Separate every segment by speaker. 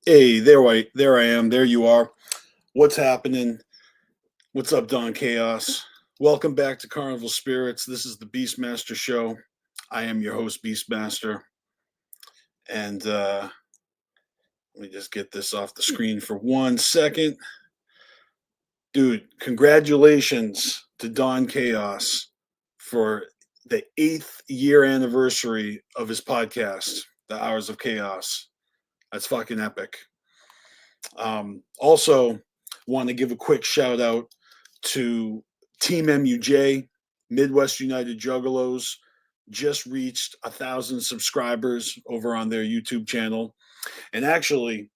Speaker 1: Hey, there I am. There you are. What's happening? What's up, Don Chaos? Welcome back to Carnival Spirits. This is the BeastMasteR show. I am your host, BeastMasteR. And let me just get this off the screen for 1 second. Dude, congratulations to Don Chaos for the 8th year anniversary of his podcast, The Hours of Chaos. That's fucking epic. Also, want to give a quick shout out to Team MUJ, Midwest United Juggalos, just reached 1,000 subscribers over on their YouTube channel. And actually,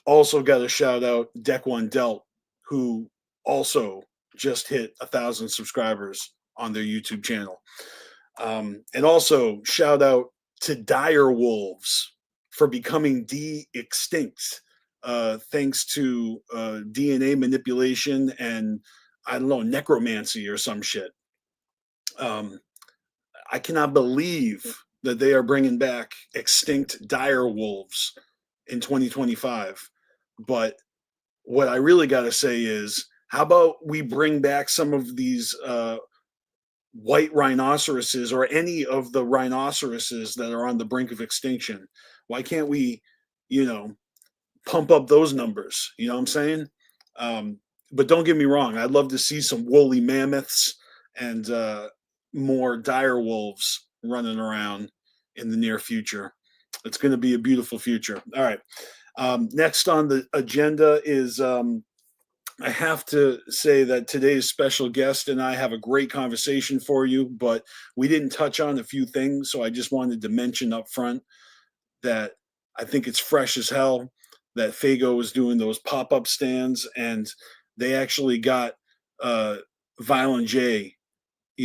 Speaker 1: also got a shout out Deck One Dealt, who also just hit 1,000 subscribers on their YouTube channel. And also shout out to Dire Wolves for becoming de-extinct. Thanks to DNA manipulation and, I don't know, necromancy or some shit. I cannot believe that they are bringing back extinct dire wolves in 2025. But what I really got to say is, how about we bring back some of these white rhinoceroses, or any of the rhinoceroses that are on the brink of extinction? Why can't we, pump up those numbers? You know what I'm saying? But don't get me wrong. I'd love to see some woolly mammoths and more dire wolves running around in the near future. It's going to be a beautiful future. All right. Next on the agenda is I have to say that today's special guest and I have a great conversation for you, but we didn't touch on a few things. So I just wanted to mention up front that I think it's fresh as hell that Fago is doing those pop-up stands, and they actually got Violent J,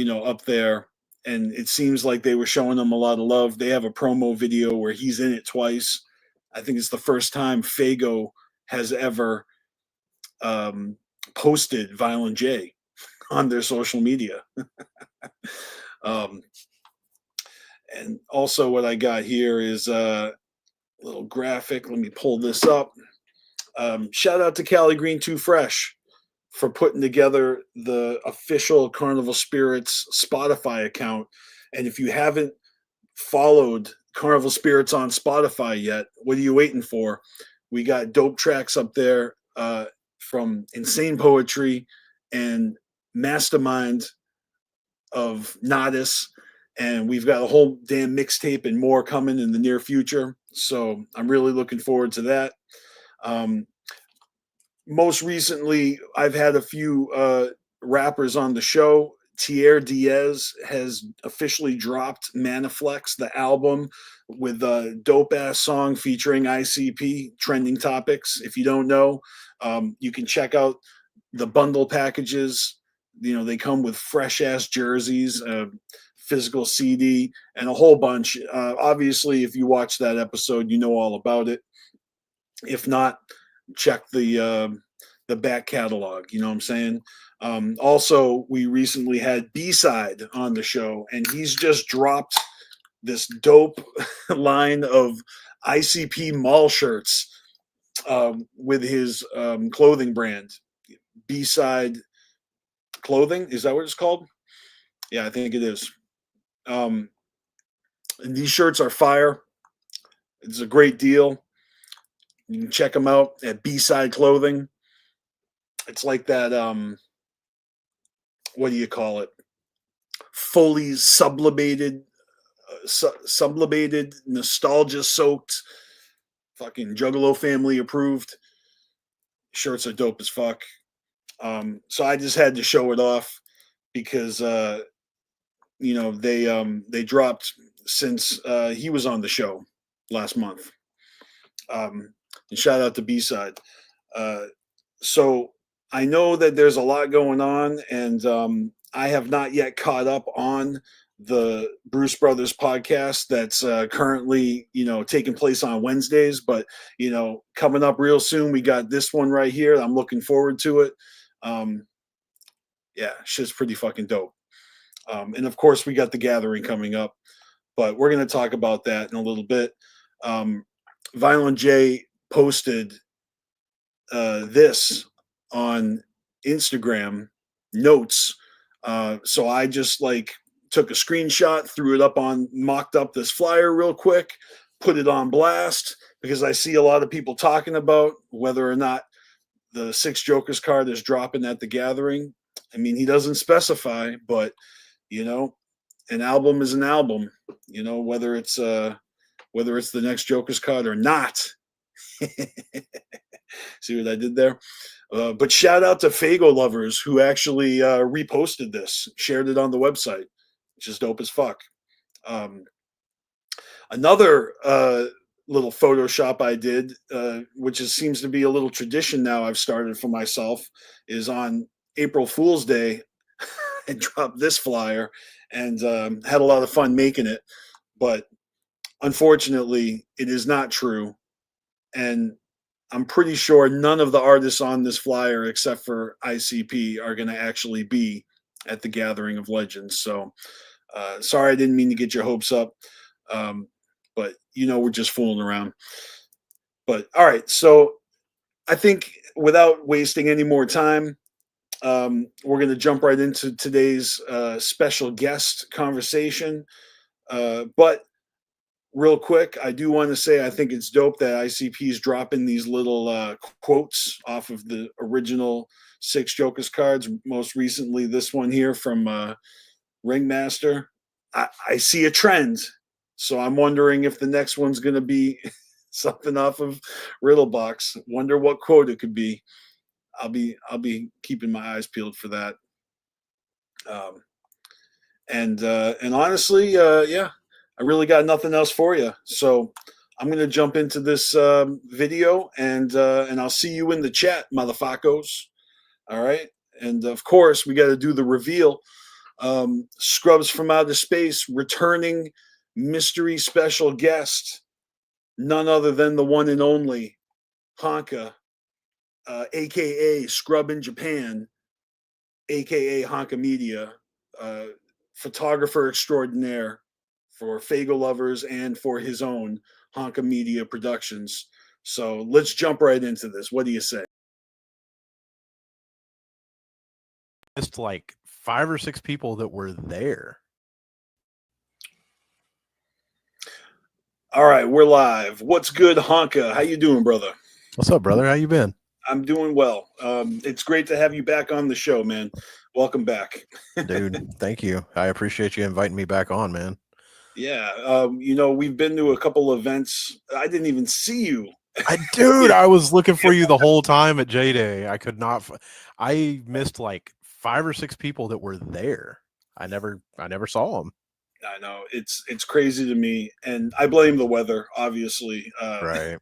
Speaker 1: up there, and it seems like they were showing him a lot of love. They have a promo video where he's in it twice. I think it's the first time Fago has ever posted Violent J on their social media. And also what I got here is a little graphic. Let me pull this up. Shout out to Cali Green Too Fresh for putting together the official Carnival Spirits Spotify account. And if you haven't followed Carnival Spirits on Spotify yet, what are you waiting for? We got dope tracks up there from Insane Poetry and Mastermind of Nodis. And we've got a whole damn mixtape and more coming in the near future. So I'm really looking forward to that. Most recently, I've had a few rappers on the show. Tierre Diaz has officially dropped Maniflex, the album, with a dope-ass song featuring ICP, Trending Topics. If you don't know, you can check out the bundle packages. They come with fresh-ass jerseys, physical CD, and a whole bunch. Obviously, if you watch that episode, you know all about it. If not, check the back catalog. You know what I'm saying? Also, we recently had B-Side on the show, and he's just dropped this dope line of ICP mall shirts with his clothing brand, B-Side Clothing. Is that what it's called? Yeah, I think it is. And these shirts are fire. It's a great deal. You can check them out at B-Side Clothing. It's like that, what do you call it? fully sublimated, nostalgia-soaked, fucking Juggalo Family approved shirts are dope as fuck. So I just had to show it off because they dropped since he was on the show last month. And shout out to B-Side. So I know that there's a lot going on, and I have not yet caught up on the Bruce Brothers podcast that's currently, taking place on Wednesdays. But, coming up real soon, we got this one right here. I'm looking forward to it. Yeah, shit's pretty fucking dope. And of course, we got the gathering coming up, but we're going to talk about that in a little bit. Violent J posted this on Instagram notes. So I just took a screenshot, threw it up mocked up this flyer real quick, put it on blast because I see a lot of people talking about whether or not the 6 Jokers card is dropping at the gathering. I mean, he doesn't specify, but an album is an album, whether it's the next Joker's card or not. See what I did there? But shout out to Fago lovers who actually reposted this, shared it on the website, which is dope as fuck. Another little Photoshop I did, which seems to be a little tradition now I've started for myself, is on April Fool's Day. I dropped this flyer and had a lot of fun making it. But unfortunately, it is not true. And I'm pretty sure none of the artists on this flyer, except for ICP, are going to actually be at the Gathering of Legends. So sorry, I didn't mean to get your hopes up. But, we're just fooling around. But all right. So I think without wasting any more time, we're going to jump right into today's special guest conversation. But real quick, I do want to say I think it's dope that ICP is dropping these little quotes off of the original 6 Jokers cards. Most recently, this one here from Ringmaster. I see a trend, so I'm wondering if the next one's going to be something off of Riddlebox. Wonder what quote it could be. I'll be keeping my eyes peeled for that. And honestly, yeah, I really got nothing else for you. So I'm gonna jump into this video, and I'll see you in the chat, motherfuckers. All right, and of course we got to do the reveal. Scrubs from Outer Space returning mystery special guest, none other than the one and only Hanka. AKA Scrub in Japan, AKA Hanka Media, photographer extraordinaire for Fago lovers and for his own Hanka Media Productions. So let's jump right into this. What do you say?
Speaker 2: Just 5 or 6 people that were there.
Speaker 1: All right, we're live. What's good, Hanka? How you doing, brother?
Speaker 2: What's up, brother? How you been?
Speaker 1: I'm doing well. It's great to have you back on the show, man. Welcome back.
Speaker 2: Dude, thank you. I appreciate you inviting me back on, man.
Speaker 1: Yeah. We've been to a couple events. I didn't even see you.
Speaker 2: I was looking for you the whole time at J-Day. I could not. I missed 5 or 6 people that were there. I never saw them.
Speaker 1: I know it's crazy to me, and I blame the weather, obviously.
Speaker 2: Right.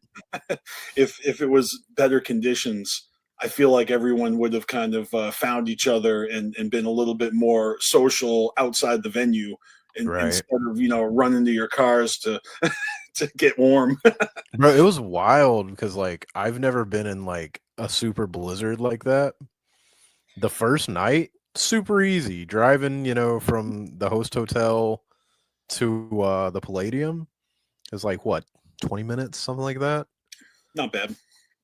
Speaker 1: If it was better conditions, I feel like everyone would have kind of found each other and been a little bit more social outside the venue,
Speaker 2: right.
Speaker 1: Instead of running to your cars to to get warm.
Speaker 2: Bro, it was wild because I've never been in a super blizzard like that. The first night, super easy driving, from the host hotel to the Palladium. It was what, 20 minutes, something like that.
Speaker 1: Not bad.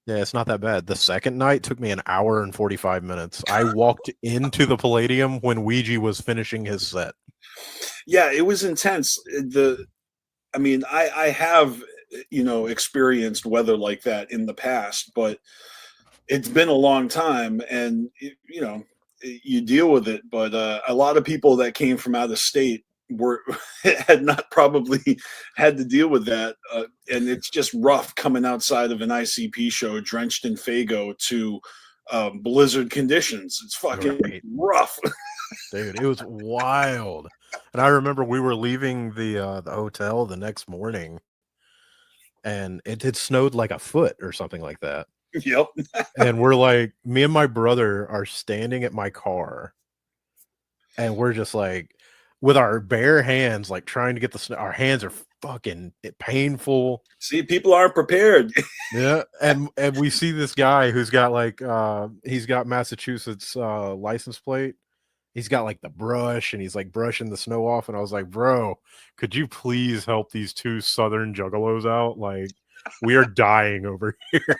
Speaker 2: Yeah, it's not that bad. The second night took me an hour and 45 minutes. I walked into the Palladium when Ouija was finishing his set.
Speaker 1: Yeah, it was intense. I have experienced weather like that in the past, but it's been a long time, and you deal with it. But a lot of people that came from out of state were had not probably had to deal with that, and it's just rough coming outside of an ICP show drenched in Fago to blizzard conditions. It's fucking
Speaker 2: Right.
Speaker 1: rough.
Speaker 2: Dude, it was wild. And I remember we were leaving the hotel the next morning, and it had snowed like a foot or something like that.
Speaker 1: Yep.
Speaker 2: And we're like, me and my brother are standing at my car, and we're just like, with our bare hands, like trying to get the snow. Our hands are fucking painful.
Speaker 1: See, people aren't prepared.
Speaker 2: Yeah, and we see this guy who's got like he's got Massachusetts license plate. He's got like the brush and he's like brushing the snow off. And I was like, bro, could you please help these two southern juggalos out? Like, we are dying over here.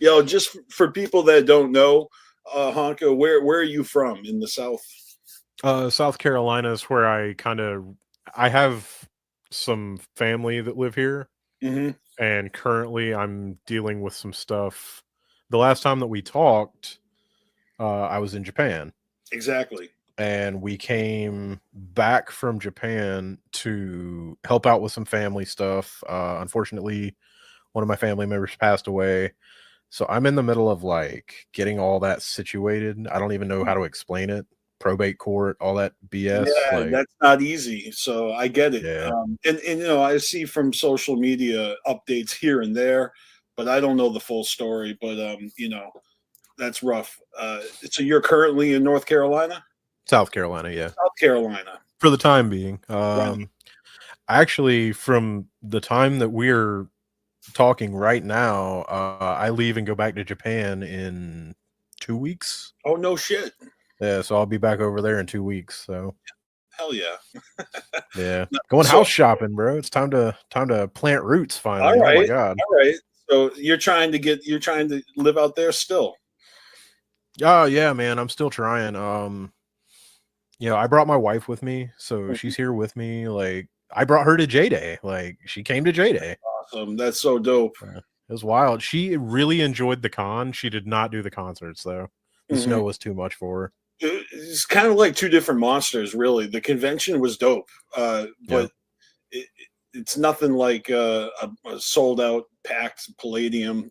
Speaker 1: Yo, just for people that don't know, Hanka, where are you from in the South?
Speaker 2: South Carolina is where I have some family that live here.
Speaker 1: Mm-hmm.
Speaker 2: And currently I'm dealing with some stuff. The last time that we talked, I was in Japan.
Speaker 1: Exactly.
Speaker 2: And we came back from Japan to help out with some family stuff. Unfortunately, one of my family members passed away. So I'm in the middle of like getting all that situated. I don't even know how to explain it. Probate court, all that BS.
Speaker 1: Yeah,
Speaker 2: Like,
Speaker 1: that's not easy. So I get it.
Speaker 2: yeah.
Speaker 1: And you know, I see from social media updates here and there, but I don't know the full story. But you know, that's rough. So you're currently in North Carolina?
Speaker 2: South Carolina, yeah.
Speaker 1: South Carolina.
Speaker 2: For the time being.
Speaker 1: Right.
Speaker 2: Actually, from the time that we're talking right now, I leave and go back to Japan in 2 weeks.
Speaker 1: Oh, no shit.
Speaker 2: Yeah, so I'll be back over there in 2 weeks. So
Speaker 1: Hell yeah.
Speaker 2: yeah, going house shopping, bro. It's time to plant roots finally.
Speaker 1: All right.
Speaker 2: Oh my god.
Speaker 1: All right. So you're trying to live out there still.
Speaker 2: Oh yeah, man. I'm still trying. You know, I brought my wife with me, so she's here with me. Like, I brought her to J Day. Like, she came to J Day.
Speaker 1: Awesome. That's so dope.
Speaker 2: It was wild. She really enjoyed the con. She did not do the concerts though. The snow was too much for her.
Speaker 1: It's kind of like two different monsters, really. The convention was dope, but it's nothing like a sold out, packed Palladium.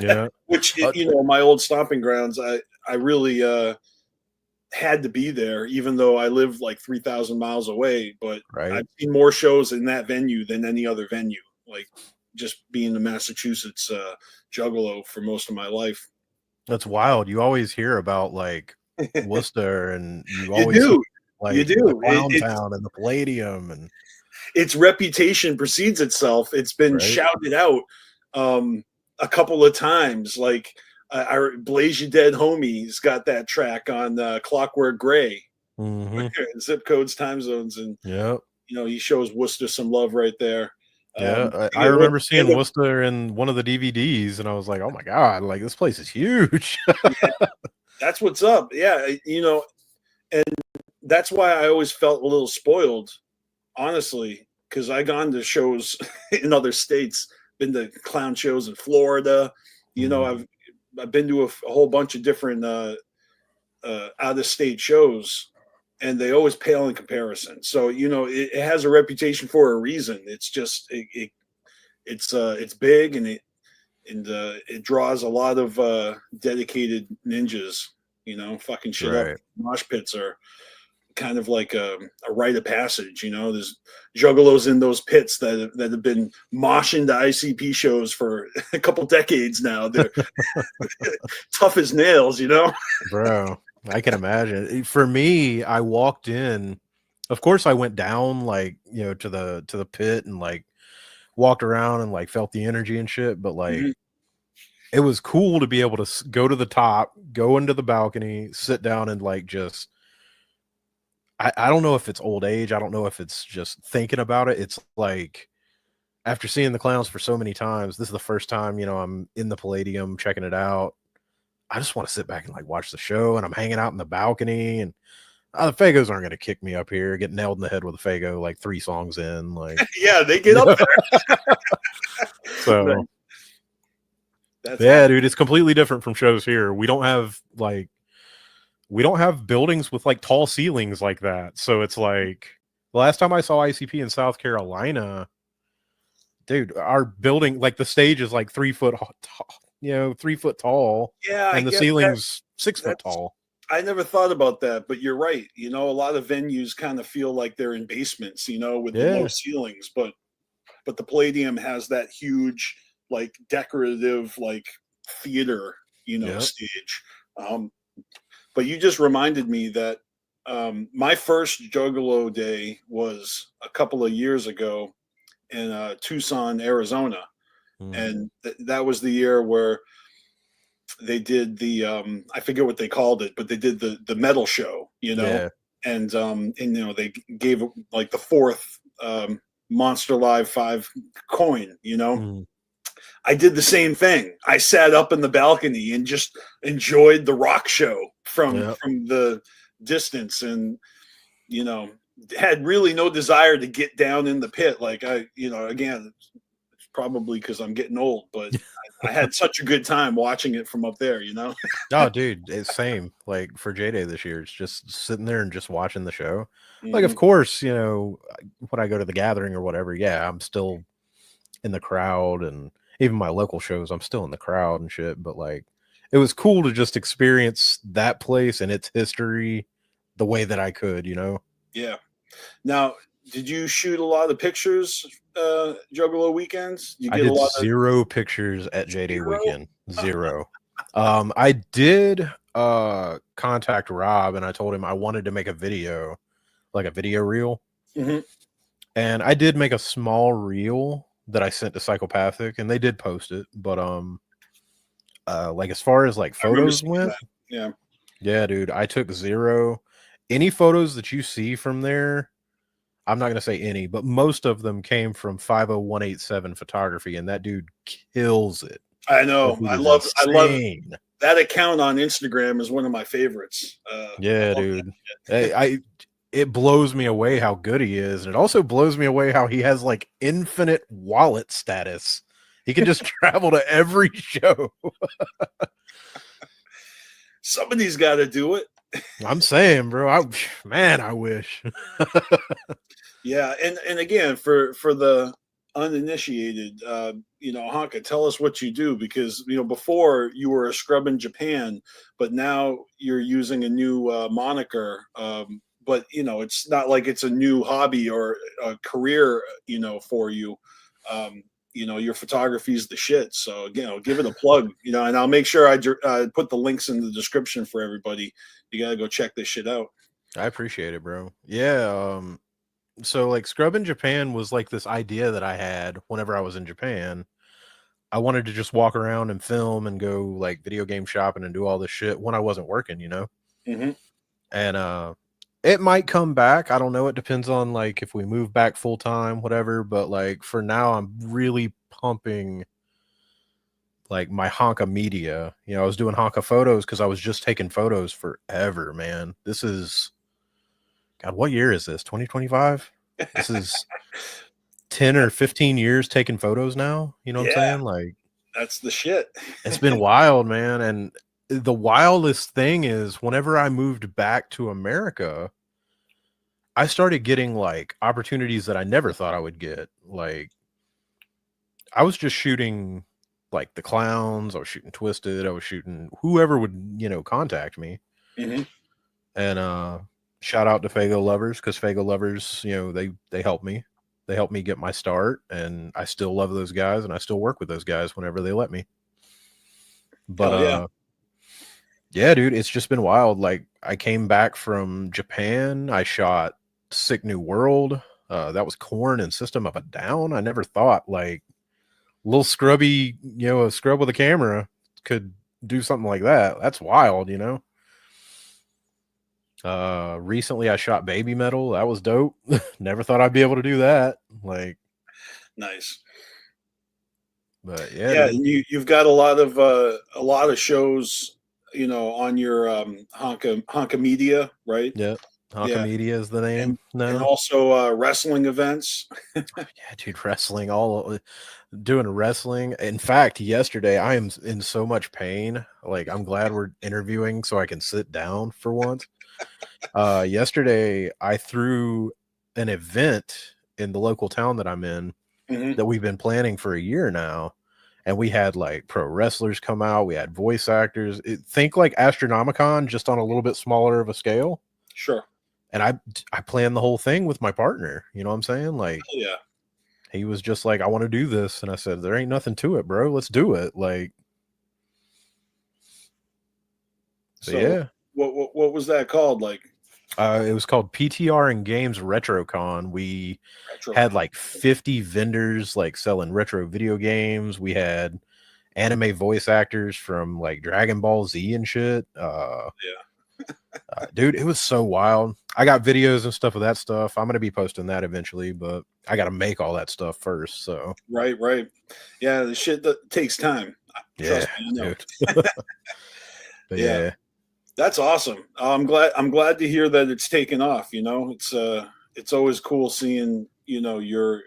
Speaker 2: Yeah,
Speaker 1: which you know, my old stomping grounds. I really had to be there, even though I live like 3,000 miles away. But I've seen more shows in that venue than any other venue. Like just being the Massachusetts juggalo for most of my life.
Speaker 2: That's wild. You always hear about like Worcester, and you
Speaker 1: always
Speaker 2: do. Like
Speaker 1: you do
Speaker 2: the Clown Town and the Palladium, and
Speaker 1: its reputation precedes itself. It's been shouted out a couple of times. Like our Blaze You Dead homie's got that track on Clockwork Gray, zip codes, time zones, and you know, he shows Worcester some love right there.
Speaker 2: Yeah, I remember seeing Worcester in one of the DVDs, and I was like, "Oh my god! Like, this place is huge."
Speaker 1: Yeah, that's what's up. Yeah, you know, and that's why I always felt a little spoiled, honestly, because I gone to shows in other states, been to clown shows in Florida. You know, I've been to a whole bunch of different out of state shows, and they always pale in comparison. So, you know, it has a reputation for a reason. It's just it's big, and it draws a lot of dedicated ninjas. You know, fucking shit up. Mosh pits are kind of like a rite of passage. You know, there's juggalos in those pits that have been moshing to ICP shows for a couple decades now. They're tough as nails, you know,
Speaker 2: bro. I can imagine. For me, I walked in. Of course, I went down, like, you know, to the pit and like walked around and like felt the energy and shit. But like, it was cool to be able to go to the top, go into the balcony, sit down, and like just. I don't know if it's old age. I don't know if it's just thinking about it. It's like after seeing the clowns for so many times, this is the first time, you know, I'm in the Palladium checking it out. I just want to sit back and like watch the show, and I'm hanging out in the balcony, and the Fagos aren't going to kick me up here, get nailed in the head with a Fago like 3 songs in. Like,
Speaker 1: yeah, they get up there.
Speaker 2: So, yeah, dude, it's completely different from shows here. We don't have like we don't have buildings with like tall ceilings like that. So it's like the last time I saw ICP in South Carolina, dude, our building, like the stage is like 3 foot, 3 foot tall,
Speaker 1: Yeah, I
Speaker 2: and the
Speaker 1: get that.
Speaker 2: ceiling's 6 foot
Speaker 1: That's
Speaker 2: tall.
Speaker 1: I never thought about that, but you're right. You know, a lot of venues kind of feel like they're in basements, you know, with the low
Speaker 2: Yeah.
Speaker 1: ceilings, but the Palladium has that huge, like decorative, like theater, you know,
Speaker 2: Yep.
Speaker 1: stage. Um, but you just reminded me that my first Juggalo day was a couple of years ago in Tucson, Arizona,
Speaker 2: Mm.
Speaker 1: and that was the year where they did the I forget what they called it, but they did the metal show, you know,
Speaker 2: Yeah.
Speaker 1: and you know they gave like the fourth Monster Live 5 coin, you know.
Speaker 2: Mm.
Speaker 1: I did the same thing. I sat up in the balcony and just enjoyed the rock show
Speaker 2: Yep.
Speaker 1: from the distance, and you know had really no desire to get down in the pit. Like I, you know, again, it's probably because I'm getting old, but I had such a good time watching it from up there. You know.
Speaker 2: Oh, dude, it's same. Like for J Day this year, it's just sitting there and just watching the show. Like, of
Speaker 1: Mhm.
Speaker 2: course, when I go to the gathering or whatever, yeah, I'm still in the crowd, and even my local shows, I'm still in the crowd and shit. But like, it was cool to just experience that place and its history the way that I could,
Speaker 1: Yeah. Now, did you shoot a lot of pictures, Juggalo weekends? You
Speaker 2: I
Speaker 1: get a
Speaker 2: did
Speaker 1: lot of
Speaker 2: 0 pictures at J Day
Speaker 1: zero.
Speaker 2: weekend. 0. I did contact Rob, and I told him I wanted to make a video, like a video reel.
Speaker 1: Mhm.
Speaker 2: And I did make a small reel that I sent to Psychopathic, and they did post it. But like as far as like
Speaker 1: I remember
Speaker 2: photos
Speaker 1: seeing
Speaker 2: went,
Speaker 1: that. Yeah.
Speaker 2: yeah, dude, I took 0. Any photos that you see from there, I'm not gonna say any, but most of them came from 50187 photography, and that dude kills it.
Speaker 1: I
Speaker 2: That
Speaker 1: know.
Speaker 2: dude is
Speaker 1: I love
Speaker 2: insane.
Speaker 1: that account on Instagram is one of my favorites. I
Speaker 2: Yeah,
Speaker 1: love
Speaker 2: dude. It blows me away how good he is, and it also blows me away how he has like infinite wallet status. He can just travel to every show.
Speaker 1: Somebody's got to do it.
Speaker 2: I'm saying, bro, I wish.
Speaker 1: Yeah, and again for the uninitiated, you know, Hanka, tell us what you do because you know before you were a scrub in Japan, but now you're using a new moniker. But you know, it's not like it's a new hobby or a career, you know, for you. You know, your photography is the shit. So you know, give it a plug. You know, and I'll make sure I put the links in the description for everybody. You gotta go check this shit out.
Speaker 2: I appreciate it, bro. Yeah, so like Scrub in Japan was like this idea that I had whenever I was in Japan. I wanted to just walk around and film and go like video game shopping and do all this shit when I wasn't working.
Speaker 1: Hmm.
Speaker 2: And it might come back. I don't know. It depends on like if we move back full time, whatever. But like for now, I'm really pumping like my Honka media. I was doing Honka photos because I was just taking photos forever, man. This is God, what year is this? 2025? This is 10 or 15 years taking photos now. You know what I'm
Speaker 1: Yeah,
Speaker 2: saying? Like
Speaker 1: that's the shit.
Speaker 2: it's been wild, man. And the wildest thing is whenever I moved back to America, I started getting like opportunities that I never thought I would get. Like I was just shooting like the clowns, I was shooting Twisted, I was shooting whoever would, contact me.
Speaker 1: Hmm.
Speaker 2: And shout out to Fago Lovers because Fago Lovers, they helped me. They helped me get my start, and I still love those guys, and I still work with those guys whenever they let me. But
Speaker 1: Hell yeah.
Speaker 2: yeah, dude, it's just been wild. Like I came back from Japan, I shot Sick New World. That was Corn and System of a Down. I never thought like little scrubby, a scrub with a camera could do something like that. That's wild. Recently I shot Baby Metal. That was dope. Never thought I'd be able to do that. Like,
Speaker 1: Nice.
Speaker 2: but yeah,
Speaker 1: Yeah,
Speaker 2: dude.
Speaker 1: and you've got a lot of shows, you know, on your Honka Media, right?
Speaker 2: Yeah. Hanka
Speaker 1: Yeah,
Speaker 2: Media is the name
Speaker 1: and
Speaker 2: now.
Speaker 1: also wrestling events.
Speaker 2: Yeah, dude, wrestling, all doing wrestling. In fact, yesterday I am in so much pain. Like, I'm glad we're interviewing so I can sit down for once. Yesterday I threw an event in the local town that I'm in
Speaker 1: Hmm.
Speaker 2: that we've been planning for a year now. And we had like pro wrestlers come out, we had voice actors. Think like Astronomicon, just on a little bit smaller of a scale.
Speaker 1: Sure.
Speaker 2: And I planned the whole thing with my partner. You know what I'm saying? Like,
Speaker 1: Hell yeah.
Speaker 2: he was just like, I want to do this. And I said, there ain't nothing to it, bro. Let's do it. Like, but
Speaker 1: So
Speaker 2: yeah.
Speaker 1: what was that called? Like
Speaker 2: It was called PTR and Games RetroCon. We had
Speaker 1: RetroCon?
Speaker 2: like 50 vendors like selling retro video games. We had anime voice actors from like Dragon Ball Z and shit.
Speaker 1: Yeah.
Speaker 2: Dude, it was so wild. I got videos and stuff of that stuff. I'm gonna be posting that eventually, but I gotta make all that stuff first. So
Speaker 1: Right. Right. Yeah. The shit that takes time.
Speaker 2: yeah,
Speaker 1: Trust me, I know.
Speaker 2: dude. But
Speaker 1: Yeah.
Speaker 2: yeah,
Speaker 1: That's awesome. I'm glad to hear that it's taken off. It's always cool seeing your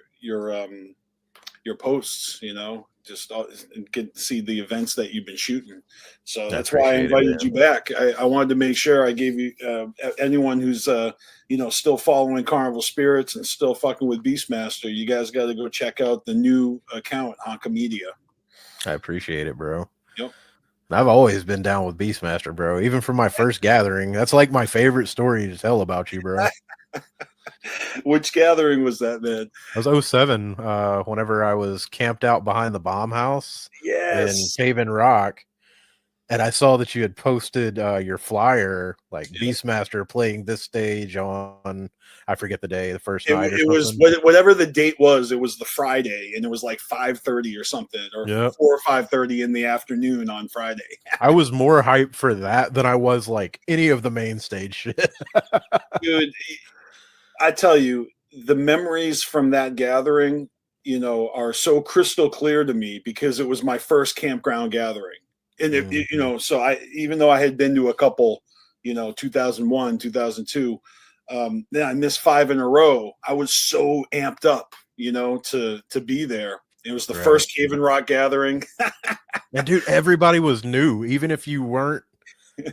Speaker 1: posts. Just and get to see the events that you've been shooting. So
Speaker 2: I
Speaker 1: that's why I
Speaker 2: appreciate it,
Speaker 1: invited
Speaker 2: man.
Speaker 1: you back. I wanted to make sure I gave you anyone who's still following Carnival Spirits and still fucking with BeastMasteR. You guys got to go check out the new account, Hanka Media.
Speaker 2: I appreciate it, bro.
Speaker 1: Yep.
Speaker 2: I've always been down with BeastMasteR, bro. Even from my first gathering, that's like my favorite story to tell about you, bro.
Speaker 1: Which gathering was that, man?
Speaker 2: That was '07, whenever I was camped out behind the bomb house in
Speaker 1: Yes.
Speaker 2: Cave in Rock, and I saw that you had posted your flyer, like
Speaker 1: Yep.
Speaker 2: BeastMasteR playing this stage on, I forget the day, the first
Speaker 1: It,
Speaker 2: night or
Speaker 1: it was
Speaker 2: something.
Speaker 1: whatever the date was. It was the Friday, and it was like 5:30 or something, or
Speaker 2: Yep.
Speaker 1: 4 or 5:30 in the afternoon on Friday.
Speaker 2: I was more hyped for that than I was like any of the main stage shit.
Speaker 1: Dude, I tell you, the memories from that gathering, are so crystal clear to me because it was my first campground gathering. And
Speaker 2: Mhm.
Speaker 1: so even though I had been to a couple, 2001, 2002, then I missed 5 in a row. I was so amped up, to be there. It was the
Speaker 2: Right.
Speaker 1: first Cave and Rock gathering.
Speaker 2: And dude, everybody was new, even if you weren't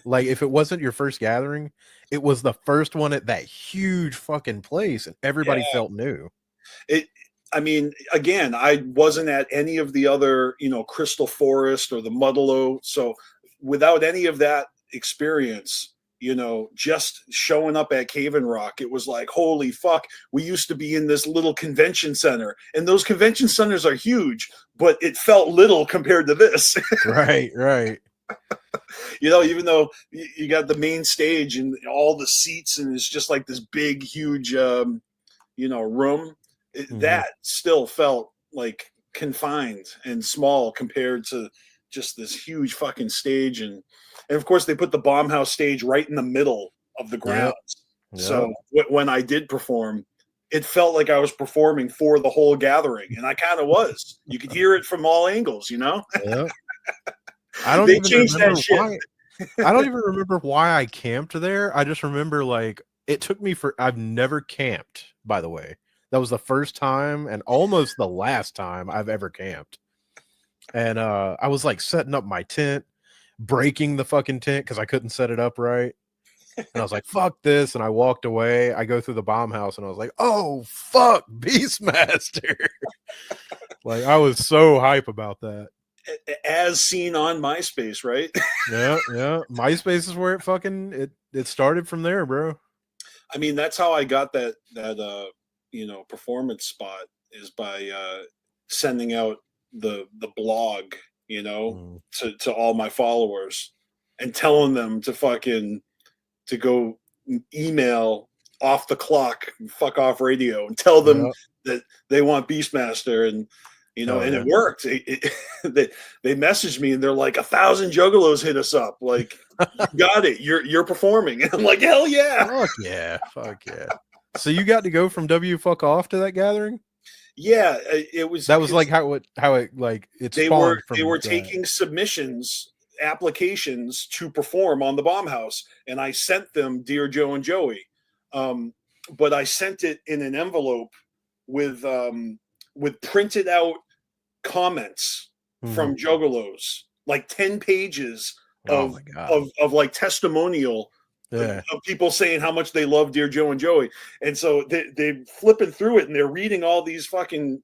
Speaker 2: like, if it wasn't your first gathering, it was the first one at that huge fucking place, and everybody
Speaker 1: Yeah.
Speaker 2: felt new.
Speaker 1: It I mean, again, I wasn't at any of the other, Crystal Forest or the Muddalo. So without any of that experience, just showing up at Cave and Rock, it was like, holy fuck, we used to be in this little convention center. And those convention centers are huge, but it felt little compared to this.
Speaker 2: Right, right.
Speaker 1: Even though you got the main stage and all the seats, and it's just like this big, huge room,
Speaker 2: Mhm.
Speaker 1: that still felt like confined and small compared to just this huge fucking stage. And of course they put the bomb house stage right in the middle of the
Speaker 2: Yep,
Speaker 1: grounds.
Speaker 2: yep,
Speaker 1: So when I did perform, it felt like I was performing for the whole gathering, and I kind of was. You could hear it from all angles.
Speaker 2: yep. I don't
Speaker 1: They
Speaker 2: even
Speaker 1: changed that
Speaker 2: remember
Speaker 1: shit.
Speaker 2: why I don't even remember why I camped there. I just remember, like, it took me for I've never camped, by the way. That was the first time and almost the last time I've ever camped. And, I was, like, setting up my tent, breaking the fucking tent because I couldn't set it up right. And I was like, "Fuck this," and I walked away. I go through the bomb house, and I was like, "Oh, fuck, BeastMasteR." Like, I was so hype about that.
Speaker 1: As seen on MySpace, right?
Speaker 2: Yeah, yeah. MySpace is where it started from there, bro.
Speaker 1: I mean, that's how I got that performance spot, is by sending out the blog,
Speaker 2: Mm,
Speaker 1: to all my followers and telling them to go email off the clock, fuck off radio, and tell them
Speaker 2: yeah.
Speaker 1: that they want BeastMasteR.
Speaker 2: Hell
Speaker 1: And
Speaker 2: yeah.
Speaker 1: it worked. They messaged me and they're like, 1,000 juggalos hit us up. Like, you got it. You're performing. And I'm like, hell yeah.
Speaker 2: Fuck yeah. Fuck yeah. So you got to go from W fuck off to that gathering?
Speaker 1: Yeah, it was
Speaker 2: That was like
Speaker 1: because
Speaker 2: how it like it
Speaker 1: they were
Speaker 2: spawned
Speaker 1: they
Speaker 2: from
Speaker 1: were
Speaker 2: that.
Speaker 1: taking submissions, applications to perform on the Bomb House, and I sent them Dear Joe and Joey. But I sent it in an envelope with printed out comments from Juggalos, like 10 pages
Speaker 2: Oh
Speaker 1: of
Speaker 2: my god.
Speaker 1: like testimonial
Speaker 2: Yeah.
Speaker 1: of people saying how much they love Dear Joe and Joey. And so they're flipping through it and they're reading all these fucking,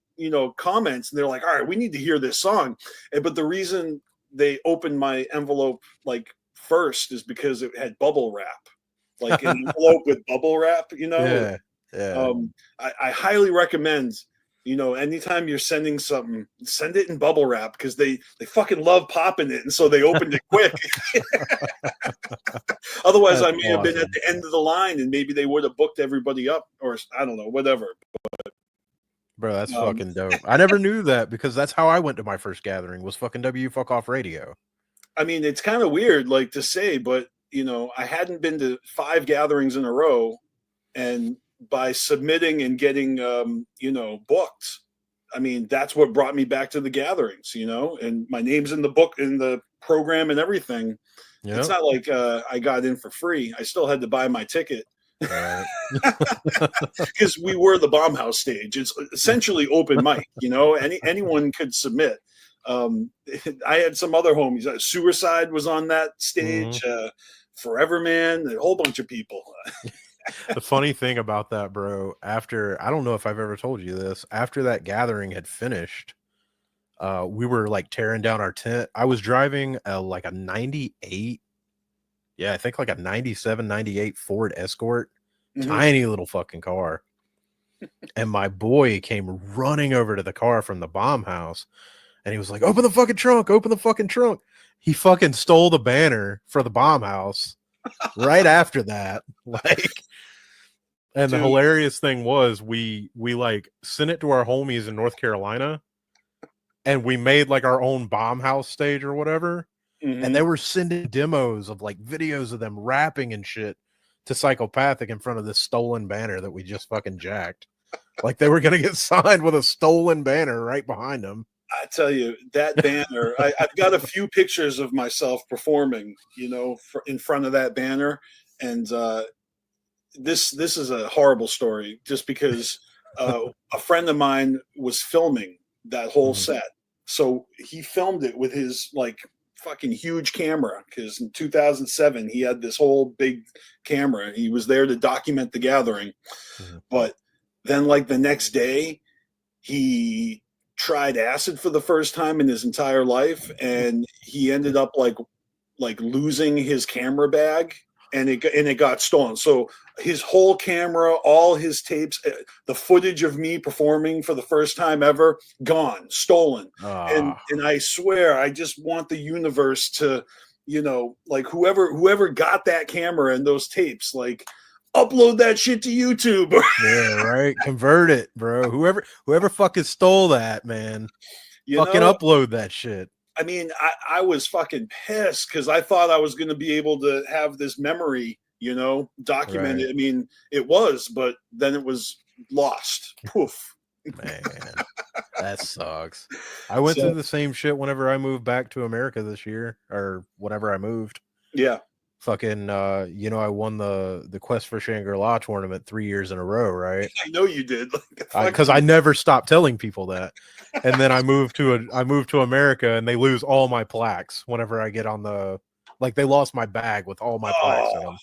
Speaker 1: comments, and they're like, all right, we need to hear this song. But the reason they opened my envelope like first is because it had bubble wrap, like an envelope with bubble wrap,
Speaker 2: Yeah. Yeah.
Speaker 1: I highly recommend, anytime you're sending something, send it in bubble wrap, because they fucking love popping it, and so they opened it quick. Otherwise,
Speaker 2: That's
Speaker 1: I may have been at the end of the line, and maybe they would have booked everybody up, or I don't know, whatever.
Speaker 2: Bro, that's fucking dope. I never knew that, because that's how I went to my first gathering, was fucking W Fuck Off Radio.
Speaker 1: I mean, it's kind of weird, like, to say, but I hadn't been to 5 gatherings in a row, and by submitting and getting booked, I mean, that's what brought me back to the gatherings, and my name's in the book, in the program and everything. Yep. It's not like I got in for free. I still had to buy my ticket. Right. Because we were the Bomb House stage. It's essentially open mic, anyone could submit. I had some other homies. Suicide was on that stage. Forever Man, a whole bunch of people.
Speaker 2: The funny thing about that, bro, after, I don't know if I've ever told you this, after that gathering had finished, we were like tearing down our tent. I was driving like a 98. Yeah, I think like a 97, 98 Ford Escort. Tiny little fucking car. And my boy came running over to the car from the Bomb House, and he was like, open the fucking trunk, open the fucking trunk. He fucking stole the banner for the Bomb House right after that. Like, and the hilarious thing was, we like sent it to our homies in North Carolina, and we made like our own Bomb House stage or whatever. And they were sending demos of like videos of them rapping and shit to Psychopathic in front of this stolen banner that we just fucking jacked. Like, they were going to get signed with a stolen banner right behind them.
Speaker 1: I tell you, that banner, I've got a few pictures of myself performing, in front of that banner. And this is a horrible story, just because a friend of mine was filming that whole set. So he filmed it with his like fucking huge camera, because in 2007 he had this whole big camera. He was there to document the gathering. But then, like, the next day, he tried acid for the first time in his entire life, and he ended up like losing his camera bag, and it got stolen. So his whole camera, all his tapes, the footage of me performing for the first time ever, gone, stolen. And I swear, I just want the universe to, like, whoever got that camera and those tapes, like, upload that shit to YouTube.
Speaker 2: Yeah, right. Convert it, bro. Whoever fucking stole that, man, fucking upload that shit.
Speaker 1: I mean, I was fucking pissed, because I thought I was going to be able to have this memory, documented. Right. I mean, it was, but then it was lost. Poof.
Speaker 2: Man, that sucks. I went through the same shit whenever I moved back to America this year, or whenever I moved.
Speaker 1: Yeah.
Speaker 2: Fucking, I won the Quest for Shangri-La tournament 3 years in a row, right?
Speaker 1: I know you did,
Speaker 2: because I never stopped telling people that. And then I moved to America, and they lose all my plaques whenever I get on the, like, they lost my bag with all my plaques in them.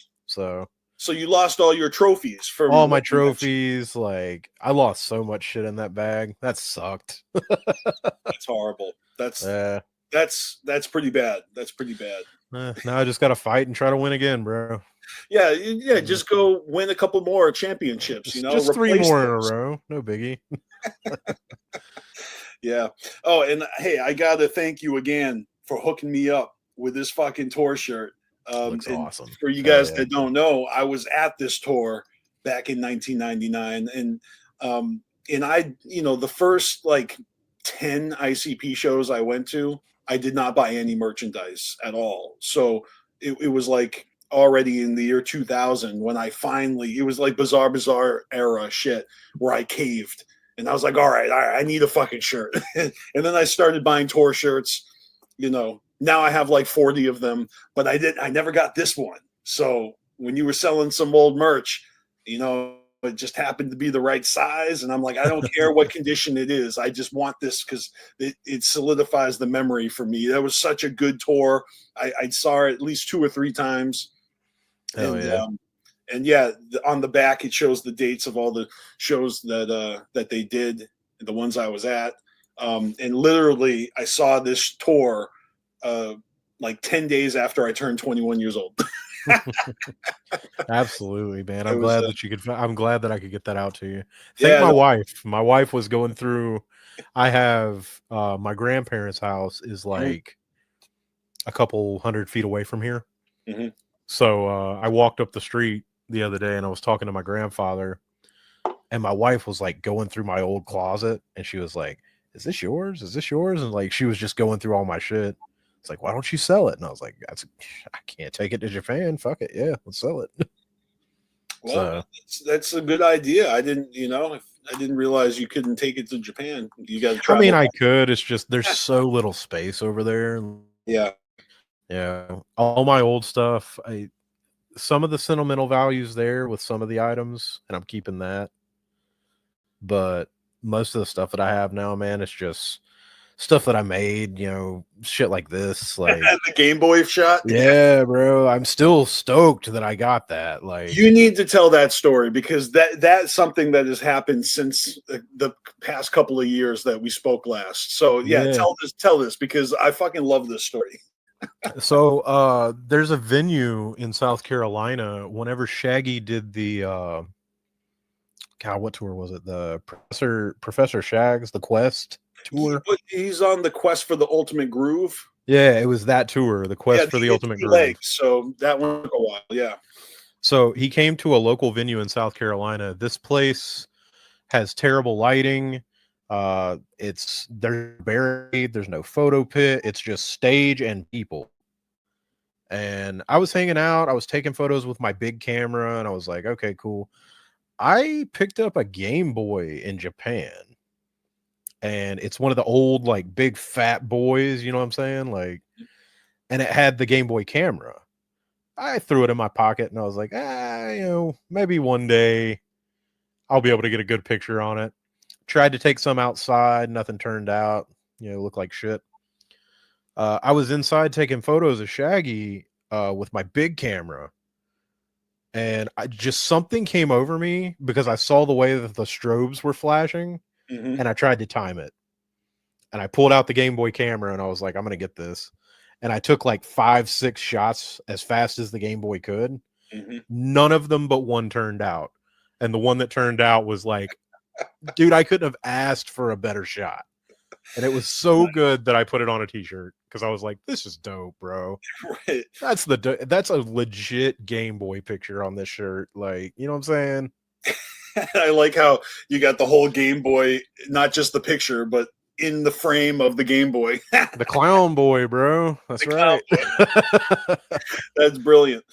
Speaker 2: So
Speaker 1: you lost all your trophies from
Speaker 2: all my trophies. Like, I lost so much shit in that bag. That sucked.
Speaker 1: That's horrible. That's pretty bad. That's pretty bad.
Speaker 2: Now I just got to fight and try to win again, bro.
Speaker 1: Yeah. Just go win a couple more championships.
Speaker 2: Just 3 more in a row. No biggie.
Speaker 1: Yeah. Oh, and hey, I gotta thank you again for hooking me up with this fucking tour shirt.
Speaker 2: Looks awesome.
Speaker 1: For you guys that don't know, I was at this tour back in 1999, and I, the first like 10 ICP shows I went to, I did not buy any merchandise at all. So it was like already in the year 2000 when I finally, it was like Bazaar era shit where I caved, and I was like, all right, I need a fucking shirt. And then I started buying tour shirts. Now I have like 40 of them, but I never got this one. So when you were selling some old merch, you know, it just happened to be the right size. And I'm like, I don't care what condition it is. I just want this because it solidifies the memory for me. That was such a good tour. I saw it at least 2 or 3 times.
Speaker 2: Hell
Speaker 1: And
Speaker 2: yeah.
Speaker 1: and yeah, on the back it shows the dates of all the shows that they did, the ones I was at. And literally, I saw this tour like 10 days after I turned 21 years old.
Speaker 2: Absolutely, man.
Speaker 1: It
Speaker 2: I'm
Speaker 1: was
Speaker 2: glad that you could. I'm glad that I could get that out to you. Thank
Speaker 1: yeah,
Speaker 2: my
Speaker 1: no,
Speaker 2: wife. My wife was going through. I have my grandparents' house is
Speaker 1: mhm,
Speaker 2: like a couple 100 feet away from here.
Speaker 1: mhm.
Speaker 2: So I walked up the street the other day and I was talking to my grandfather, and my wife was like going through my old closet, and she was like, "Is this yours? Is this yours?" And like she was just going through all my shit. It's like, why don't you sell it? And I was like, I can't take it to Japan. Fuck it, yeah, let's sell it.
Speaker 1: Well,
Speaker 2: So
Speaker 1: that's a good idea. I didn't, I didn't realize you couldn't take it to Japan. You got to
Speaker 2: I mean,
Speaker 1: travel.
Speaker 2: I could. It's just there's so little space over there.
Speaker 1: Yeah,
Speaker 2: Yeah, all my old stuff. Some of the sentimental values there with some of the items, and I'm keeping that. But most of the stuff that I have now, man, it's just stuff that I made. Shit like this. Like,
Speaker 1: the Game Boy shot. Yeah.
Speaker 2: yeah, bro, I'm still stoked that I got that.
Speaker 1: You
Speaker 2: Like,
Speaker 1: need to tell that story because that's something that has happened since the past couple of years that we spoke last. So yeah,
Speaker 2: yeah.
Speaker 1: tell this because I fucking love this story.
Speaker 2: So there's a venue in South Carolina. Whenever Shaggy did the God, what tour was it? The Professor Shag's The Quest tour.
Speaker 1: He's on the quest for the ultimate groove.
Speaker 2: Yeah, it was that tour, The
Speaker 1: Yeah,
Speaker 2: Quest for the
Speaker 1: it's
Speaker 2: Ultimate Groove.
Speaker 1: legs. So that one took a while. Yeah.
Speaker 2: So he came to a local venue in South Carolina. This place has terrible lighting. There's buried, there's no photo pit, it's just stage and people. And I was hanging out, I was taking photos with my big camera, and I was like, okay, cool. I picked up a Game Boy in Japan, and it's one of the old, like, big fat boys, you know what I'm saying? Like, and it had the Game Boy camera. I threw it in my pocket and I was like, maybe one day I'll be able to get a good picture on it. Tried to take some outside, nothing turned out, looked like shit. I was inside taking photos of Shaggy with my big camera, and something came over me because I saw the way that the strobes were flashing,
Speaker 1: Mm-hmm.
Speaker 2: and I tried to time it. And I pulled out the Game Boy camera and I was like, I'm gonna get this. And I took like 5-6 shots as fast as the Game Boy could.
Speaker 1: Mm-hmm.
Speaker 2: None of them but one turned out. And the one that turned out was like, dude, I couldn't have asked for a better shot. And it was so good that I put it on a t-shirt because I was like, this is dope, bro.
Speaker 1: Right.
Speaker 2: That's a legit Game Boy picture on this shirt. Like, you know what I'm saying?
Speaker 1: I like how you got the whole Game Boy, not just the picture, but in the frame of the Game Boy.
Speaker 2: The clown boy, bro. That's right.
Speaker 1: That's brilliant.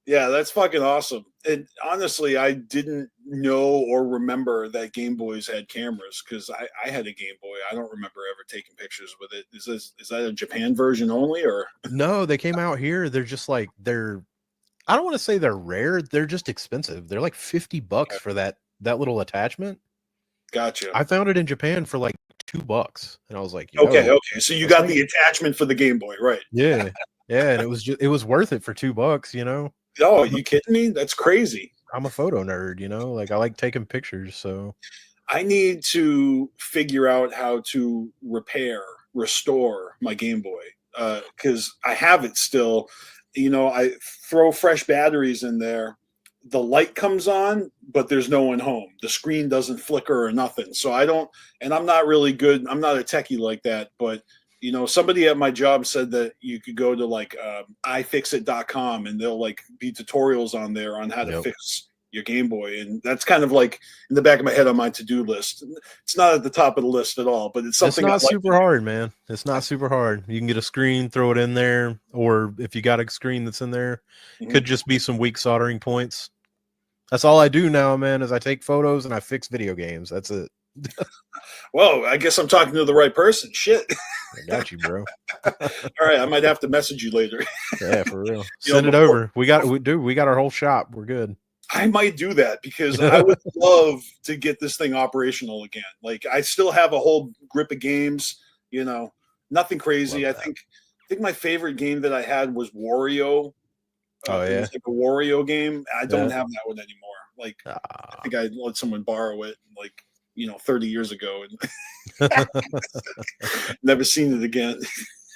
Speaker 1: Yeah, that's fucking awesome. And honestly, I didn't know or remember that Game Boys had cameras because I had a Game Boy. I don't remember ever taking pictures with it. Is that a Japan version only or?
Speaker 2: No, they came out here. They're just like I don't want to say they're rare. They're just expensive. They're like $50 for that little attachment.
Speaker 1: Gotcha.
Speaker 2: I found it in Japan for like $2, and I was like,
Speaker 1: okay. So you got the attachment for the Game Boy, right?
Speaker 2: Yeah, yeah, and it was worth it for $2.
Speaker 1: Oh, are you kidding me? That's crazy.
Speaker 2: I'm a photo nerd. Like I like taking pictures. So
Speaker 1: I need to figure out how to restore my Game Boy because I have it still. I throw fresh batteries in there. The light comes on, but there's no one home. The screen doesn't flicker or nothing. So I don't, and I'm not really good. I'm not a techie like that, but somebody at my job said that you could go to like ifixit.com and there'll like be tutorials on there on how to fix your Game Boy. And that's kind of like in the back of my head on my to-do list. It's not at the top of the list at all, but it's something.
Speaker 2: It's not super hard, man. It's not super hard. You can get a screen, throw it in there, or if you got a screen that's in there, could just be some weak soldering points. That's all I do now, man, is I take photos and I fix video games. That's it.
Speaker 1: Well, I guess I'm talking to the right person. Shit.
Speaker 2: I got you, bro.
Speaker 1: All right, I might have to message you later.
Speaker 2: Yeah, for real. Send it over. We got our whole shop. We're good.
Speaker 1: I might do that because I would love to get this thing operational again. Like I still have a whole grip of games, you know, nothing crazy.
Speaker 2: Love
Speaker 1: I
Speaker 2: that.
Speaker 1: think my favorite game that I had was Wario.
Speaker 2: Oh
Speaker 1: It
Speaker 2: yeah.
Speaker 1: was like a Wario game. I don't
Speaker 2: Yeah.
Speaker 1: have that one anymore. Like I
Speaker 2: Ah.
Speaker 1: think I let someone borrow it like, 30 years ago and never seen it again.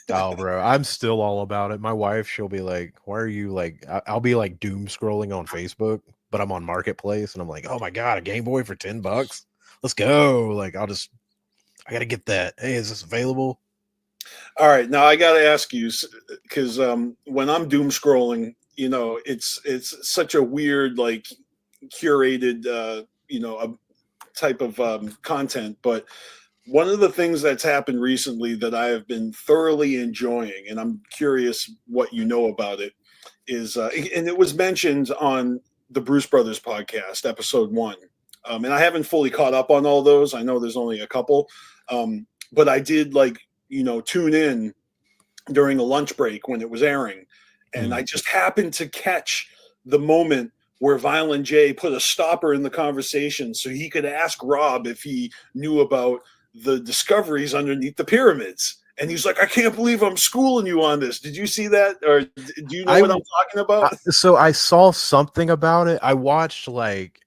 Speaker 2: Oh, bro, I'm still all about it. My wife, she'll be like, "Why are you like?" I'll be like doom scrolling on Facebook, but I'm on Marketplace, and I'm like, "Oh my god, a Game Boy for $10? Let's go!" Like, I gotta get that. Hey, is this available?
Speaker 1: All right, now I got to ask you because when I'm doom scrolling, it's such a weird like curated type of content. But one of the things that's happened recently that I have been thoroughly enjoying, and I'm curious what you know about it, is and it was mentioned on the Bruce Brothers podcast, episode one. And I haven't fully caught up on all those. I know there's only a couple, but I did like tune in during a lunch break when it was airing, and
Speaker 2: Mm.
Speaker 1: I just happened to catch the moment where Violent J put a stopper in the conversation so he could ask Rob if he knew about the discoveries underneath the pyramids. And he's like, I can't believe I'm schooling you on this. Did you see that? Or do you know
Speaker 2: I,
Speaker 1: what I'm talking about?
Speaker 2: so I saw something about it. I watched like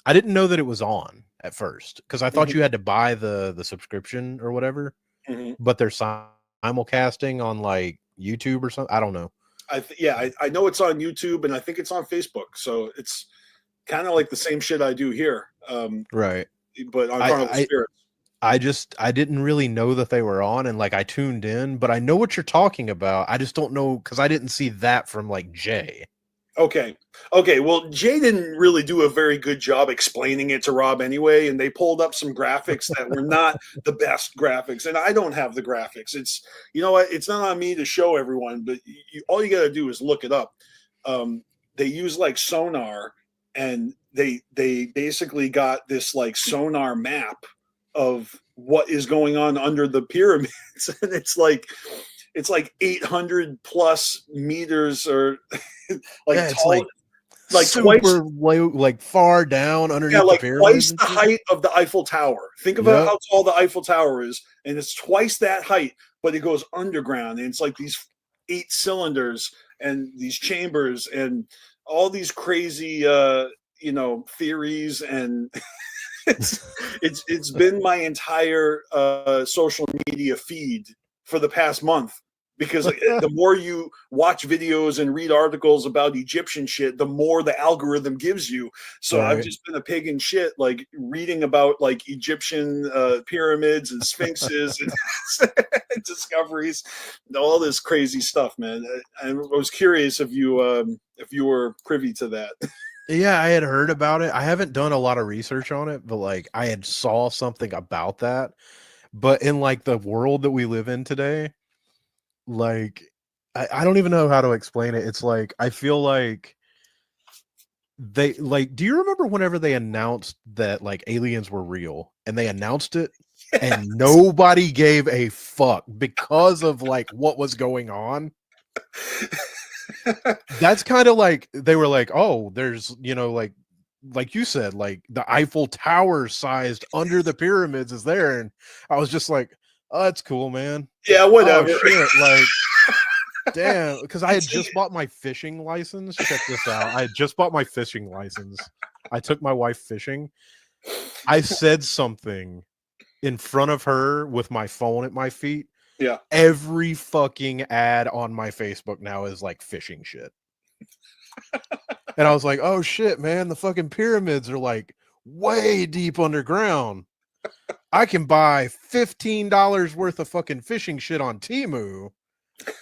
Speaker 2: I didn't know that it was on at first because I thought
Speaker 1: Mhm,
Speaker 2: you had to buy the subscription or whatever,
Speaker 1: mhm.
Speaker 2: but they're simulcasting on like YouTube or something. I don't know.
Speaker 1: I know it's on YouTube and I think it's on Facebook. So it's kind of like the same shit I do here,
Speaker 2: Right.
Speaker 1: but on
Speaker 2: I
Speaker 1: Carnival
Speaker 2: I
Speaker 1: Spirits.
Speaker 2: I didn't really know that they were on, and like I tuned in, but I know what you're talking about. I just don't know because I didn't see that from like Jay.
Speaker 1: Okay. Okay. Well, Jay didn't really do a very good job explaining it to Rob anyway, and they pulled up some graphics that were not the best graphics, and I don't have the graphics. It's what? It's not on me to show everyone, but all you got to do is look it up. They use like sonar, and they basically got this like sonar map of what is going on under the pyramids, and it's like 800 plus meters or like
Speaker 2: Yeah, it's
Speaker 1: tall,
Speaker 2: like
Speaker 1: like twice,
Speaker 2: super low, like far down
Speaker 1: yeah,
Speaker 2: underneath the
Speaker 1: like
Speaker 2: pyramids
Speaker 1: twice
Speaker 2: and
Speaker 1: the
Speaker 2: shit.
Speaker 1: height of the Eiffel Tower. Think about
Speaker 2: Yep.
Speaker 1: how tall the Eiffel Tower is, and it's twice that height, but it goes underground, and it's like these 8 cylinders and these chambers and all these crazy, theories, and it's been my entire social media feed for the past month because the more you watch videos and read articles about Egyptian shit, the more the algorithm gives you. So I've
Speaker 2: Right.
Speaker 1: just been a pig in shit, like reading about like Egyptian pyramids and sphinxes and discoveries, all this crazy stuff, man. I was curious if you were privy to that.
Speaker 2: Yeah, I had heard about it. I haven't done a lot of research on it, but like I had saw something about that. But in like the world that we live in today, like I don't even know how to explain it. It's like I feel like they like do you remember whenever they announced that like aliens were real and they announced it and nobody gave a fuck because of like what was going on? That's kind of like they were like, "Oh, there's, like you said, like the Eiffel Tower sized under the pyramids is there." And I was just like, "Oh, that's cool, man.
Speaker 1: Yeah,
Speaker 2: Oh
Speaker 1: whatever.
Speaker 2: shit." Like, damn, because I had
Speaker 1: It's
Speaker 2: just bought my fishing license. Check this out. I had just bought my fishing license. I took my wife fishing. I said something in front of her with my phone at my feet.
Speaker 1: yeah.
Speaker 2: Every fucking ad on my Facebook now is like fishing shit. And I was like, "Oh shit, man, the fucking pyramids are like way deep underground. I can buy $15 worth of fucking fishing shit on Temu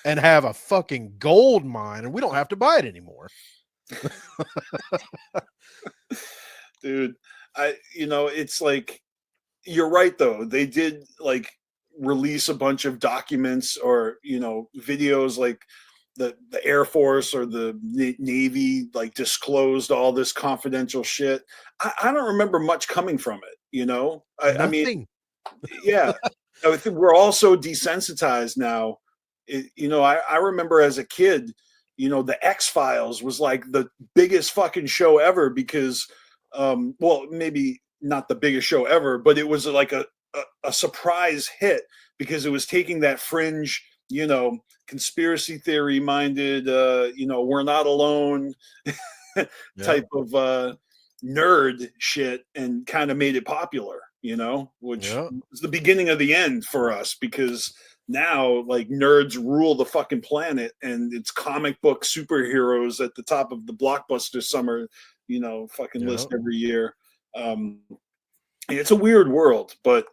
Speaker 2: and have a fucking gold mine, and we don't have to buy it anymore."
Speaker 1: Dude, it's like you're right though. They did like release a bunch of documents or videos like the Air Force or the Navy like disclosed all this confidential shit. I don't remember much coming from it. I mean,
Speaker 2: Nothing.
Speaker 1: yeah, I think we're all so desensitized now. I remember as a kid, the X-Files was like the biggest fucking show ever because, well, maybe not the biggest show ever, but it was like a surprise hit because it was taking that fringe, conspiracy theory minded, we're not alone
Speaker 2: Yeah.
Speaker 1: type of nerd shit and kind of made it popular, which
Speaker 2: Yeah.
Speaker 1: was the beginning of the end for us because now like nerds rule the fucking planet and it's comic book superheroes at the top of the blockbuster summer, fucking
Speaker 2: Yeah.
Speaker 1: list every year. It's a weird world, but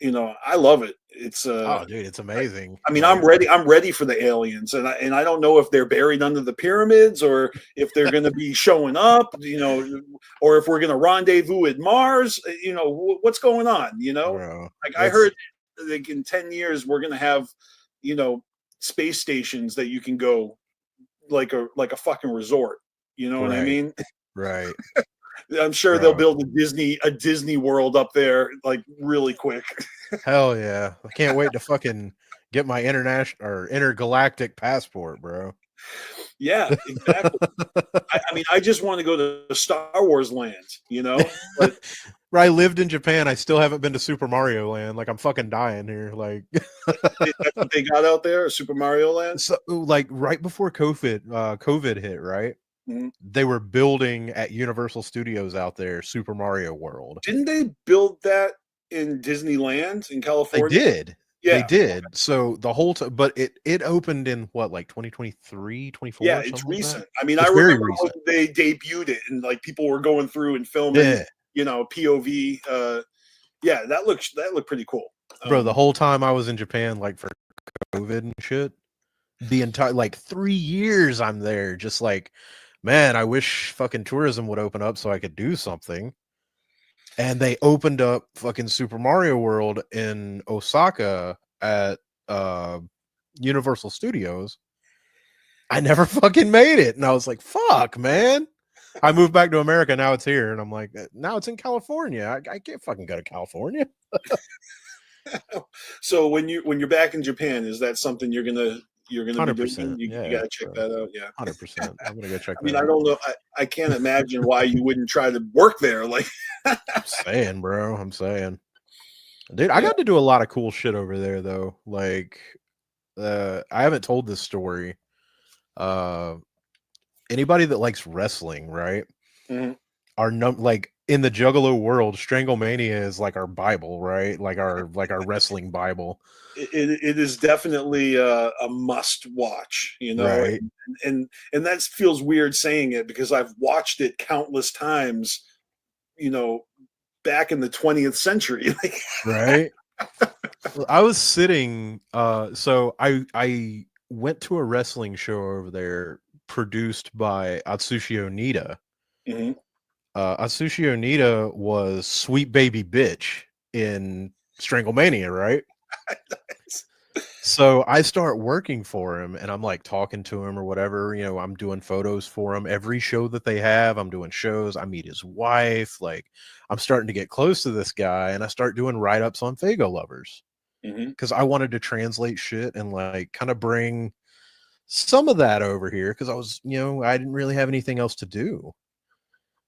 Speaker 1: I love it. It's
Speaker 2: Oh, dude, it's amazing.
Speaker 1: I mean,
Speaker 2: Like,
Speaker 1: I'm ready for the aliens, and I don't know if they're buried under the pyramids or if they're going to be showing up, or if we're going to rendezvous at Mars. What's going on?
Speaker 2: bro,
Speaker 1: Like I
Speaker 2: it's
Speaker 1: heard, like in 10 years we're going to have, space stations that you can go like a fucking resort. You know what I
Speaker 2: right,
Speaker 1: mean?
Speaker 2: right,
Speaker 1: I'm sure they'll
Speaker 2: bro.
Speaker 1: build a Disney World up there like really quick.
Speaker 2: Hell yeah. I can't wait to fucking get my international or intergalactic passport, bro.
Speaker 1: Yeah, exactly. I mean, I just want to go to Star Wars land, but
Speaker 2: I lived in Japan. I still haven't been to Super Mario Land. Like I'm fucking dying here. Like
Speaker 1: that's what they got out there, Super Mario Land.
Speaker 2: so like right before COVID hit, right?
Speaker 1: Mhm.
Speaker 2: They were building at Universal Studios out there Super Mario World.
Speaker 1: Didn't they build that in Disneyland in
Speaker 2: They
Speaker 1: California?
Speaker 2: did. They
Speaker 1: Yeah,
Speaker 2: did. So the whole time, but it opened in what, like 2023,
Speaker 1: yeah,
Speaker 2: 24,
Speaker 1: it's
Speaker 2: something like that?
Speaker 1: recent. I mean, I
Speaker 2: It's very
Speaker 1: remember when
Speaker 2: recent.
Speaker 1: they debuted it and like people were going through and filming,
Speaker 2: Yeah.
Speaker 1: POV. Yeah, that looked pretty cool.
Speaker 2: Bro, the whole time I was in Japan, like for COVID and shit, the entire like 3 years I'm there, just like, man, I wish fucking tourism would open up so I could do something. And they opened up fucking Super Mario World in Osaka at uh Universal Studios. I never fucking made it. And I was like, fuck, man. I moved back to America. Now it's here. And I'm like, now it's in California. I can't fucking go to California.
Speaker 1: So when you're back in Japan, is that something you're gonna be doing?
Speaker 2: 100%.
Speaker 1: You
Speaker 2: Yeah,
Speaker 1: gotta check
Speaker 2: bro.
Speaker 1: that out. Yeah.
Speaker 2: 100%. I'm going to go check
Speaker 1: I mean,
Speaker 2: that
Speaker 1: I
Speaker 2: out.
Speaker 1: don't know. I can't imagine why you wouldn't try to work there. Like,
Speaker 2: I'm saying, bro. I'm saying. Dude, I
Speaker 1: yeah.
Speaker 2: got to do a lot of cool shit over there, though. Like, I haven't told this story. Uh, Anybody that likes wrestling, right?
Speaker 1: Mhm.
Speaker 2: Like in the Juggalo world, Stranglemania is like our Bible, right? Like our wrestling Bible,
Speaker 1: It is definitely a must watch,
Speaker 2: right?
Speaker 1: and that feels weird saying it because I've watched it countless times, you know, back in the 20th century.
Speaker 2: Right. Well, I was sitting. So I went to a wrestling show over there produced by Atsushi Onita.
Speaker 1: Mhm.
Speaker 2: Atsushi Onita was Sweet Baby Bitch in Stranglemania, right? So I start working for him and I'm like talking to him or whatever, I'm doing photos for him. Every show that they have, I'm doing shows. I meet his wife. Like I'm starting to get close to this guy and I start doing write-ups on Fago lovers
Speaker 1: Mhm.
Speaker 2: because I wanted to translate shit and like kind of bring some of that over here because I was, I didn't really have anything else to do.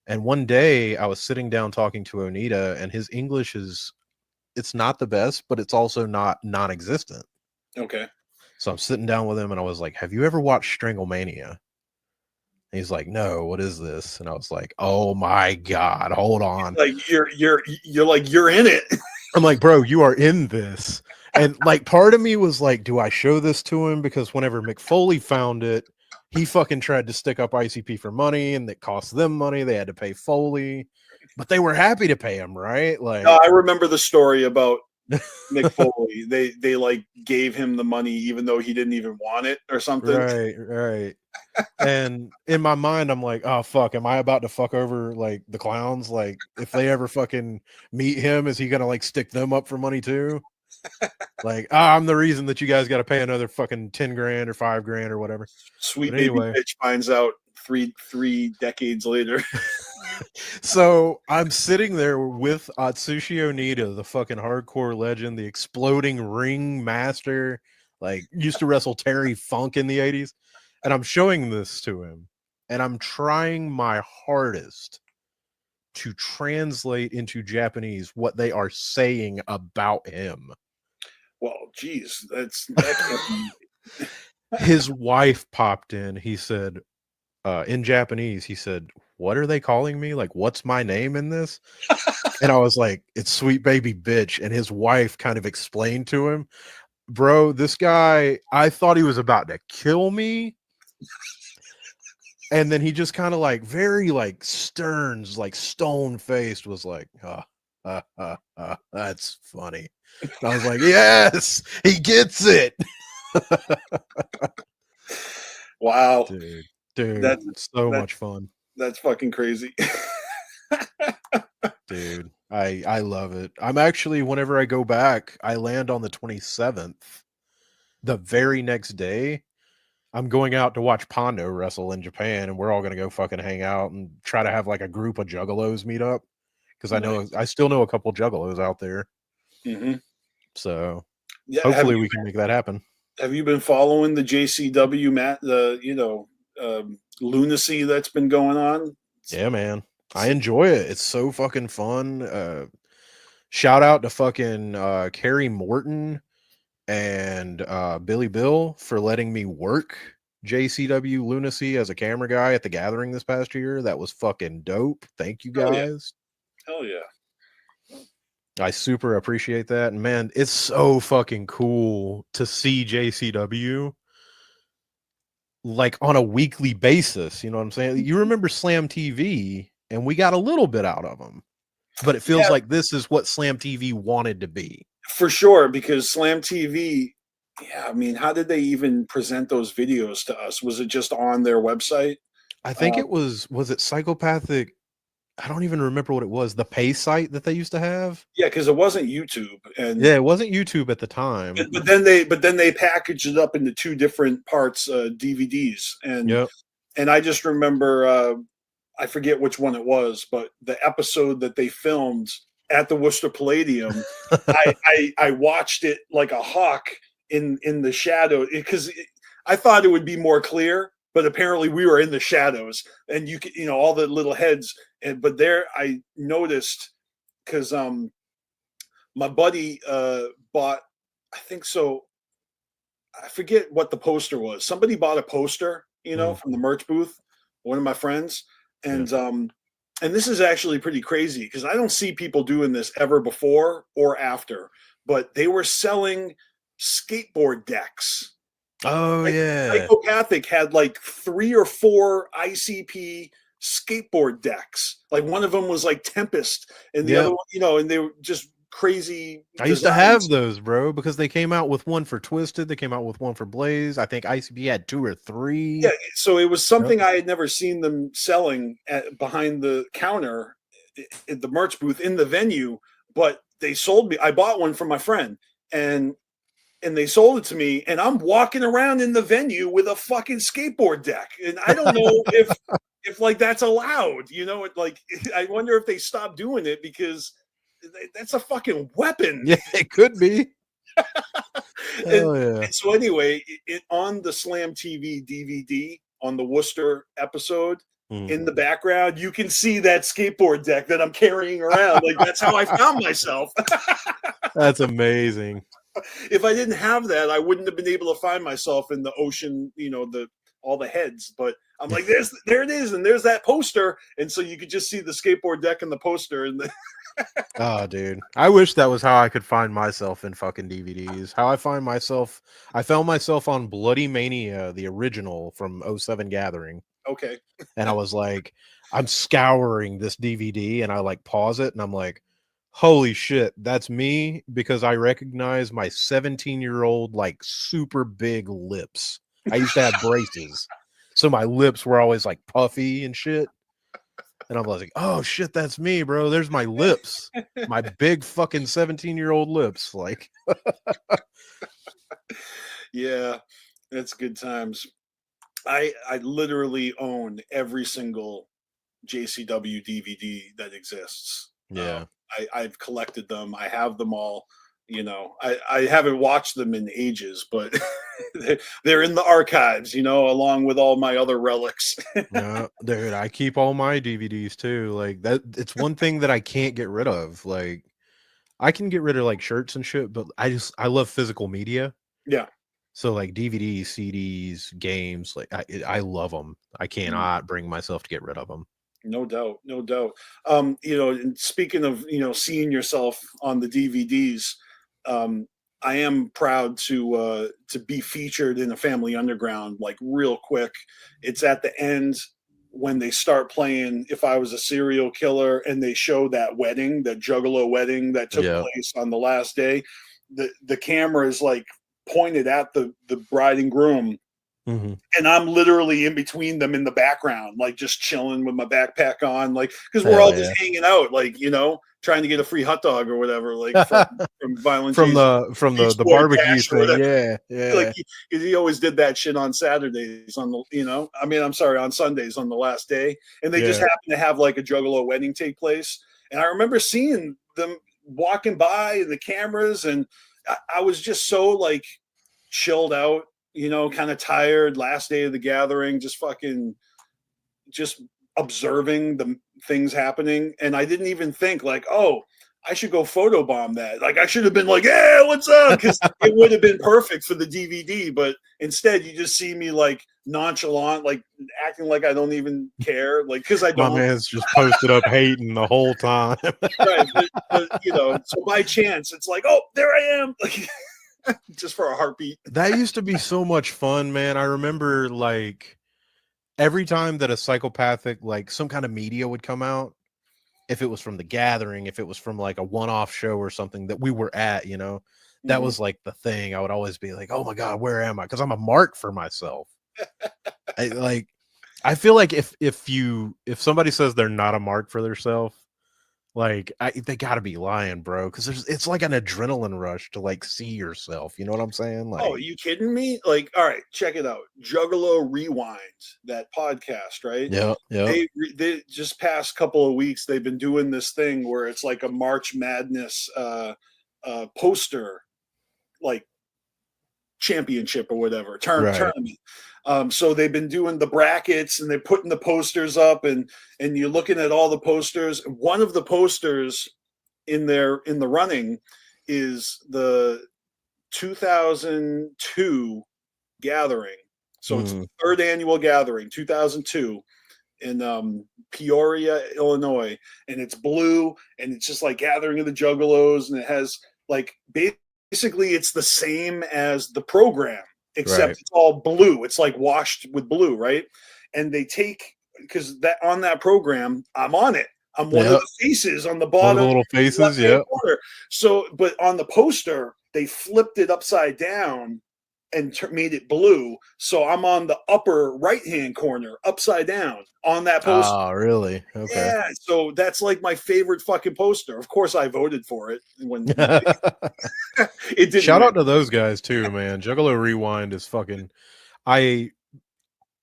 Speaker 2: And one day I was sitting down talking to Onita and his English it's not the best, but it's also not non-existent.
Speaker 1: Okay.
Speaker 2: So I'm sitting down with him and I was like, "Have you ever watched Stranglemania?" And he's like, "No, what is this?" And I was like, "Oh my god, hold on."
Speaker 1: Like you're like you're in it.
Speaker 2: I'm like, "Bro, you are in this." And like part of me was like, "Do I show this to him?" Because whenever McFoley found it, he fucking tried to stick up ICP for money and it cost them money. They had to pay Foley, but they were happy to pay him, right?
Speaker 1: No,
Speaker 2: Like
Speaker 1: I remember the story about Mick Foley. They like gave him the money even though he didn't even want it or something.
Speaker 2: right, right. And in my mind, I'm like, oh fuck, am I about to fuck over like the clowns? Like, if they ever fucking meet him, is he gonna like stick them up for money too? Like, I'm the reason that you guys got to pay another fucking 10 grand or 5 grand or whatever.
Speaker 1: Sweet
Speaker 2: But
Speaker 1: baby
Speaker 2: anyway,
Speaker 1: bitch finds out three decades later.
Speaker 2: so I'm sitting there with Atsushi Onita, the fucking hardcore legend, the exploding ring master, like used to wrestle Terry Funk in the 80s. And I'm showing this to him, and I'm trying my hardest to translate into Japanese what they are saying about him.
Speaker 1: Well, geez, that can't be.
Speaker 2: His wife popped in. He said, in Japanese, he said, "What are they calling me? Like, what's my name in this?" And I was like, "It's sweet baby bitch." And his wife kind of explained to him, "Bro, this guy, I thought he was about to kill me." And then he just kind of like very like stern, like stone faced was like, that's funny. And I was like, yes, he gets it.
Speaker 1: Wow,
Speaker 2: Dude,
Speaker 1: that's
Speaker 2: so
Speaker 1: that
Speaker 2: much fun.
Speaker 1: that's fucking crazy.
Speaker 2: Dude, I love it. I'm actually, whenever I go back, I land on the 27th. The very next day, I'm going out to watch Pondo wrestle in Japan, and we're all gonna go fucking hang out and try to have like a group of juggalos meet up. Because
Speaker 1: Nice.
Speaker 2: I still know a couple juggalos out there.
Speaker 1: Hmm.
Speaker 2: So
Speaker 1: Yeah,
Speaker 2: hopefully we can make that happen.
Speaker 1: have you been following the JCW lunacy that's been going on?
Speaker 2: Yeah, man. I enjoy it. It's so fucking fun. Shout out to fucking Carrie Morton and Billy Bill for letting me work JCW Lunacy as a camera guy at the gathering this past year. That was fucking dope. Thank you
Speaker 1: Hell yeah,
Speaker 2: guys.
Speaker 1: hell yeah.
Speaker 2: I super appreciate that. And man, it's so fucking cool to see JCW like on a weekly basis. You know what I'm saying? You remember Slam TV, and we got a little bit out of them, but it feels
Speaker 1: Yeah,
Speaker 2: like this is what Slam TV wanted to be.
Speaker 1: for sure. Because Slam TV. Yeah, I mean, how did they even present those videos to us? Was it just on their website?
Speaker 2: I think
Speaker 1: Um,
Speaker 2: it was it Psychopathic? I don't even remember what it was. The pay site that they used to have.
Speaker 1: yeah, because it wasn't YouTube, and
Speaker 2: Yeah, it wasn't YouTube at the time.
Speaker 1: but then they packaged it up into two different parts, DVDs,
Speaker 2: Yep.
Speaker 1: and I just remember I forget which one it was, but the episode that they filmed at the Worcester Palladium, I watched it like a hawk in the shadow because I thought it would be more clear, but apparently we were in the shadows, and you could all the little heads, and but there I noticed because my buddy bought, I think so, I forget what the poster was. Somebody bought a poster,
Speaker 2: Mm,
Speaker 1: from the merch booth, one of my friends,
Speaker 2: yeah.
Speaker 1: and this is actually pretty crazy because I don't see people doing this ever before or after, but they were selling skateboard decks.
Speaker 2: Oh
Speaker 1: Like
Speaker 2: yeah.
Speaker 1: Psychopathic had like 3 or 4 ICP skateboard decks. Like one of them was like Tempest, and the other
Speaker 2: Yep.
Speaker 1: one, and they were just crazy
Speaker 2: I used to have
Speaker 1: designs.
Speaker 2: those, bro, because they came out with one for Twisted. They came out with one for Blaze. I think ICB had 2 or
Speaker 1: Yeah,
Speaker 2: 3.
Speaker 1: so it was
Speaker 2: Yep.
Speaker 1: something I had never seen them selling behind the counter at the merch booth in the venue, but they sold me. I bought one from my friend, and they sold it to me, and I'm walking around in the venue with a fucking skateboard deck, and I don't know if like that's allowed. It like I wonder if they stopped doing it because that's a fucking weapon.
Speaker 2: Yeah, it could be.
Speaker 1: and,
Speaker 2: Hell yeah.
Speaker 1: and so anyway, on the Slam TV DVD on the Worcester episode,
Speaker 2: Mm.
Speaker 1: in the background, you can see that skateboard deck that I'm carrying around. Like that's how I found myself.
Speaker 2: That's amazing.
Speaker 1: If I didn't have that, I wouldn't have been able to find myself in the ocean. All the heads. But I'm like, there it is, and there's that poster, and so you could just see the skateboard deck and the poster, and
Speaker 2: Oh, dude. I wish that was how I could find myself in fucking DVDs. How I found myself on Bloody Mania, the original from '07 Gathering.
Speaker 1: okay,
Speaker 2: And I was like, I'm scouring this DVD, and I like pause it and I'm like, holy shit, that's me, because I recognize my 17-year-old like super big lips. I used to have braces. So my lips were always like puffy and shit. And I was like, oh shit, that's me, bro. There's my lips. My big fucking 17-year-old lips. Like,
Speaker 1: yeah, that's good times. I literally own every single JCW DVD that exists.
Speaker 2: yeah.
Speaker 1: I've collected them. I have them all. You know, I haven't watched them in ages, but they're in the archives, you know, along with all my other relics.
Speaker 2: No, dude, I keep all my DVDs too. Like that, it's one thing that I can't get rid of. Like I can get rid of like shirts and shit, but I love physical media.
Speaker 1: Yeah.
Speaker 2: So like DVDs, CDs, games, like I love them. I
Speaker 1: Mm.
Speaker 2: cannot bring myself to get rid of them.
Speaker 1: No doubt, no doubt. You know, and speaking of, you know, seeing yourself on the DVDs, um, I am proud to be featured in a Family Underground, like real quick. It's at the end when they start playing If I Was a Serial Killer and they show that wedding, that Juggalo wedding that took
Speaker 2: Yeah.
Speaker 1: place on the last day. The camera is like pointed at the bride and groom,
Speaker 2: Hmm.
Speaker 1: and I'm literally in between them in the background, like just chilling with my backpack on, like because we're all
Speaker 2: Hell
Speaker 1: just
Speaker 2: yeah.
Speaker 1: hanging out, like you know, trying to get a free hot dog or whatever, like from Violent
Speaker 2: from
Speaker 1: J's
Speaker 2: the
Speaker 1: Beach
Speaker 2: the
Speaker 1: Boy
Speaker 2: barbecue
Speaker 1: Bash or
Speaker 2: thing.
Speaker 1: whatever.
Speaker 2: Yeah,
Speaker 1: Like
Speaker 2: yeah,
Speaker 1: he always did that shit on Saturdays on the, you know, I mean, I'm sorry, on Sundays on the last day, and they just
Speaker 2: yeah.
Speaker 1: happened to have like a Juggalo wedding take place, and I remember seeing them walking by and the cameras, and I was just so like chilled out, you know, kind of tired. Last day of the gathering, just fucking, just observing the things happening, and I didn't even think like, oh, I should go photobomb that. Like I should have been like, yeah, what's up? Because it would have been perfect for the DVD. But instead, you just see me like nonchalant, like acting like I don't even care, like because I
Speaker 2: My
Speaker 1: don't.
Speaker 2: man's just posted up hating the whole time.
Speaker 1: Right, but you know, so by chance, it's like, oh, there I am, like just for a heartbeat.
Speaker 2: That used to be so much fun, man. I remember like every time that a psychopathic, like some kind of media would come out, if it was from the gathering, if it was from like a one-off show or something that we were at, you know, that
Speaker 1: Mhm.
Speaker 2: was like the thing. I would always be like, oh my God, where am I? Because I'm a mark for myself. Like I feel like if somebody says they're not a mark for themselves, like they gotta be lying, bro. Because it's like an adrenaline rush to like see yourself. You know what I'm saying?
Speaker 1: Oh,
Speaker 2: Like,
Speaker 1: are you kidding me? Like, all right, check it out. Juggalo Rewind, that podcast, right?
Speaker 2: yeah, yeah,
Speaker 1: They just past couple of weeks they've been doing this thing where it's like a March Madness poster, like championship or whatever
Speaker 2: right,
Speaker 1: tournament. So they've been doing the brackets and they're putting the posters up, and you're looking at all the posters. One of the posters in the running is the 2002 gathering. So it's
Speaker 2: mm,
Speaker 1: the third annual gathering, 2002, in Peoria, Illinois, and it's blue, and it's just like gathering of the Juggalos, and it has like basically it's the same as the program, except
Speaker 2: right,
Speaker 1: it's all blue. It's like washed with blue, right? And they take, because that on that program, I'm on it. I'm one of
Speaker 2: yeah.
Speaker 1: the faces on the
Speaker 2: One of the
Speaker 1: bottom
Speaker 2: little
Speaker 1: left
Speaker 2: faces,
Speaker 1: hand
Speaker 2: yeah.
Speaker 1: corner. So, but on the poster, they flipped it upside down and made it blue. So I'm on the upper right hand corner, upside down on that poster.
Speaker 2: Ah, really? Okay.
Speaker 1: Yeah, so that's like my favorite fucking poster. Of course, I voted for it when it didn't
Speaker 2: Shout
Speaker 1: win.
Speaker 2: out to those guys too, man. Juggalo Rewind is fucking. I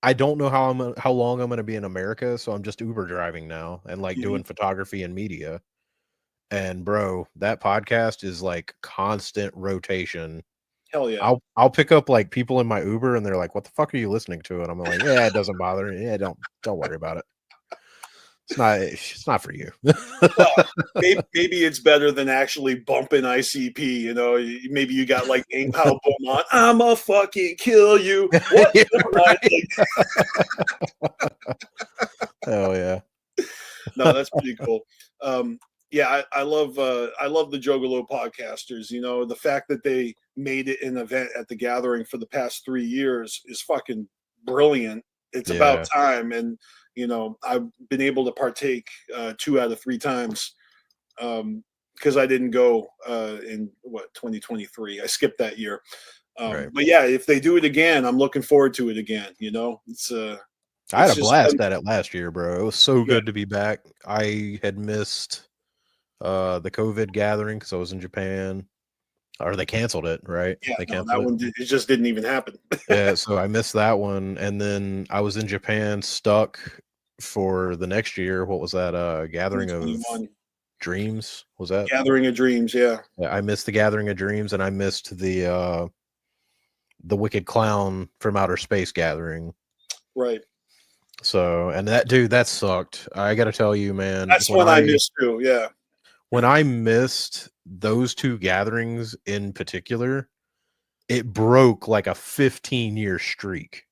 Speaker 2: I don't know how long I'm gonna be in America, so I'm just Uber driving now and like
Speaker 1: Mhm.
Speaker 2: doing photography and media. And bro, that podcast is like constant rotation.
Speaker 1: Hell yeah.
Speaker 2: I'll pick up like people in my Uber and they're like, "What the fuck are you listening to?" And I'm like, "Yeah, it doesn't bother me. Yeah, don't worry about it. It's not for you."
Speaker 1: Well, maybe it's better than actually bumping ICP. You know, maybe you got like Ang Pao Boom on. I'ma fucking kill you. What?
Speaker 2: Yeah,
Speaker 1: Never mind.
Speaker 2: right.
Speaker 1: Like,
Speaker 2: Hell yeah.
Speaker 1: no, that's pretty cool. Yeah, I love the Juggalo podcasters. You know, the fact that they made it an event at the gathering for the past 3 years is fucking brilliant. It's about
Speaker 2: Yeah.
Speaker 1: time, and you know, I've been able to partake 2 out of 3 times, because I didn't go in what 2023. I skipped that year.
Speaker 2: Right.
Speaker 1: But yeah, if they do it again, I'm looking forward to it again. You know,
Speaker 2: I had
Speaker 1: it's
Speaker 2: a
Speaker 1: just
Speaker 2: blast at it last year, bro. It was so
Speaker 1: yeah,
Speaker 2: good to be back. I had missed the COVID gathering because I was in Japan. Or they canceled it, right?
Speaker 1: yeah.
Speaker 2: They
Speaker 1: No,
Speaker 2: canceled
Speaker 1: that
Speaker 2: it.
Speaker 1: one it just didn't even happen.
Speaker 2: Yeah, so I missed that one, and then I was in Japan stuck for the next year. What was that? Gathering of
Speaker 1: 2021.
Speaker 2: Dreams. Was that?
Speaker 1: Gathering of Dreams, yeah.
Speaker 2: Yeah, I missed the Gathering of Dreams, and I missed the Wicked Clown from Outer Space Gathering.
Speaker 1: Right.
Speaker 2: So, and that dude, that sucked. I got to tell you, man,
Speaker 1: That's one I missed too, yeah.
Speaker 2: when I missed those two gatherings in particular, it broke like a 15-year streak.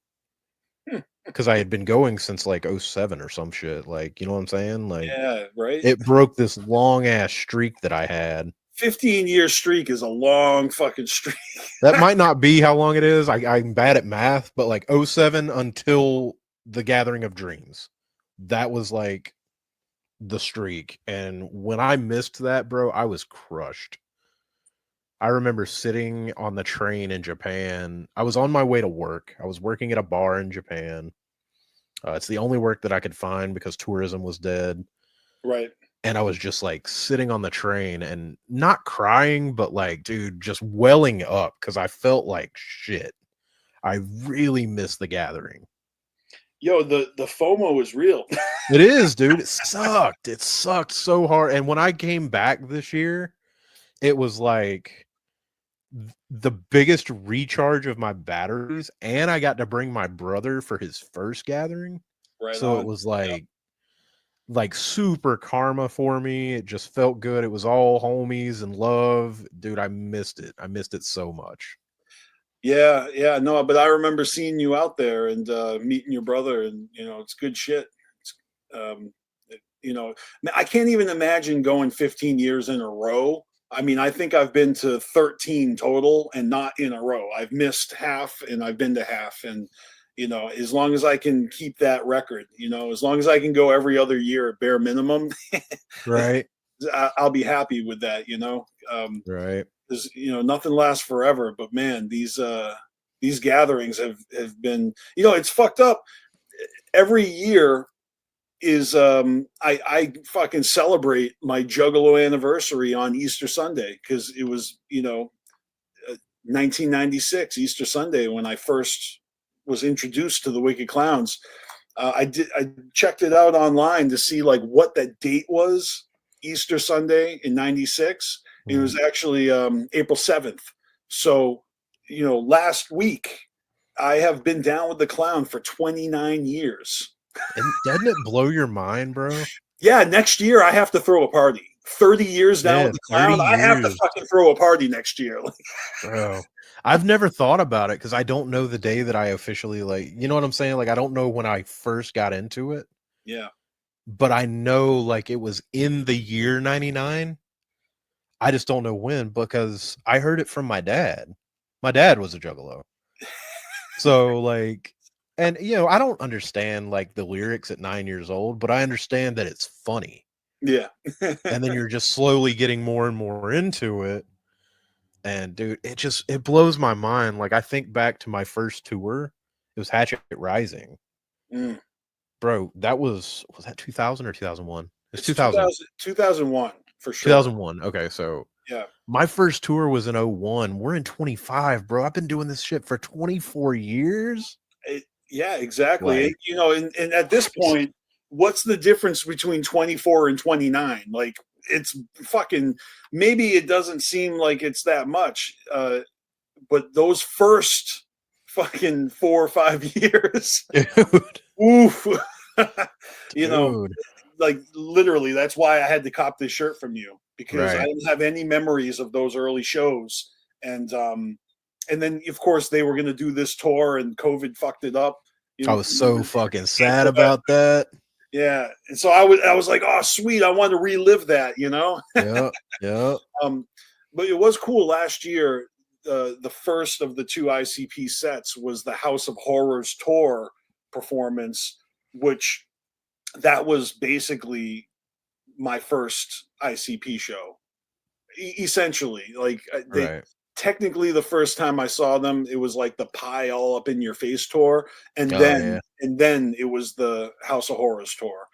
Speaker 2: Because I had been going since like 07 or some shit. Like, you know what I'm saying? Like,
Speaker 1: Yeah, right.
Speaker 2: it broke this long ass streak that I had.
Speaker 1: 15-year streak is a long fucking streak.
Speaker 2: That might not be how long it is. I'm bad at math, but like 07 until the Gathering of Dreams. That was like the streak. And when I missed that, bro, I was crushed. I remember sitting on the train in Japan. I was on my way to work. I was working at a bar in Japan. It's the only work that I could find because tourism was dead.
Speaker 1: Right.
Speaker 2: And I was just like sitting on the train and not crying, but like, dude, just welling up because I felt like shit. I really missed the gathering.
Speaker 1: Yo, the FOMO is real.
Speaker 2: It is, dude. It sucked. It sucked so hard. And when I came back this year, it was like the biggest recharge of my batteries, and I got to bring my brother for his first gathering.
Speaker 1: Right.
Speaker 2: So it was like super karma for me. It just felt good. It was all homies and love. Dude, I missed it. I missed it so much.
Speaker 1: Yeah, no, but I remember seeing you out there and meeting your brother, and it's good shit. It's, um, I can't even imagine going 15 years in a row. I mean, I think I've been to 13 total and not in a row. I've missed half and I've been to half. And, as long as I can keep that record, as long as I can go every other year at bare minimum,
Speaker 2: Right.
Speaker 1: I'll be happy with that,
Speaker 2: Right.
Speaker 1: there's nothing lasts forever, but man, these gatherings have been, it's fucked up. Every year is I fucking celebrate my Juggalo anniversary on Easter Sunday because it was 1996 Easter Sunday when I first was introduced to the Wicked Clowns. I checked it out online to see like what that date was. Easter Sunday in '96. It was actually April 7th. So last week I have been down with the clown for 29 years.
Speaker 2: And doesn't it blow your mind, bro?
Speaker 1: Yeah, next year I have to throw a party. 30 years down with the clown, I have to fucking throw a party next year.
Speaker 2: Bro, I've never thought about it because I don't know the day that I officially you know what I'm saying? Like, I don't know when I first got into it.
Speaker 1: Yeah.
Speaker 2: But I know like it was in the year 99. I just don't know when because I heard it from my dad. My dad was a juggalo. So like, and I don't understand like the lyrics at 9 years old, but I understand that it's funny.
Speaker 1: Yeah.
Speaker 2: And then you're just slowly getting more and more into it. And dude, it blows my mind. Like I think back to my first tour. It was Hatchet Rising.
Speaker 1: Mm.
Speaker 2: Bro, was that 2000 or 2001? It's
Speaker 1: 2001 for sure.
Speaker 2: 2001. Okay, so
Speaker 1: yeah.
Speaker 2: My first tour was in 01. We're in 25, bro. I've been doing this shit for 24 years.
Speaker 1: Yeah, exactly. Like, and at this point, what's the difference between 24 and 29? Like it's fucking, maybe it doesn't seem like it's that much. But those first fucking 4 or 5 years,
Speaker 2: dude.
Speaker 1: Oof.
Speaker 2: Dude.
Speaker 1: Like literally, that's why I had to cop this shirt from you because I didn't have any memories of those early shows. And then of course they were going to do this tour and COVID fucked it up.
Speaker 2: I was so fucking sad about that.
Speaker 1: Yeah. And so I was like, oh, sweet. I want to relive that,
Speaker 2: Yeah.
Speaker 1: But it was cool last year. The first of the 2 ICP sets was the House of Horrors tour performance, which that was basically my first ICP show. Essentially, like technically the first time I saw them, it was like the pie all up in your face tour, and then it was the House of Horrors tour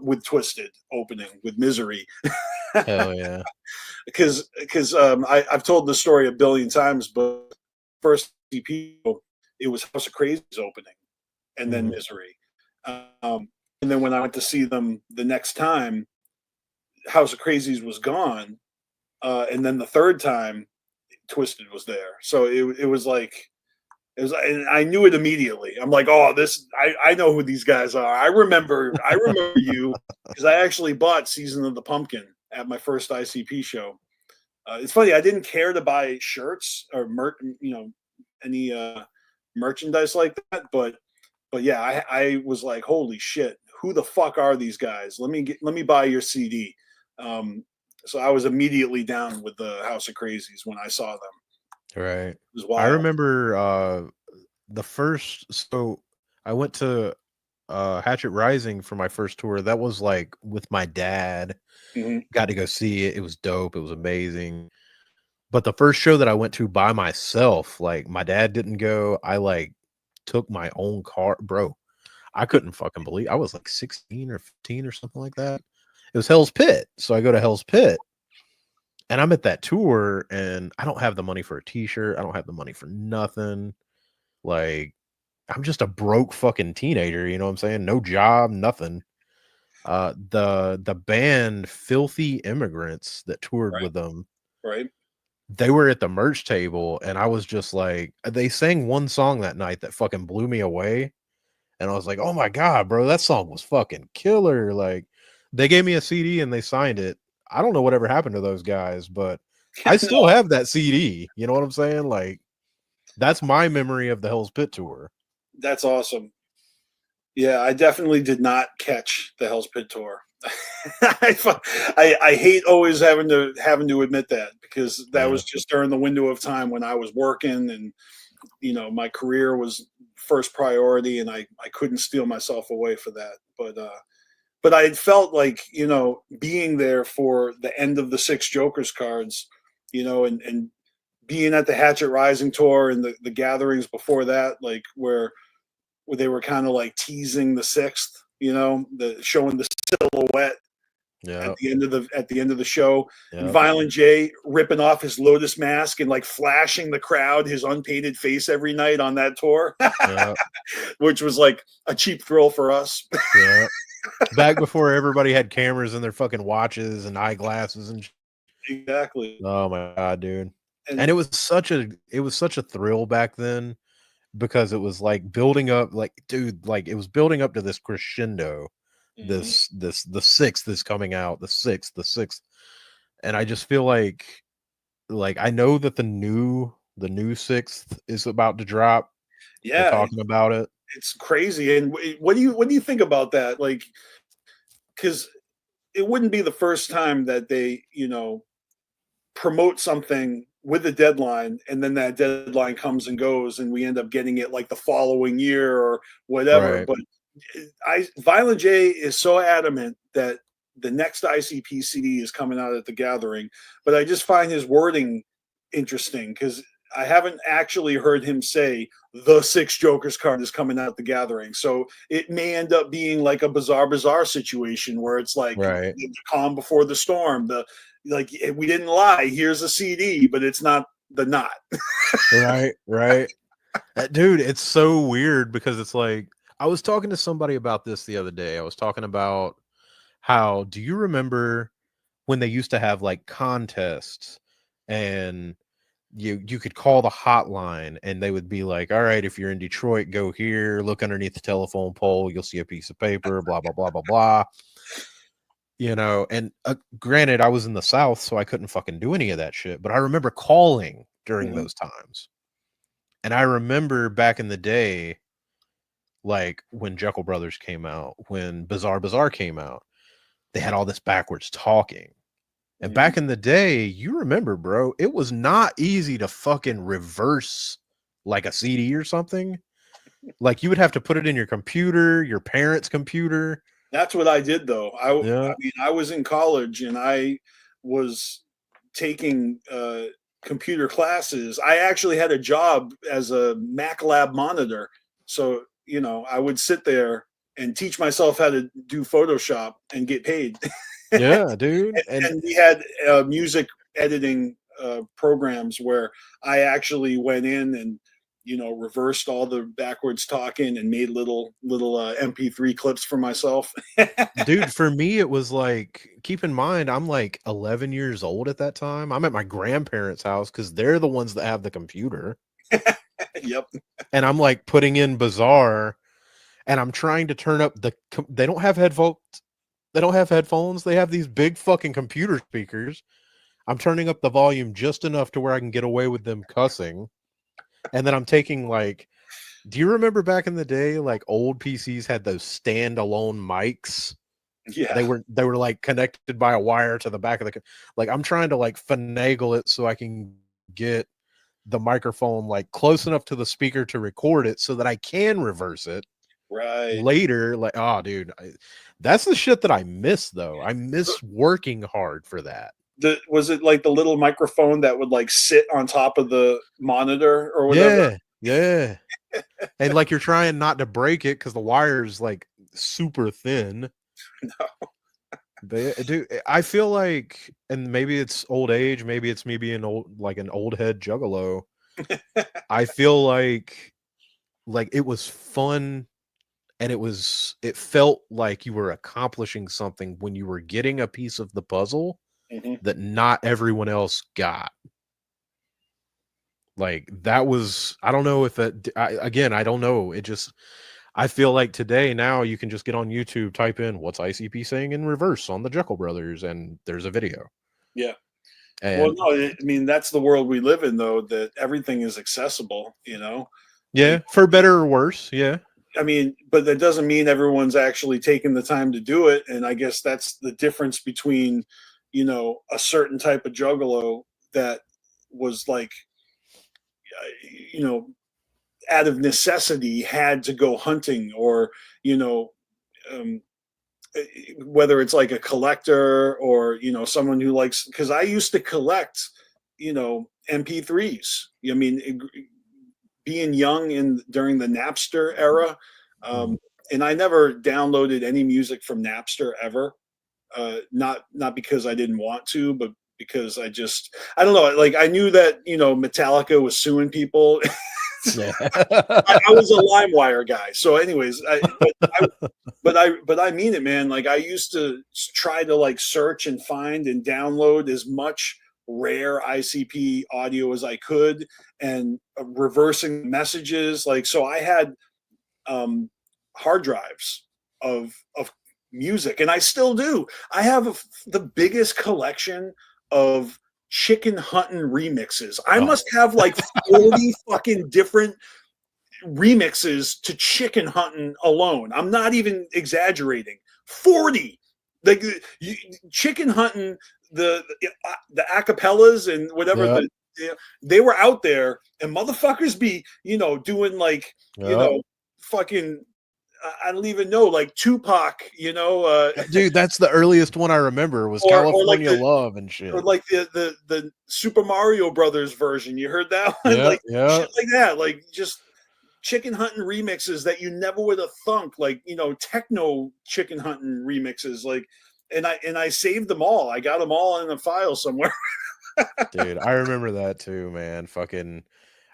Speaker 1: with Twisted opening with Misery.
Speaker 2: Hell yeah!
Speaker 1: Because I've told the story a billion times, but first ICP, it was House of Crazy's opening, and then Misery. And then when I went to see them the next time, House of Crazies was gone, and then the third time, Twisted was there. So it was like it was, and I knew it immediately. I'm like, oh, this I know who these guys are. I remember you because I actually bought Season of the Pumpkin at my first ICP show. It's funny, I didn't care to buy shirts or any merchandise like that, but yeah, I was like, holy shit, who the fuck are these guys? Let me buy your CD. So I was immediately down with the House of Crazies when I saw them.
Speaker 2: Right.
Speaker 1: It was
Speaker 2: I
Speaker 1: wild.
Speaker 2: remember the first so I went to Hatchet Rising for my first tour. That was like with my dad.
Speaker 1: Hmm.
Speaker 2: Got to go see it. It was dope. It was amazing. But the first show that I went to by myself, like my dad didn't go. I like took my own car, bro. I couldn't fucking believe I was like 16 or 15 or something like that. It was Hell's Pit. So I go to Hell's Pit and I'm at that tour and I don't have the money for a t-shirt. I don't have the money for nothing. Like I'm just a broke fucking teenager, you know what I'm saying? No job, nothing. The band Filthy Immigrants that toured
Speaker 1: Right,
Speaker 2: with them,
Speaker 1: right.
Speaker 2: they were at the merch table and I was just like they sang one song that night that fucking blew me away. And I was like, "Oh my god, bro, that song was fucking killer." Like they gave me a CD and they signed it. I don't know whatever happened to those guys, but I
Speaker 1: No,
Speaker 2: still have that CD. You know what I'm saying? Like that's my memory of the Hell's Pit tour.
Speaker 1: that's awesome. Yeah, I definitely did not catch the Hell's Pit tour. I hate always having to admit that because that
Speaker 2: Yeah.
Speaker 1: was just during the window of time when I was working and my career was first priority and I couldn't steal myself away for that. But I felt like, being there for the end of the Six Jokers cards, and being at the Hatchet Rising tour and the gatherings before that, like where they were kind of like teasing the sixth, the showing the silhouette
Speaker 2: Yeah.
Speaker 1: at the end of the show, and
Speaker 2: Yeah.
Speaker 1: Violent J ripping off his Lotus mask and like flashing the crowd his unpainted face every night on that tour,
Speaker 2: Yeah.
Speaker 1: which was like a cheap thrill for us.
Speaker 2: Yeah. Back before everybody had cameras in their fucking watches and eyeglasses and
Speaker 1: Exactly.
Speaker 2: oh my god, dude. And
Speaker 1: And
Speaker 2: it was such a thrill back then because it was like building up like dude, like it was building up to this crescendo.
Speaker 1: mhm,
Speaker 2: The sixth is coming out, the sixth. And I just feel like I know that the new sixth is about to drop. They're
Speaker 1: yeah,
Speaker 2: talking about it.
Speaker 1: it's crazy. And what do you think about that? Like, because it wouldn't be the first time that they promote something with a deadline and then that deadline comes and goes and we end up getting it like the following year or whatever.
Speaker 2: Right.
Speaker 1: But I Violent J is so adamant that the next ICP CD is coming out at the gathering, but I just find his wording interesting because I haven't actually heard him say the Six Jokers card is coming out at the gathering. So it may end up being like a bizarre situation where it's like
Speaker 2: Right.
Speaker 1: the calm before the storm. The like we didn't lie. Here's a CD, but it's not the knot.
Speaker 2: Right. Right. Dude, it's so weird because it's like I was talking to somebody about this the other day. I was talking about how do you remember when they used to have like contests and you could call the hotline and they would be like, all right, if you're in Detroit, go here, look underneath the telephone pole, you'll see a piece of paper, blah blah blah blah blah. And granted, I was in the South, so I couldn't fucking do any of that shit. But I remember calling during
Speaker 1: Mhm.
Speaker 2: those times, and I remember back in the day, like when Jekyll Brothers came out, when Bizarre Bizarre came out, they had all this backwards talking. And
Speaker 1: Mhm.
Speaker 2: back in the day, you remember, bro, it was not easy to fucking reverse like a CD or something. Like you would have to put it in your computer, your parents' computer.
Speaker 1: That's what I did though. I
Speaker 2: Yeah.
Speaker 1: mean, I was in college and I was taking computer classes. I actually had a job as a Mac lab monitor. So, I would sit there and teach myself how to do Photoshop and get paid.
Speaker 2: Yeah, dude. And
Speaker 1: And we had music editing programs where I actually went in and reversed all the backwards talking and made little MP3 clips for myself.
Speaker 2: Dude, for me, it was like, keep in mind, I'm like 11 years old at that time. I'm at my grandparents' house because they're the ones that have the computer.
Speaker 1: Yep.
Speaker 2: And I'm like putting in Bizarre and I'm trying to turn up they don't have headphones. They don't have headphones. They have these big fucking computer speakers. I'm turning up the volume just enough to where I can get away with them cussing. And then I'm taking like, do you remember back in the day, like old PCs had those standalone mics?
Speaker 1: Yeah.
Speaker 2: They were like connected by a wire to the back of the, like I'm trying to like finagle it so I can get the microphone like close enough to the speaker to record it so that I can reverse it
Speaker 1: Right.
Speaker 2: later. Like, oh, dude, that's the shit that I miss though. I miss working hard for that.
Speaker 1: Was it like the little microphone that would like sit on top of the monitor or whatever?
Speaker 2: Yeah. And like you're trying not to break it because the wire's like super thin.
Speaker 1: No.
Speaker 2: But dude, I feel like, and maybe it's old age, maybe it's me being old, like an old head juggalo. I feel like it was fun, and it felt like you were accomplishing something when you were getting a piece of the puzzle that not everyone else got. Like that was, I don't know if that, again, I don't know. I feel like today now you can just get on YouTube, type in what's ICP saying in reverse on the Jekyll Brothers, and there's a video.
Speaker 1: Yeah. Well,
Speaker 2: And
Speaker 1: no, I mean that's the world we live in, though. That everything is accessible.
Speaker 2: yeah,
Speaker 1: Like,
Speaker 2: for better or worse. Yeah.
Speaker 1: I mean, but that doesn't mean everyone's actually taking the time to do it. And I guess that's the difference between, a certain type of juggalo that was like, you know, out of necessity had to go hunting, or um, whether it's like a collector or someone who likes, because I used to collect MP3s. I mean, being young during the Napster era, and I never downloaded any music from Napster ever. Not because I didn't want to, but because I don't know. Like I knew that Metallica was suing people.
Speaker 2: Yeah.
Speaker 1: I was a LimeWire guy. So, anyways, but I mean it, man. Like I used to try to like search and find and download as much rare ICP audio as I could, and reversing messages. Like so, I had hard drives of music, and I still do. I have the biggest collection of chicken hunting remixes. I must have like 40 fucking different remixes to chicken hunting alone. I'm not even exaggerating. 40. Like chicken hunting, the acapellas and whatever, they were out there, and motherfuckers be doing like fucking, I don't even know, like Tupac,
Speaker 2: dude, that's the earliest one I remember was California
Speaker 1: like
Speaker 2: Love and shit.
Speaker 1: or like the Super Mario Brothers version. You heard that one?
Speaker 2: Yeah,
Speaker 1: shit like that. Like just chicken hunting remixes that you never would have thunk, like techno chicken hunting remixes. Like, and I saved them all. I got them all in a file somewhere.
Speaker 2: Dude, I remember that too, man. Fucking,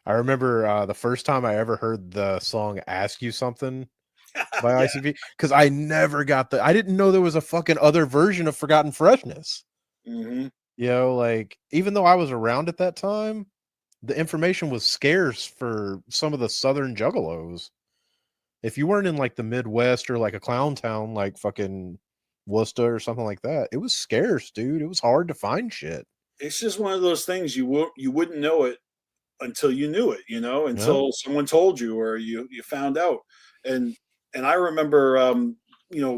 Speaker 2: I remember the first time I ever heard the song "Ask You Something" by ICP, because I never got I didn't know there was a fucking other version of Forgotten Freshness. Like even though I was around at that time, the information was scarce for some of the southern juggalos. If you weren't in like the Midwest or like a clown town like fucking Worcester or something like that, it was scarce, dude. It was hard to find shit.
Speaker 1: It's just one of those things you wouldn't know it until you knew it, until someone told you or you found out. And I remember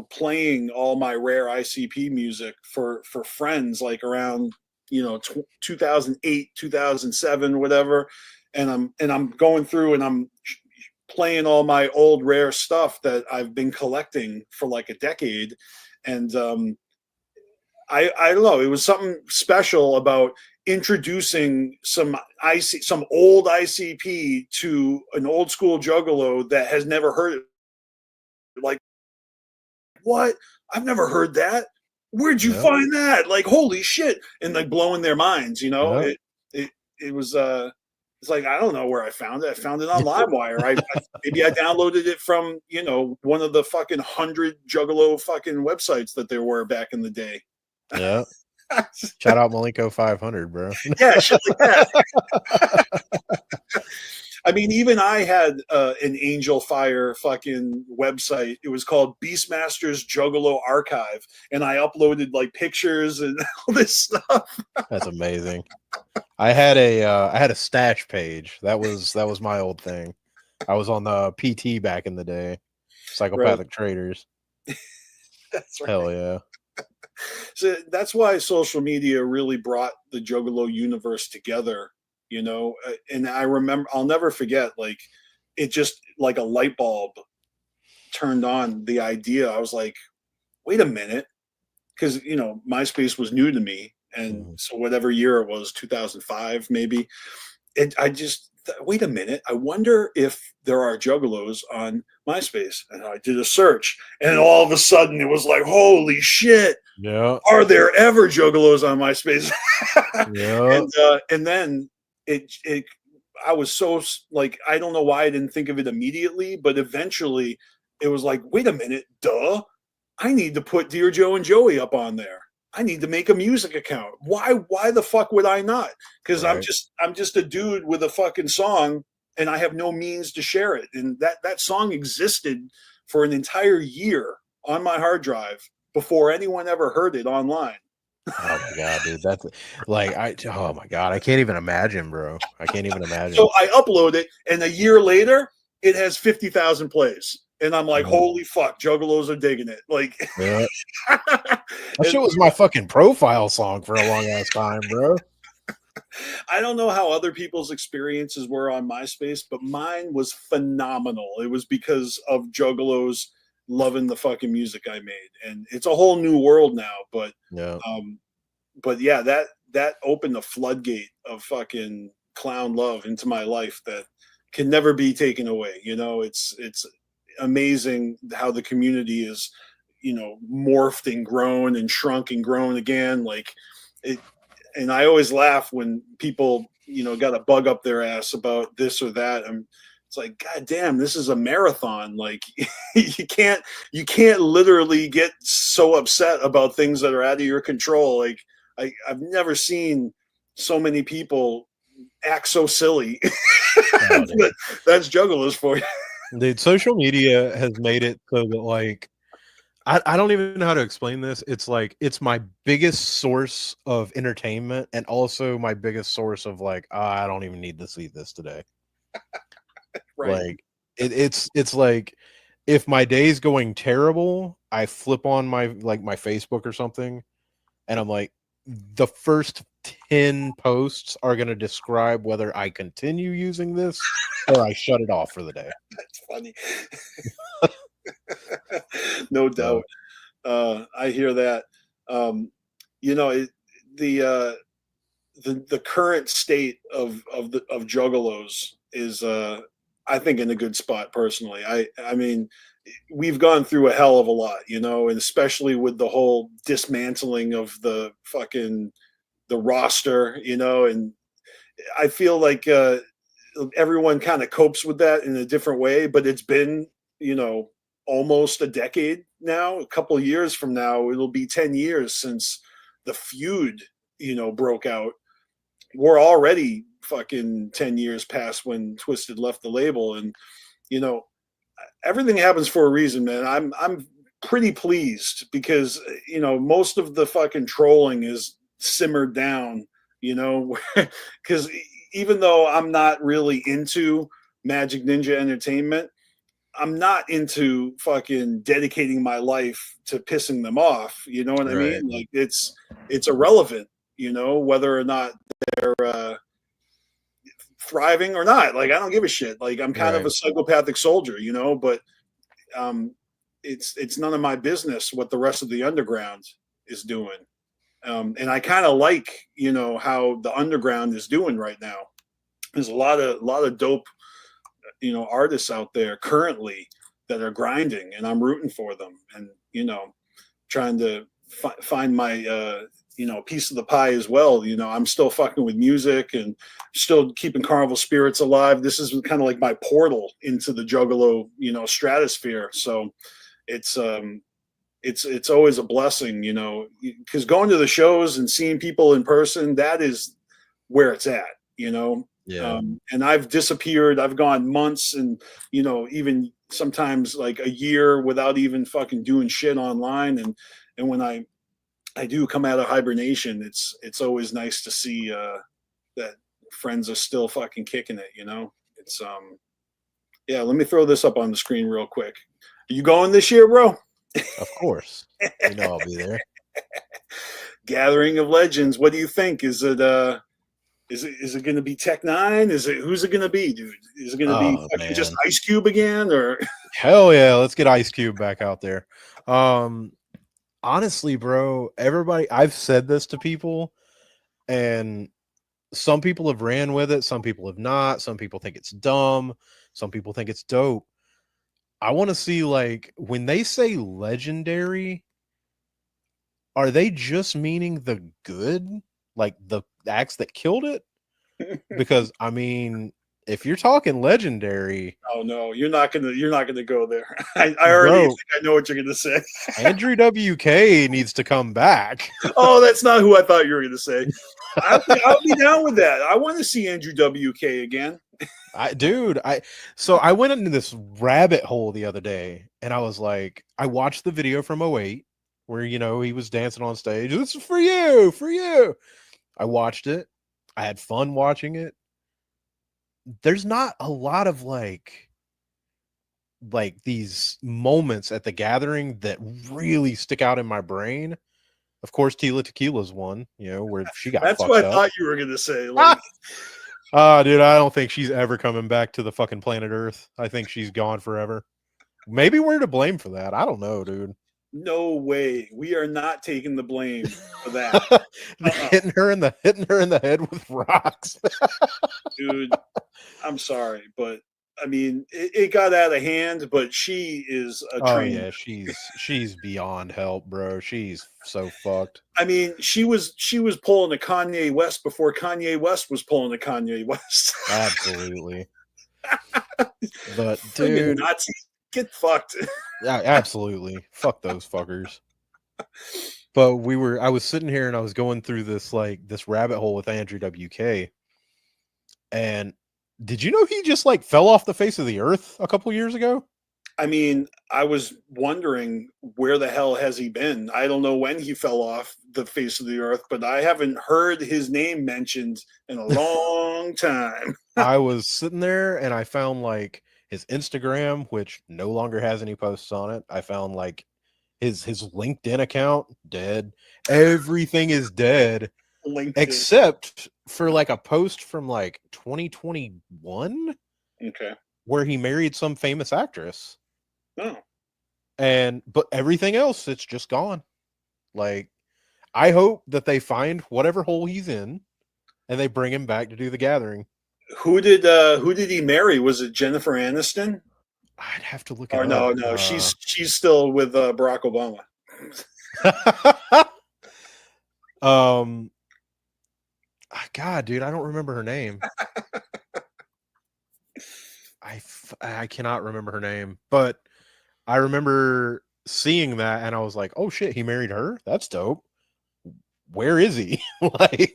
Speaker 1: playing all my rare ICP music for friends like around 2008, 2007, whatever. And I'm going through and I'm playing all my old rare stuff that I've been collecting for like a decade. And I don't know, it was something special about introducing some old ICP to an old school juggalo that has never heard it. Like, what? I've never heard that. Where'd you find that? Like, holy shit. And like blowing their minds, It was It's like, I don't know where I found it. I found it on LimeWire. Maybe I downloaded it from, one of the fucking 100 Juggalo fucking websites that there were back in the day.
Speaker 2: Yeah. Shout out Malenko 500, bro.
Speaker 1: Yeah, shit like that. I mean, even I had an Angel Fire fucking website. It was called BeastMasteR's Juggalo Archive, and I uploaded like pictures and all this stuff.
Speaker 2: That's amazing. I had a stash page. That was my old thing. I was on the PT back in the day. Psychopathic Traders.
Speaker 1: That's right.
Speaker 2: Hell yeah.
Speaker 1: So that's why social media really brought the Juggalo universe together, and I remember, I'll never forget, like, it just like a light bulb turned on the idea. I was like, wait a minute, because MySpace was new to me, and so whatever year it was, 2005 maybe, I just wait a minute, I wonder if there are Juggalos on MySpace. And I did a search, and all of a sudden it was like, holy shit,
Speaker 2: yeah,
Speaker 1: are there ever Juggalos on MySpace?
Speaker 2: Yeah.
Speaker 1: And then it I was so, like, I don't know why I didn't think of it immediately, but eventually it was like, wait a minute, duh, I need to put Dear Joe and Joey up on there. I need to make a music account. Why the fuck would I not? Because I'm just a dude with a fucking song, and I have no means to share it. And that song existed for an entire year on my hard drive before anyone ever heard it online.
Speaker 2: Oh my god, dude, that's like oh my god, I can't even imagine, bro. I can't even imagine.
Speaker 1: So I upload it, and a year later, it has 50,000 plays. And I'm like, holy fuck, Juggalos are digging it. Like,
Speaker 2: yeah. That shit was my fucking profile song for a long ass time, bro.
Speaker 1: I don't know how other people's experiences were on MySpace, but mine was phenomenal. It was because of Juggalos loving the fucking music I made, and it's a whole new world now. But yeah, that opened a floodgate of fucking clown love into my life that can never be taken away. It's amazing how the community is, morphed and grown and shrunk and grown again. Like it, and I always laugh when people, got a bug up their ass about this or that. It's like, God damn, this is a marathon. Like you can't literally get so upset about things that are out of your control. Like I've never seen so many people act so silly. But that's Juggalos for you.
Speaker 2: Dude, social media has made it so that, like, I don't even know how to explain this. It's like it's my biggest source of entertainment and also my biggest source of like, I don't even need to see this today. Like it's like if my day's going terrible, I flip on my Facebook or something, and I'm like, the first 10 posts are going to describe whether I continue using this or I shut it off for the day.
Speaker 1: That's funny. No doubt. I hear that. The current state of Juggalos is, I think, in a good spot personally. I mean, we've gone through a hell of a lot, and especially with the whole dismantling of the roster, and I feel like everyone kind of copes with that in a different way, but it's been, almost a decade now. A couple of years from now, it'll be 10 years since the feud, broke out. We're already fucking 10 years past when Twisted left the label, and everything happens for a reason, man. I'm pretty pleased because most of the fucking trolling is simmered down, because even though I'm not really into Magic Ninja Entertainment, I'm not into fucking dedicating my life to pissing them off. You know what I mean? Like it's irrelevant, whether or not they're thriving or not. Like I don't give a shit. Like I'm kind of a psychopathic soldier, but it's none of my business what the rest of the underground is doing. And I kind of like, how the underground is doing right now. There's a lot of dope, artists out there currently that are grinding, and I'm rooting for them, and trying to find my piece of the pie as well. I'm still fucking with music and still keeping Carnival spirits alive. This is kind of like my portal into the Juggalo, stratosphere. So it's it's always a blessing, because going to the shows and seeing people in person, that is where it's at.
Speaker 2: Yeah.
Speaker 1: And I've disappeared. I've gone months and even sometimes like a year without even fucking doing shit online. And when I do come out of hibernation, it's always nice to see that friends are still fucking kicking it. It's yeah, let me throw this up on the screen real quick. Are you going this year, bro?
Speaker 2: Of course. I'll be there.
Speaker 1: Gathering of Legends. What do you think? Is it going to be Tech 9? Who's it going to be, dude? Is it going to be fucking just Ice Cube again, or
Speaker 2: hell yeah, let's get Ice Cube back out there. Honestly, bro, everybody, I've said this to people, and some people have ran with it, some people have not. Some people think it's dumb, some people think it's dope. I want to see, like, when they say legendary, are they just meaning the good, like the acts that killed it? Because I mean, if you're talking legendary,
Speaker 1: oh no, you're not gonna go there. I already
Speaker 2: bro,
Speaker 1: think I know what you're gonna say.
Speaker 2: Andrew WK needs to come back.
Speaker 1: Oh, that's not who I thought you were gonna say. I'll be down with that. I want to see Andrew WK again.
Speaker 2: So I went into this rabbit hole the other day, and I was like, I watched the video from '08 where he was dancing on stage. This is for you, for you. I watched it. I had fun watching it. There's not a lot of like these moments at the gathering that really stick out in my brain. Of course, Tila Tequila's one, where she got
Speaker 1: That's
Speaker 2: fucked
Speaker 1: what I
Speaker 2: up.
Speaker 1: thought you were gonna say. Like,
Speaker 2: Dude, I don't think she's ever coming back to the fucking planet Earth. I think she's gone forever. Maybe we're to blame for that. I don't know, dude.
Speaker 1: no way. We are not taking the blame for that.
Speaker 2: hitting her in the head with rocks.
Speaker 1: Dude, I'm sorry, but I mean, it got out of hand. But she is a train.
Speaker 2: Yeah, she's beyond help, bro. She's so fucked.
Speaker 1: I mean, she was pulling a Kanye West before Kanye West was pulling a Kanye West.
Speaker 2: Absolutely. But dude,
Speaker 1: Nazi, get fucked.
Speaker 2: Yeah, absolutely. Fuck those fuckers. But I was sitting here and I was going through this rabbit hole with Andrew WK. And did you know he just fell off the face of the earth a couple years ago?
Speaker 1: I mean, I was wondering where the hell has he been? I don't know when he fell off the face of the earth, but I haven't heard his name mentioned in a long time.
Speaker 2: I was sitting there and I found his Instagram, which no longer has any posts on it. I found his LinkedIn account dead. Everything is dead.
Speaker 1: LinkedIn.
Speaker 2: Except for a post from 2021.
Speaker 1: Okay.
Speaker 2: Where he married some famous actress.
Speaker 1: Oh.
Speaker 2: But everything else, it's just gone. I hope that they find whatever hole he's in and they bring him back to do the gathering.
Speaker 1: Who did he marry? Was it Jennifer Aniston?
Speaker 2: I'd have to look it
Speaker 1: up. No, she's still with Barack Obama.
Speaker 2: God, dude, I don't remember her name. I cannot remember her name, but I remember seeing that and I was like, oh shit, he married her? That's dope. Where is he? I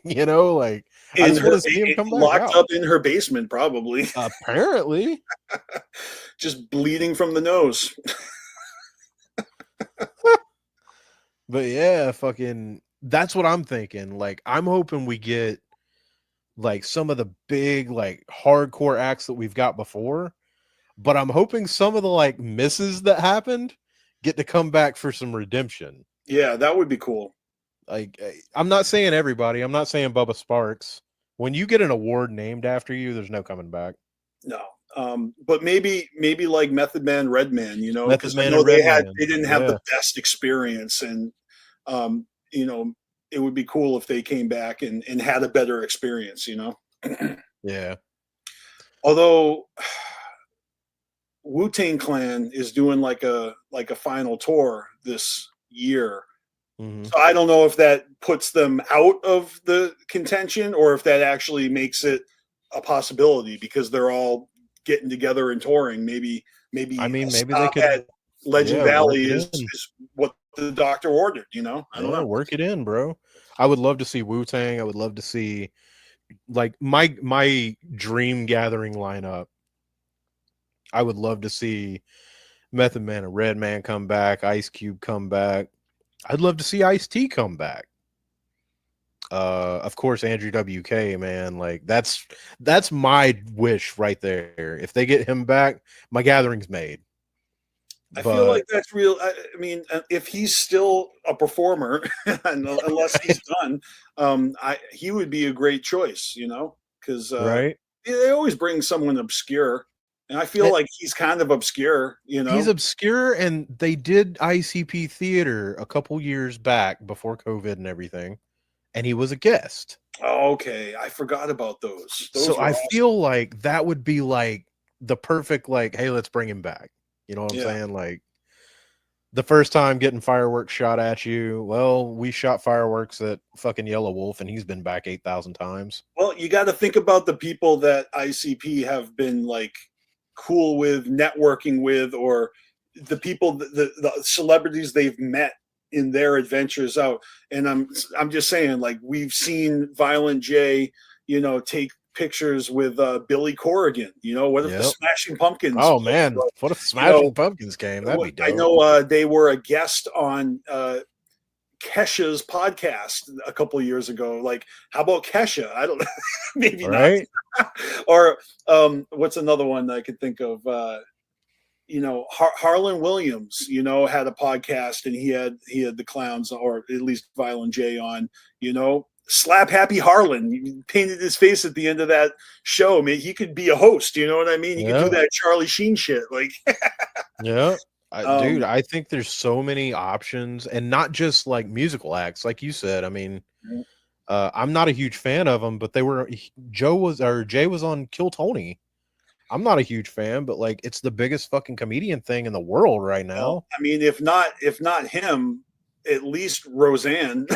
Speaker 2: just want to see him come back
Speaker 1: locked up in her basement, probably.
Speaker 2: Apparently.
Speaker 1: Just bleeding from the nose.
Speaker 2: But yeah, fucking, that's what I'm thinking. I'm hoping we get some of the big hardcore acts that we've got before, but I'm hoping some of the misses that happened get to come back for some redemption.
Speaker 1: Yeah, that would be cool.
Speaker 2: I'm not saying everybody. I'm not saying Bubba Sparks. When you get an award named after you, there's no coming back.
Speaker 1: No. But maybe like Method Man, Redman, because I
Speaker 2: Method Man
Speaker 1: know
Speaker 2: and Redman.
Speaker 1: they didn't have the best experience, and it would be cool if they came back and had a better experience,
Speaker 2: Yeah.
Speaker 1: Although Wu-Tang Clan is doing like a final tour this year.
Speaker 2: Mhm.
Speaker 1: So I don't know if that puts them out of the contention or if that actually makes it a possibility because they're all getting together and touring. Maybe
Speaker 2: I
Speaker 1: a
Speaker 2: mean, maybe they
Speaker 1: stop
Speaker 2: could,
Speaker 1: at Legend
Speaker 2: yeah, work
Speaker 1: Valley
Speaker 2: it in.
Speaker 1: is what the doctor ordered. I don't
Speaker 2: Yeah,
Speaker 1: know.
Speaker 2: work it in, bro. I would love to see Wu-Tang. I would love to see, like, my dream gathering lineup. I would love to see Method Man and Redman come back, Ice Cube come back. I'd love to see Ice-T come back. Of course, Andrew WK, man. Like, that's my wish right there. If they get him back, my gathering's made.
Speaker 1: I feel
Speaker 2: But
Speaker 1: like that's real. I mean, if he's still a performer, unless he's done, he would be a great choice. Because
Speaker 2: right,
Speaker 1: they always bring someone obscure, and I feel
Speaker 2: and
Speaker 1: like he's kind of obscure.
Speaker 2: he's obscure, and they did ICP theater a couple years back before COVID and everything, and he was a guest.
Speaker 1: Okay, I forgot about those.
Speaker 2: So
Speaker 1: Those
Speaker 2: I
Speaker 1: were awesome.
Speaker 2: feel like that would be like the perfect, like, hey, let's bring him back. You know what I'm
Speaker 1: Yeah.
Speaker 2: saying? Like, the first time getting fireworks shot at you. Well, we shot fireworks at fucking Yellow Wolf, and he's been back 8,000 times.
Speaker 1: Well, you got to think about the people that ICP have been like cool with, networking with, or the people, the celebrities they've met in their adventures out. And I'm just saying, like we've seen Violent J, take pictures with Billy Corrigan. What if the
Speaker 2: Yep.
Speaker 1: Smashing Pumpkins?
Speaker 2: Oh man, what if
Speaker 1: You know,
Speaker 2: Smashing Pumpkins came? That'd be
Speaker 1: I
Speaker 2: dope.
Speaker 1: know they were a guest on Kesha's podcast a couple of years ago. Like, how about Kesha? I don't know, maybe not.
Speaker 2: Right?
Speaker 1: Or what's another one that I could think of? Harlan Williams, had a podcast and he had the clowns or at least Violent J on. Slap Happy Harlan. He painted his face at the end of that show. I mean, he could be a host. You know what I mean? He could do
Speaker 2: Yeah.
Speaker 1: that Charlie Sheen shit. Like,
Speaker 2: Yeah. Dude,
Speaker 1: um,
Speaker 2: I think there's so many options, and not just like musical acts, like you said. I mean, I'm not a huge fan of them, but Jay was on Kill Tony. I'm not a huge fan, but like it's the biggest fucking comedian thing in the world right
Speaker 1: well,
Speaker 2: now.
Speaker 1: I mean, if not him, at least Roseanne.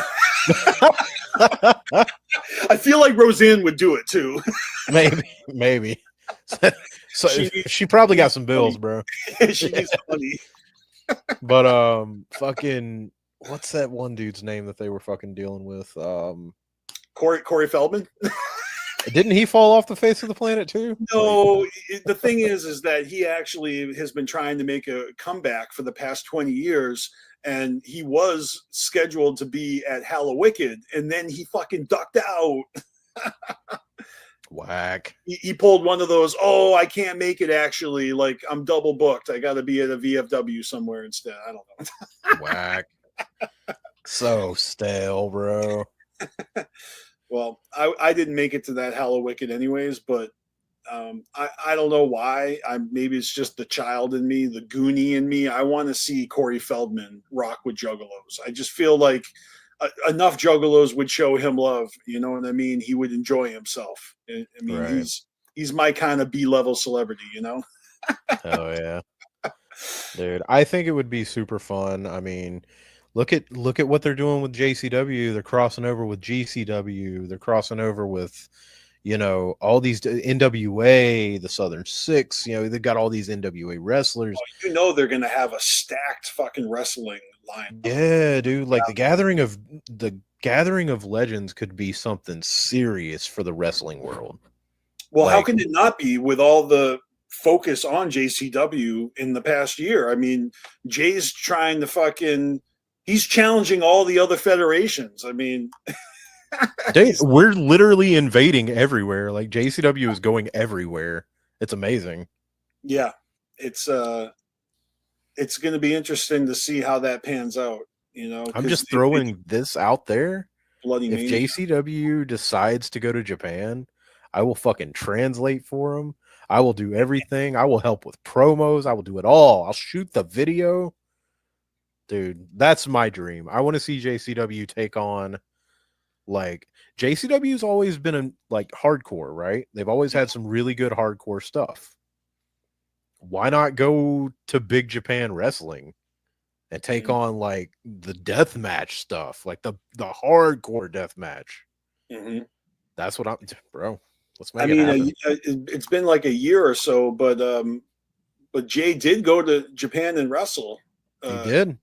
Speaker 1: I feel like Roseanne would do it too.
Speaker 2: Maybe. So
Speaker 1: She needs,
Speaker 2: she probably got
Speaker 1: needs
Speaker 2: some
Speaker 1: money.
Speaker 2: bills, bro.
Speaker 1: She needs money.
Speaker 2: But fucking what's that one dude's name that they were fucking dealing with?
Speaker 1: Corey Feldman.
Speaker 2: Didn't he fall off the face of the planet too? Like,
Speaker 1: No, the thing is that he actually has been trying to make a comeback for the past 20 years, and he was scheduled to be at Hallowicked, and then he fucking ducked out.
Speaker 2: whack.
Speaker 1: He pulled one of those, oh, I can't make it actually. Like, I'm double booked. I got to be at a VFW somewhere instead. I don't know.
Speaker 2: Whack. So stale, bro.
Speaker 1: Well, I didn't make it to that Hallowicked anyways, but I don't know why. Maybe it's just the child in me, the Goonie in me. I want to see Corey Feldman rock with Juggalos. I just feel like enough Juggalos would show him love. You know what I mean? He would enjoy himself. I mean,
Speaker 2: Right.
Speaker 1: he's my kind of B-level celebrity.
Speaker 2: Oh yeah. Dude, I think it would be super fun. I mean, look at what they're doing with JCW. They're crossing over with GCW. They're crossing over with, all these NWA, the Southern Six. They've got all these NWA wrestlers.
Speaker 1: They're gonna have a stacked fucking wrestling line.
Speaker 2: Yeah, dude. Like the gathering of legends could be something serious for the wrestling world.
Speaker 1: Well, how
Speaker 2: Like,
Speaker 1: can it not be with all the focus on JCW in the past year? I mean, Jay's trying to he's challenging all the other federations. I mean,
Speaker 2: we're literally invading everywhere. Like JCW is going everywhere. It's amazing.
Speaker 1: yeah, it's going to be interesting to see how that pans out.
Speaker 2: I'm just throwing this out there.
Speaker 1: Bloody
Speaker 2: If
Speaker 1: Mania.
Speaker 2: JCW decides to go to Japan, I will fucking translate for them. I will do everything. I will help with promos. I will do it all. I'll shoot the video. Dude, that's my dream. I want to see JCW take on, like, JCW's always been like hardcore, right? They've always had some really good hardcore stuff. Why not go to Big Japan Wrestling? and take on like the death match stuff, like the hardcore death match.
Speaker 1: Mm-hmm.
Speaker 2: That's what I'm, bro. Let's
Speaker 1: I
Speaker 2: make it
Speaker 1: mean,
Speaker 2: happen.
Speaker 1: it's been like a year or so, but Jay did go to Japan and wrestle.
Speaker 2: He
Speaker 1: Uh,
Speaker 2: did.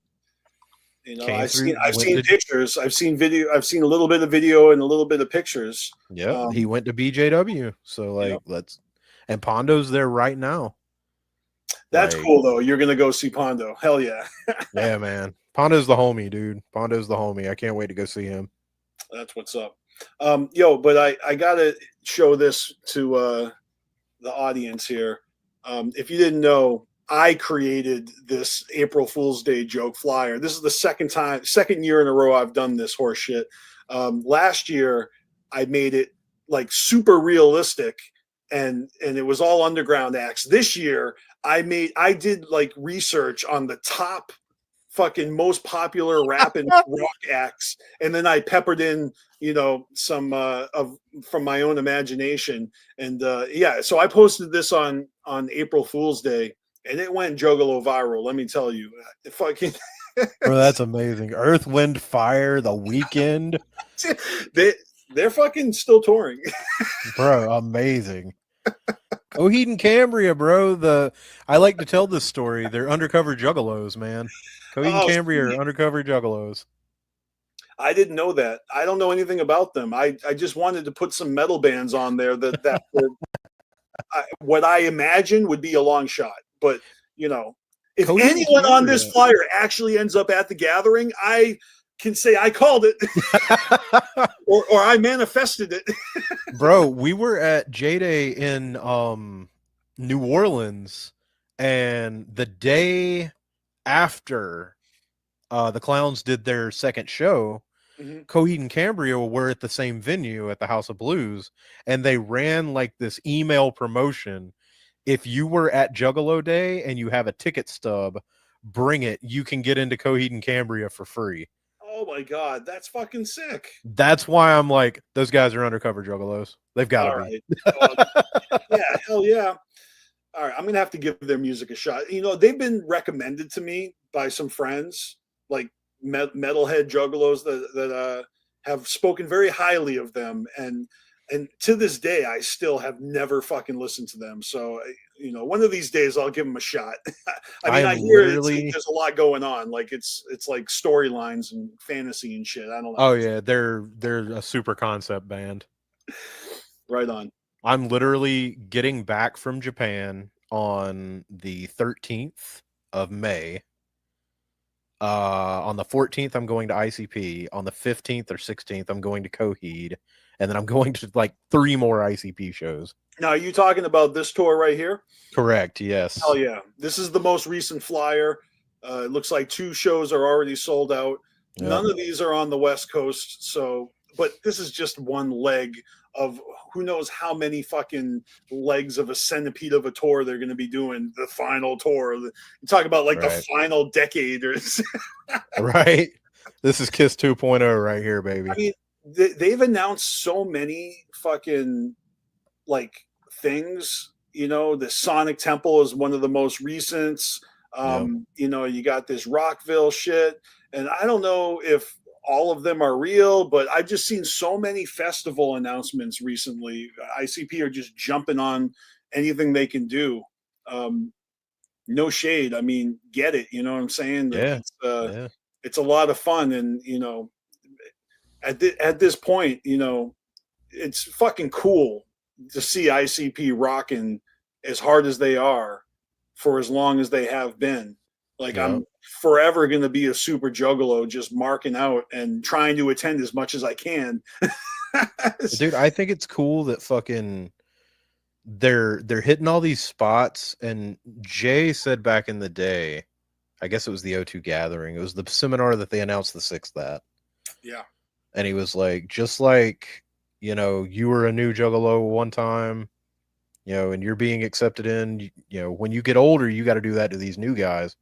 Speaker 1: you know,
Speaker 2: Came through.
Speaker 1: I've seen pictures, I've seen video, I've seen a little bit of video and a little bit of pictures.
Speaker 2: Yep, he went to BJW. So like,
Speaker 1: Yep.
Speaker 2: and Pondo's there right now.
Speaker 1: That's
Speaker 2: Like,
Speaker 1: cool though. You're gonna go see Pondo. Hell yeah.
Speaker 2: yeah, man. Pondo's the homie, dude. Pondo's the homie. I can't wait to go see him.
Speaker 1: That's what's up. But I gotta show this to the audience here. If you didn't know, I created this April Fool's Day joke flyer. This is the second year in a row I've done this horse shit. Last year I made it like super realistic and it was all underground acts. This year I did like research on the top fucking most popular rap and rock acts, and then I peppered in, some of from my own imagination. And yeah, so I posted this on April Fool's Day, and it went juggalo viral. Let me tell you, fucking
Speaker 2: Bro, that's amazing. Earth, Wind, Fire, The Weekend.
Speaker 1: they're fucking still touring.
Speaker 2: Bro, amazing. Coheed and Cambria, bro. I like to tell this story. They're undercover juggalos, man. Coheed and Cambria are undercover juggalos.
Speaker 1: I didn't know that. I don't know anything about them. I just wanted to put some metal bands on there that were, what I imagine would be a long shot. But, if
Speaker 2: Coheed
Speaker 1: anyone on this flyer actually ends up at the gathering, I can say I called it or I manifested it.
Speaker 2: Bro, we were at J-Day in New Orleans, and the day after the Clowns did their second show, Coheed and Cambria were at the same venue at the House of Blues, and they ran like this email promotion. If you were at Juggalo Day and you have a ticket stub, bring it. You can get into Coheed and Cambria for free.
Speaker 1: Oh my God, that's fucking sick.
Speaker 2: That's why I'm like, those guys are undercover juggalos. They've got to be.
Speaker 1: Yeah, hell yeah. All right, I'm gonna have to give their music a shot. They've been recommended to me by some friends, like metalhead juggalos that have spoken very highly of them, and to this day, I still have never fucking listened to them. So, one of these days I'll give them a shot. I hear there's a lot going on. Like it's like storylines and fantasy and shit. I don't know.
Speaker 2: Oh yeah, they're a super concept band.
Speaker 1: Right on.
Speaker 2: I'm literally getting back from Japan on the 13th of May. On the 14th, I'm going to ICP. On the 15th or 16th, I'm going to Coheed. And then I'm going to like 3 more ICP shows.
Speaker 1: Now, are you talking about this tour right here?
Speaker 2: Correct, yes.
Speaker 1: Oh, yeah. This is the most recent flyer. It looks like 2 shows are already sold out. Yep. None of these are on the West Coast. But this is just one leg of who knows how many fucking legs of a centipede of a tour they're going to be doing. The final tour. You talk about like the final decade.
Speaker 2: Right. This is Kiss 2.0 right here, baby.
Speaker 1: I mean, they've announced so many fucking like things. The Sonic Temple is one of the most recent. You got this Rockville shit, and I don't know if all of them are real, but I've just seen so many festival announcements recently. ICP are just jumping on anything they can do. No shade. I mean, get it. You know what I'm saying?
Speaker 2: Yeah.
Speaker 1: It's a lot of fun, and at this point, it's fucking cool to see ICP rocking as hard as they are for as long as they have been. Like, I'm forever going to be a super juggalo, just marking out and trying to attend as much as I can.
Speaker 2: Dude, I think it's cool that fucking they're hitting all these spots. And Jay said back in the day, I guess it was the O2 gathering, it was the seminar that they announced the 6th at.
Speaker 1: Yeah.
Speaker 2: And he was like, just like, you were a new juggalo one time, and you're being accepted in, when you get older, you got to do that to these new guys.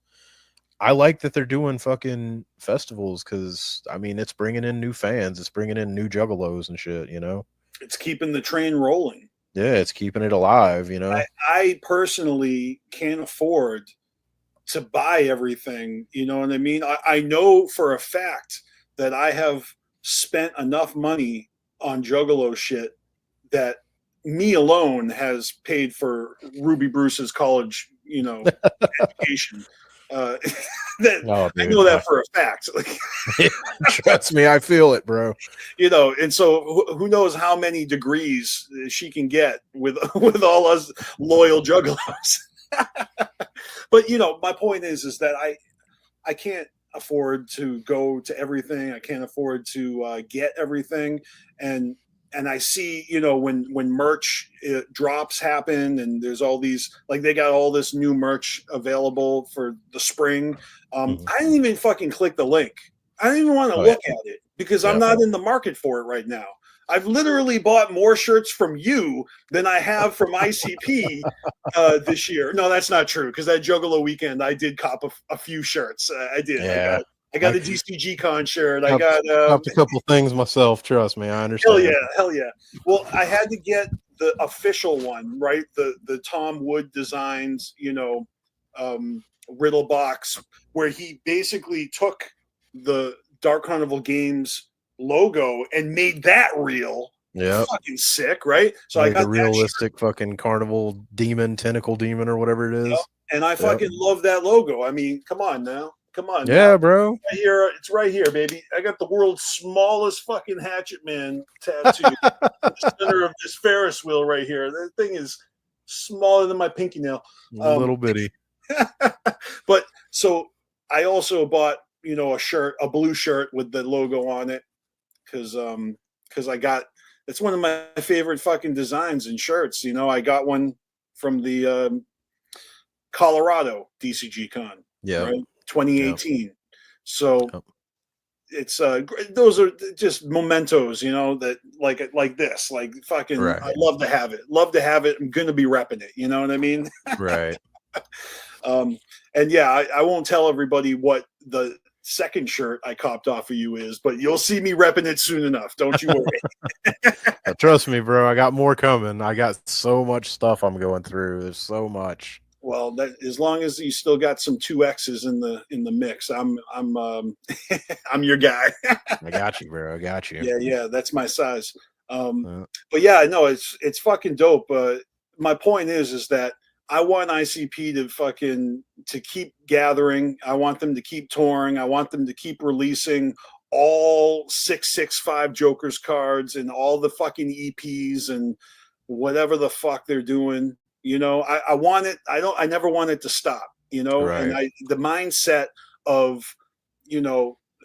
Speaker 2: I like that they're doing fucking festivals because, I mean, it's bringing in new fans. It's bringing in new juggalos and shit,
Speaker 1: It's keeping the train rolling.
Speaker 2: Yeah, it's keeping it alive,
Speaker 1: I personally can't afford to buy everything. You know what I mean? I know for a fact that I have spent enough money on Juggalo shit that me alone has paid for Ruby Bruce's college, education. Uh, that
Speaker 2: Oh,
Speaker 1: I
Speaker 2: dude,
Speaker 1: know that for a fact.
Speaker 2: trust me, I feel it, bro.
Speaker 1: And so who knows how many degrees she can get with with all us loyal juggalos. But my point is that I can't afford to go to everything. I can't afford to get everything, and I see when merch drops happen, and there's all these, like, they got all this new merch available for the spring.
Speaker 2: Mhm.
Speaker 1: I didn't even fucking click the link. I don't even want to
Speaker 2: Oh, yeah.
Speaker 1: look at it because I'm
Speaker 2: Yeah.
Speaker 1: not in the market for it right now. I've literally bought more shirts from you than I have from ICP this year. No, that's not true, because that Juggalo weekend I did cop a few shirts. I did.
Speaker 2: Yeah.
Speaker 1: I got a DCG Con shirt. I
Speaker 2: I've
Speaker 1: got
Speaker 2: copped a couple things myself. Trust me, I
Speaker 1: hell
Speaker 2: understand.
Speaker 1: yeah, hell yeah. Well, I had to get the official one, right? The Tom Wood Designs, Riddle box, where he basically took the Dark Carnival Games logo and made that real.
Speaker 2: Yep.
Speaker 1: Fucking sick, right? So I
Speaker 2: Like
Speaker 1: got
Speaker 2: the
Speaker 1: that shirt,
Speaker 2: realistic fucking carnival demon, tentacle demon, or whatever it is.
Speaker 1: and I
Speaker 2: Yep.
Speaker 1: fucking love that logo. I mean, come on now. Come on now.
Speaker 2: Yeah, bro.
Speaker 1: Right here, it's right here, baby. I got the world's smallest fucking Hatchet Man tattoo in the center of this Ferris wheel right here. That thing is smaller than my pinky nail.
Speaker 2: Little bitty.
Speaker 1: But so I also bought, a shirt, a blue shirt with the logo on it, because I got, it's one of my favorite fucking designs and shirts. I got one from the Colorado DCG Con,
Speaker 2: Yeah.
Speaker 1: right, 2018. So it's those are just mementos, that like this, like fucking,
Speaker 2: Right.
Speaker 1: I love to have it. I'm gonna be repping it. You know what I mean?
Speaker 2: Right.
Speaker 1: And yeah, I won't tell everybody what the second shirt I copped off of you is, but you'll see me repping it soon enough. Don't you worry.
Speaker 2: Trust me, bro. I got more coming. I got so much stuff I'm going through. There's so much.
Speaker 1: Well, that, as long as you still got some 2X's in the mix, I'm I'm your guy.
Speaker 2: I got you, bro. I got you.
Speaker 1: Yeah, that's my size. But yeah, no, it's fucking dope. My point is that I want ICP to keep gathering. I want them to keep touring. I want them to keep releasing all 665 Jokers cards and all the fucking EPs and whatever the fuck they're doing. I want it. I never want it to stop.
Speaker 2: Right.
Speaker 1: And the mindset of,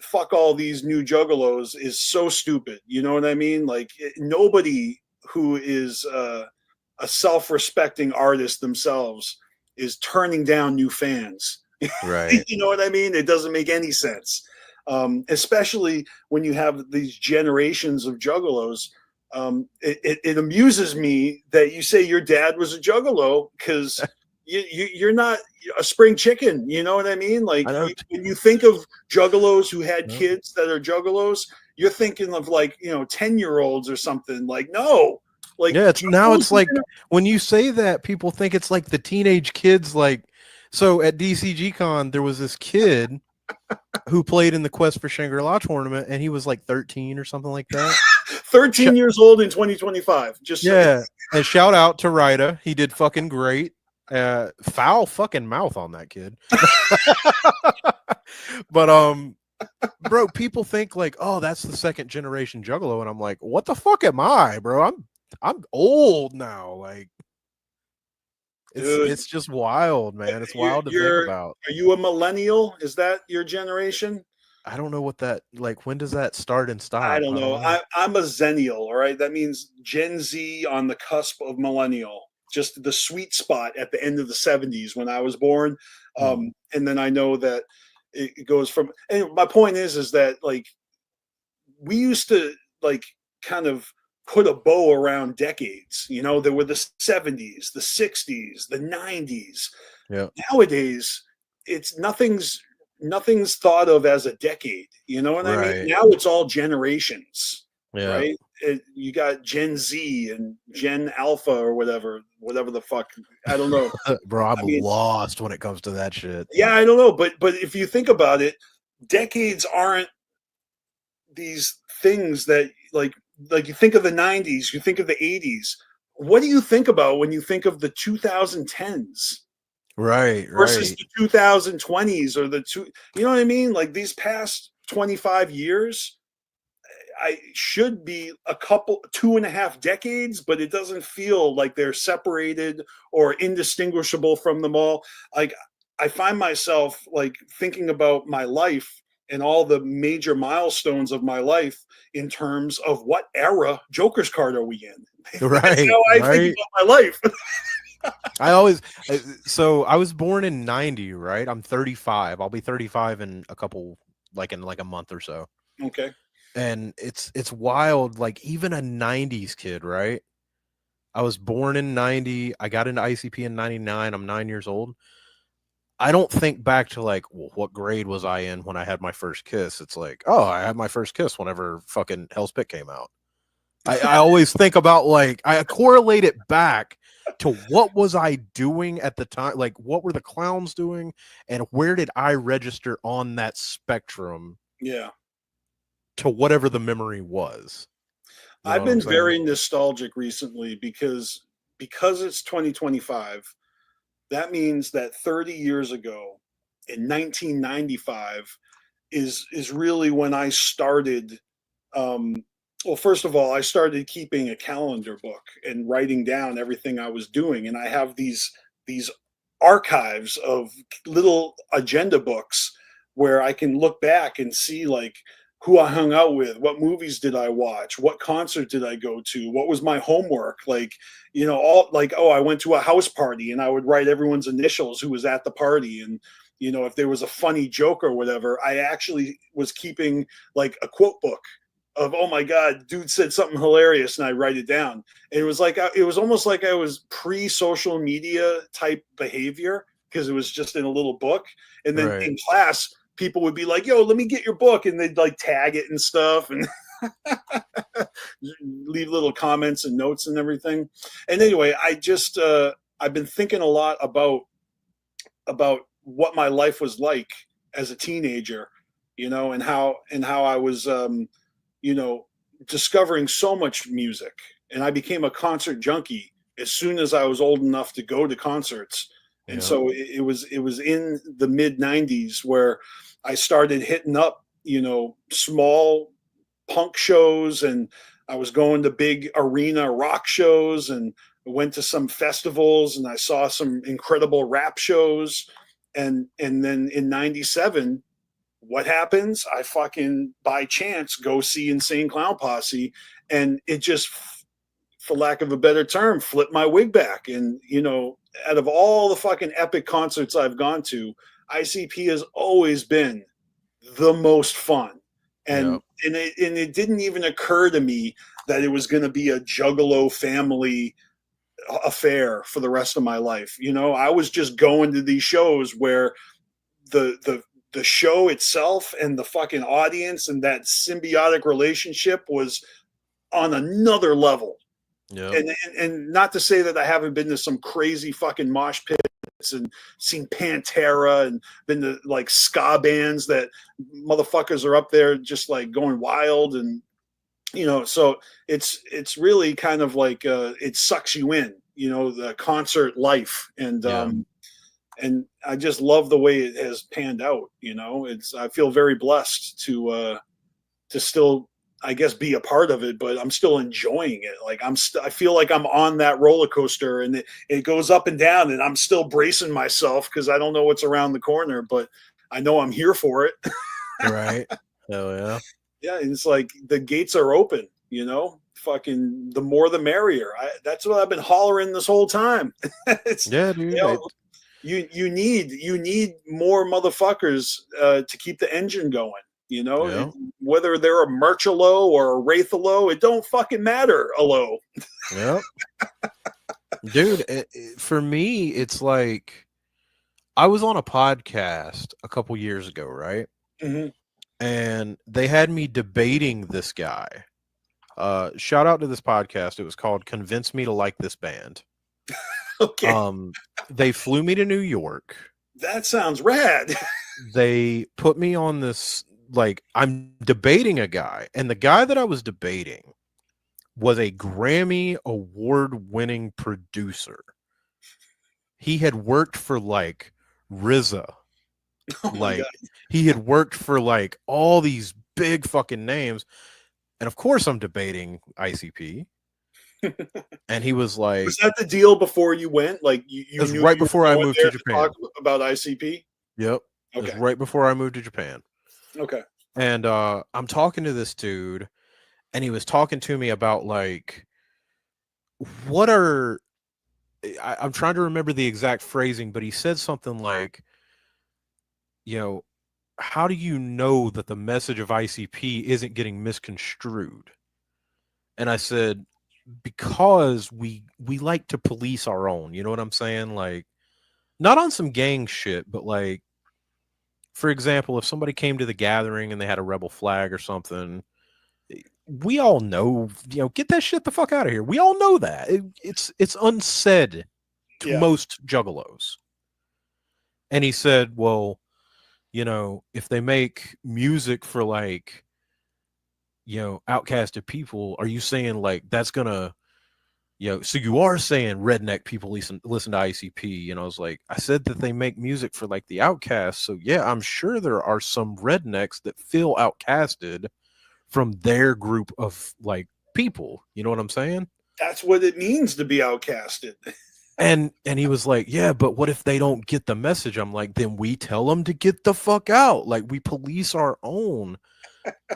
Speaker 1: fuck all these new juggalos is so stupid. You know what I mean? Like, nobody who is a self-respecting artist themselves is turning down new fans.
Speaker 2: Right.
Speaker 1: You know what I mean? It doesn't make any sense. Especially when you have these generations of juggalos. It amuses me that you say your dad was a juggalo, because you're not a spring chicken. You know what I mean? Like, when you think of juggalos who had kids that are juggalos, you're thinking of 10-year-olds or something. Like, no. Like,
Speaker 2: yeah, it's like when you say that, people think it's like the teenage kids. Like, so at DCG Con, there was this kid who played in the Quest for Shangri-La tournament, and he was like 13 or something like that.
Speaker 1: 13 years old in 2025.
Speaker 2: And shout out to Ryda. He did fucking great. Foul fucking mouth on that kid. But bro, people think like, oh, that's the second generation juggalo, and I'm like, what the fuck am I, bro? I'm old now. Like, it's just wild, man. It's wild to think about.
Speaker 1: Are you a millennial? Is that your generation?
Speaker 2: I don't know what that, like, when does that start and stop?
Speaker 1: I don't know. I'm a Zennial, all right? That means Gen Z on the cusp of millennial, just the sweet spot at the end of the 70s when I was born. And then I know that it goes from, and my point is that, like, we used to, like, kind of put a bow around decades. There were the 70s, the 60s, the 90s.
Speaker 2: Yeah.
Speaker 1: Nowadays, it's nothing's thought of as a decade. You know what I mean? Now it's all generations.
Speaker 2: Yeah.
Speaker 1: right? You got Gen Z and Gen Alpha or whatever the fuck. I don't know.
Speaker 2: Bro, I'm
Speaker 1: I mean,
Speaker 2: lost when it comes to that shit.
Speaker 1: yeah, I don't know, but if you think about it, decades aren't these things that like you think of the 90s, you think of the 80s. What do you think about when you think of the 2010s
Speaker 2: Right,
Speaker 1: versus
Speaker 2: right.
Speaker 1: the 2020s or you know what I mean? Like these past 25 years, I should be a couple 2.5 decades, but it doesn't feel like they're separated or indistinguishable from them all. Like I find myself like thinking about my life and all the major milestones of my life in terms of what era Joker's card are we in? That's
Speaker 2: Right,
Speaker 1: how I think
Speaker 2: right.
Speaker 1: about my life.
Speaker 2: I always so I was born in 90, right? I'm 35. I'll be 35 in a couple in like a month or so.
Speaker 1: Okay.
Speaker 2: And it's wild, like even a 90s kid, right? I was born in 90. I got into ICP in 99. I'm 9 years old. I don't think back to like, well, what grade was I in when I had my first kiss? It's like, oh, I had my first kiss whenever fucking Hell's Pit came out. I always think about like I correlate it back to what was I doing at the time, like what were the clowns doing, and where did I register on that spectrum
Speaker 1: Yeah.
Speaker 2: to whatever the memory was. You know
Speaker 1: I've
Speaker 2: what I'm
Speaker 1: been
Speaker 2: saying?
Speaker 1: very nostalgic recently because it's 2025. That means that 30 years ago in 1995 is really when I started. Um, well, first of all, I started keeping a calendar book and writing down everything I was doing, and I have these archives of little agenda books where I can look back and see like who I hung out with, what movies did I watch, what concert did I go to, what was my homework, like all like, oh, I went to a house party, and I would write everyone's initials who was at the party, and if there was a funny joke or whatever, I actually was keeping like a quote book of, oh my god, dude said something hilarious, and I write it down. And it was almost like I was pre-social media type behavior because it was just in a little book. And then
Speaker 2: Right.
Speaker 1: in class, people would be like, yo, let me get your book, and they'd like tag it and stuff and leave little comments and notes and everything. And anyway, I've been thinking a lot about what my life was like as a teenager, and how I was you know, discovering so much music. And I became a concert junkie as soon as I was old enough to go to concerts. And
Speaker 2: Yeah.
Speaker 1: so it was in the mid 90s where I started hitting up, small punk shows, and I was going to big arena rock shows, and went to some festivals, and I saw some incredible rap shows. And then in 97, what happens? I fucking by chance go see Insane Clown Posse, and it just, for lack of a better term, flipped my wig back. And out of all the fucking epic concerts I've gone to, ICP has always been the most fun.
Speaker 2: Yeah.
Speaker 1: And it didn't even occur to me that it was going to be a Juggalo family affair for the rest of my life. I was just going to these shows where the show itself and the fucking audience and that symbiotic relationship was on another level.
Speaker 2: Yeah.
Speaker 1: And not to say that I haven't been to some crazy fucking mosh pits and seen Pantera and been to like ska bands that motherfuckers are up there just like going wild. And so it's really kind of like it sucks you in, the concert life.
Speaker 2: Yeah.
Speaker 1: And I just love the way it has panned out. I feel very blessed to still, I guess, be a part of it, but I'm still enjoying it. Like I feel like I'm on that roller coaster, and it goes up and down, and I'm still bracing myself because I don't know what's around the corner, but I know I'm here for it.
Speaker 2: Right. Hell yeah.
Speaker 1: Yeah, and it's like the gates are open. Fucking the more the merrier. That's what I've been hollering this whole time. it's
Speaker 2: Yeah,
Speaker 1: you
Speaker 2: dude.
Speaker 1: know, you need more motherfuckers to keep the engine going.
Speaker 2: Yeah.
Speaker 1: Whether they're a Murchalo or a Wraithalo, it don't fucking matter. Alo.
Speaker 2: Yeah. Dude, for me, it's like I was on a podcast a couple years ago, right?
Speaker 1: Mm-hmm.
Speaker 2: And they had me debating this guy. Shout out to this podcast. It was called "Convince Me to Like This Band."
Speaker 1: Okay,
Speaker 2: They flew me to New York.
Speaker 1: that sounds rad.
Speaker 2: They put me on this, like, I'm debating a guy, and the guy that I was debating was a Grammy award winning producer. He had worked for like RZA.
Speaker 1: Oh my
Speaker 2: Like,
Speaker 1: god.
Speaker 2: he had worked for like all these big fucking names. And of course I'm debating ICP. And he was
Speaker 1: Was
Speaker 2: like,
Speaker 1: that the deal before you went? Like
Speaker 2: it
Speaker 1: you
Speaker 2: was
Speaker 1: knew
Speaker 2: right
Speaker 1: you
Speaker 2: before
Speaker 1: were
Speaker 2: I
Speaker 1: going
Speaker 2: moved
Speaker 1: there
Speaker 2: to
Speaker 1: to talk
Speaker 2: Japan.
Speaker 1: about ICP?
Speaker 2: Yep. It was
Speaker 1: Okay.
Speaker 2: right before I moved to Japan.
Speaker 1: Okay.
Speaker 2: And I'm talking to this dude, and he was talking to me about like what are I'm trying to remember the exact phrasing, but he said something like, you know, how do you know that the message of ICP isn't getting misconstrued? And I said, because we like to police our own, you know what I'm saying? Like, not on some gang shit, but like, for example, if somebody came to the gathering and they had a rebel flag or something, we all know, get that shit the fuck out of here. We all know that. It's unsaid to
Speaker 1: Yeah.
Speaker 2: most juggalos. And he said, well, if they make music for like, outcasted people, are you saying like that's gonna, so you are saying redneck people listen to ICP? And I was like, I said that they make music for like the outcasts. So yeah, I'm sure there are some rednecks that feel outcasted from their group of like people. You know what I'm saying?
Speaker 1: That's what it means to be outcasted.
Speaker 2: And he was like, yeah, but what if they don't get the message? I'm like, then we tell them to get the fuck out. Like, we police our own.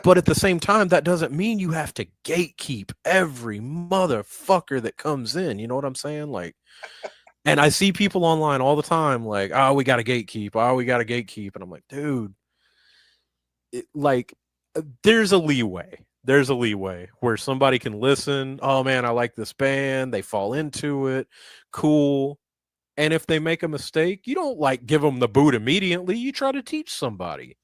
Speaker 2: But at the same time, that doesn't mean you have to gatekeep every motherfucker that comes in. You know what I'm saying? Like, and I see people online all the time like, oh, we got to gatekeep. Oh, we got to gatekeep. And I'm like, dude, there's a leeway. There's a leeway where somebody can listen. Oh man, I like this band. They fall into it. Cool. And if they make a mistake, you don't like give them the boot immediately. You try to teach somebody.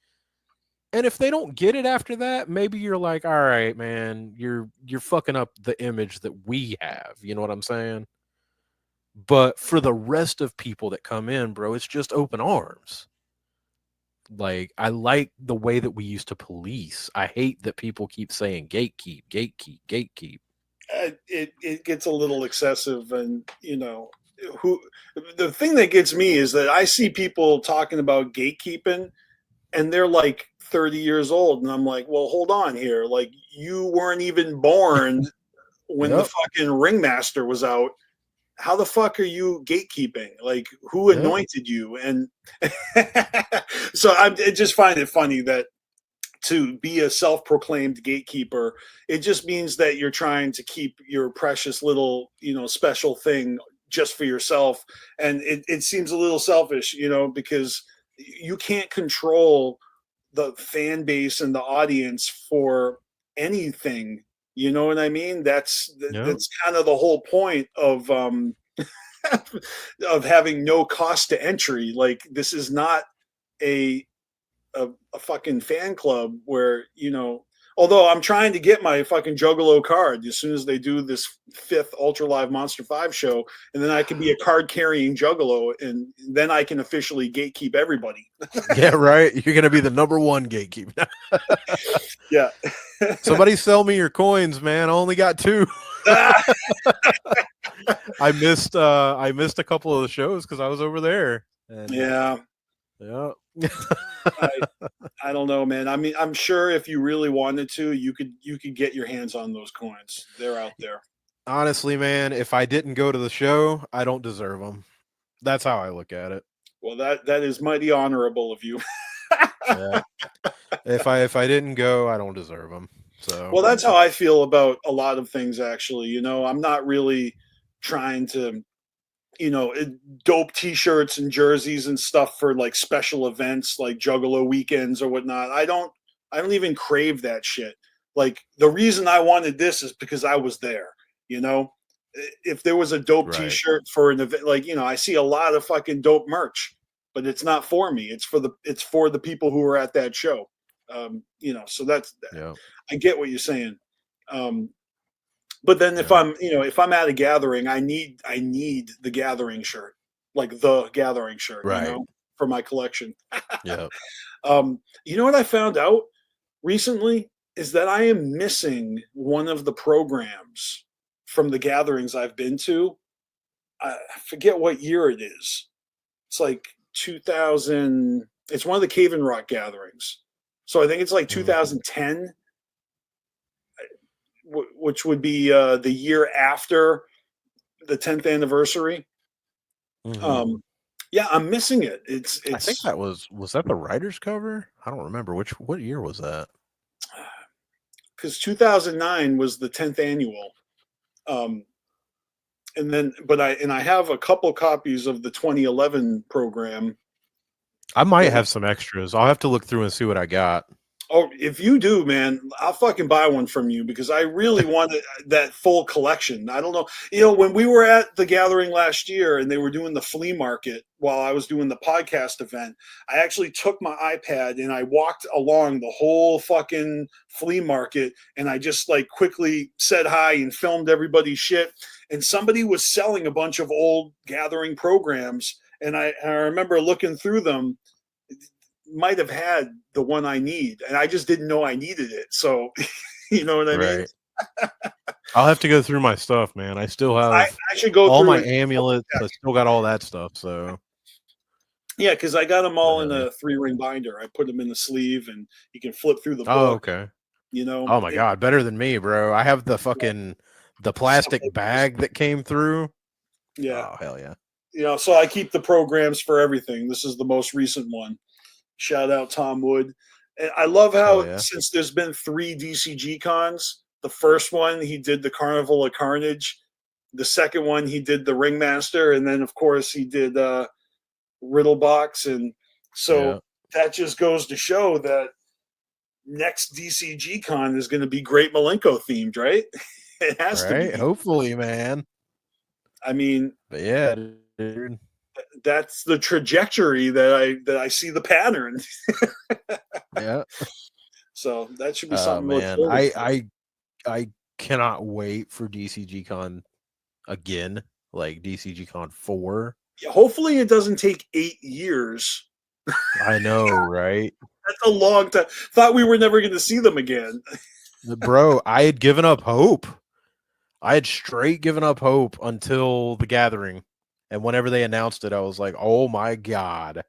Speaker 2: And if they don't get it after that, maybe you're like, all right, man, you're fucking up the image that we have. You know what I'm saying? But for the rest of people that come in, bro, it's just open arms. Like, I like the way that we used to police. I hate that people keep saying gatekeep, gatekeep, gatekeep.
Speaker 1: It gets a little excessive, and who the thing that gets me is that I see people talking about gatekeeping, and they're like 30 years old, and I'm like, well, hold on here, like you weren't even born when the
Speaker 2: Yep.
Speaker 1: fucking ringmaster was out. How the fuck are you gatekeeping? Like, who
Speaker 2: Yep.
Speaker 1: anointed you? And so I just find it funny that to be a self-proclaimed gatekeeper, it just means that you're trying to keep your precious little, special thing just for yourself. And it seems a little selfish, because you can't control the fan base and the audience for anything. You know what I mean?
Speaker 2: Yep.
Speaker 1: That's kind of the whole point of of having no cost to entry. Like, this is not a a fucking fan club where, although I'm trying to get my fucking Juggalo card as soon as they do this 5th Ultra Live Monster 5 show, and then I can be a card carrying Juggalo, and then I can officially gatekeep everybody.
Speaker 2: Yeah, right. You're gonna be the number one gatekeeper.
Speaker 1: Yeah.
Speaker 2: Somebody sell me your coins, man. I only got 2. I missed a couple of the shows because I was over there. And
Speaker 1: Yeah.
Speaker 2: yeah.
Speaker 1: I, I don't know, man. I mean, I'm sure if you really wanted to, you could get your hands on those coins. They're out there.
Speaker 2: Honestly, man, if I didn't go to the show, I don't deserve them. That's how I look at it.
Speaker 1: Well, that is mighty honorable of you.
Speaker 2: Yeah. If I didn't go, I don't deserve them. So
Speaker 1: Well, that's how I feel about a lot of things, actually. I'm not really trying to, dope T-shirts and jerseys and stuff for like special events, like Juggalo weekends or whatnot. I don't even crave that shit. Like, the reason I wanted this is because I was there. You know, if there was a dope
Speaker 2: right.
Speaker 1: T-shirt for an event, like, I see a lot of fucking dope merch, but it's not for me. It's for the people who were at that show. So that's
Speaker 2: Yeah.
Speaker 1: I get what you're saying. But then if
Speaker 2: Yeah.
Speaker 1: I'm at a gathering, I need the gathering shirt, like the gathering shirt,
Speaker 2: Right.
Speaker 1: for my collection.
Speaker 2: Yeah.
Speaker 1: You know what I found out recently is that I am missing one of the programs from the gatherings I've been to. I forget what year it is. It's like 2000. It's one of the Cave and Rock gatherings. So I think it's like
Speaker 2: Mm-hmm.
Speaker 1: 2010, which would be the year after the 10th anniversary.
Speaker 2: Mm-hmm.
Speaker 1: Um, yeah, I'm missing it.
Speaker 2: I think
Speaker 1: It's
Speaker 2: that was that the writer's cover? I don't remember what year was that.
Speaker 1: because 2009 was the 10th annual. Um, and then, but I have a couple copies of the 2011 program.
Speaker 2: I might
Speaker 1: That
Speaker 2: have some extras. I'll have to look through and see what I got.
Speaker 1: Oh, if you do, man, I'll fucking buy one from you because I really wanted that full collection. I don't know. When we were at the gathering last year and they were doing the flea market while I was doing the podcast event, I actually took my iPad and I walked along the whole fucking flea market and I just like quickly said hi and filmed everybody's shit. And somebody was selling a bunch of old gathering programs. And I remember looking through them, might have had the one I need, and I just didn't know I needed it. So, you know what I mean?
Speaker 2: Right. I'll have to go through my stuff, man. I still
Speaker 1: I,
Speaker 2: have
Speaker 1: I should go
Speaker 2: all
Speaker 1: through
Speaker 2: my
Speaker 1: and
Speaker 2: amulets. I still got all that stuff. So,
Speaker 1: yeah, because I got them
Speaker 2: but
Speaker 1: all in
Speaker 2: hell yeah.
Speaker 1: a 3-ring binder. I put them in the sleeve, and you can flip through the
Speaker 2: Oh,
Speaker 1: book.
Speaker 2: okay.
Speaker 1: You know,
Speaker 2: Oh my god, better than me, bro. I have the plastic bag that came through.
Speaker 1: yeah,
Speaker 2: Oh hell yeah.
Speaker 1: So I keep the programs for everything. This is the most recent one. Shout out Tom Wood. And I love
Speaker 2: Hell
Speaker 1: how
Speaker 2: yeah.
Speaker 1: since there's been 3 DCG cons, the first one he did the Carnival of Carnage, the second one he did the Ringmaster, and then of course he did Riddlebox, and so
Speaker 2: Yeah.
Speaker 1: that just goes to show that next DCG con is going to be Great Malenko themed, right? It has to
Speaker 2: Right?
Speaker 1: be.
Speaker 2: Hopefully, man.
Speaker 1: I mean,
Speaker 2: But yeah, dude.
Speaker 1: that's the trajectory that I see the pattern.
Speaker 2: Yeah.
Speaker 1: So that should be
Speaker 2: Oh
Speaker 1: something to look
Speaker 2: man.
Speaker 1: forward to.
Speaker 2: I cannot wait for DCG Con again. Like DCG Con 4.
Speaker 1: Hopefully, it doesn't take 8 years.
Speaker 2: I know, right?
Speaker 1: That's a long time. Thought we were never going to see them again.
Speaker 2: Bro, I had given up hope. I had straight given up hope until the gathering. And whenever they announced it, I was like, oh my God.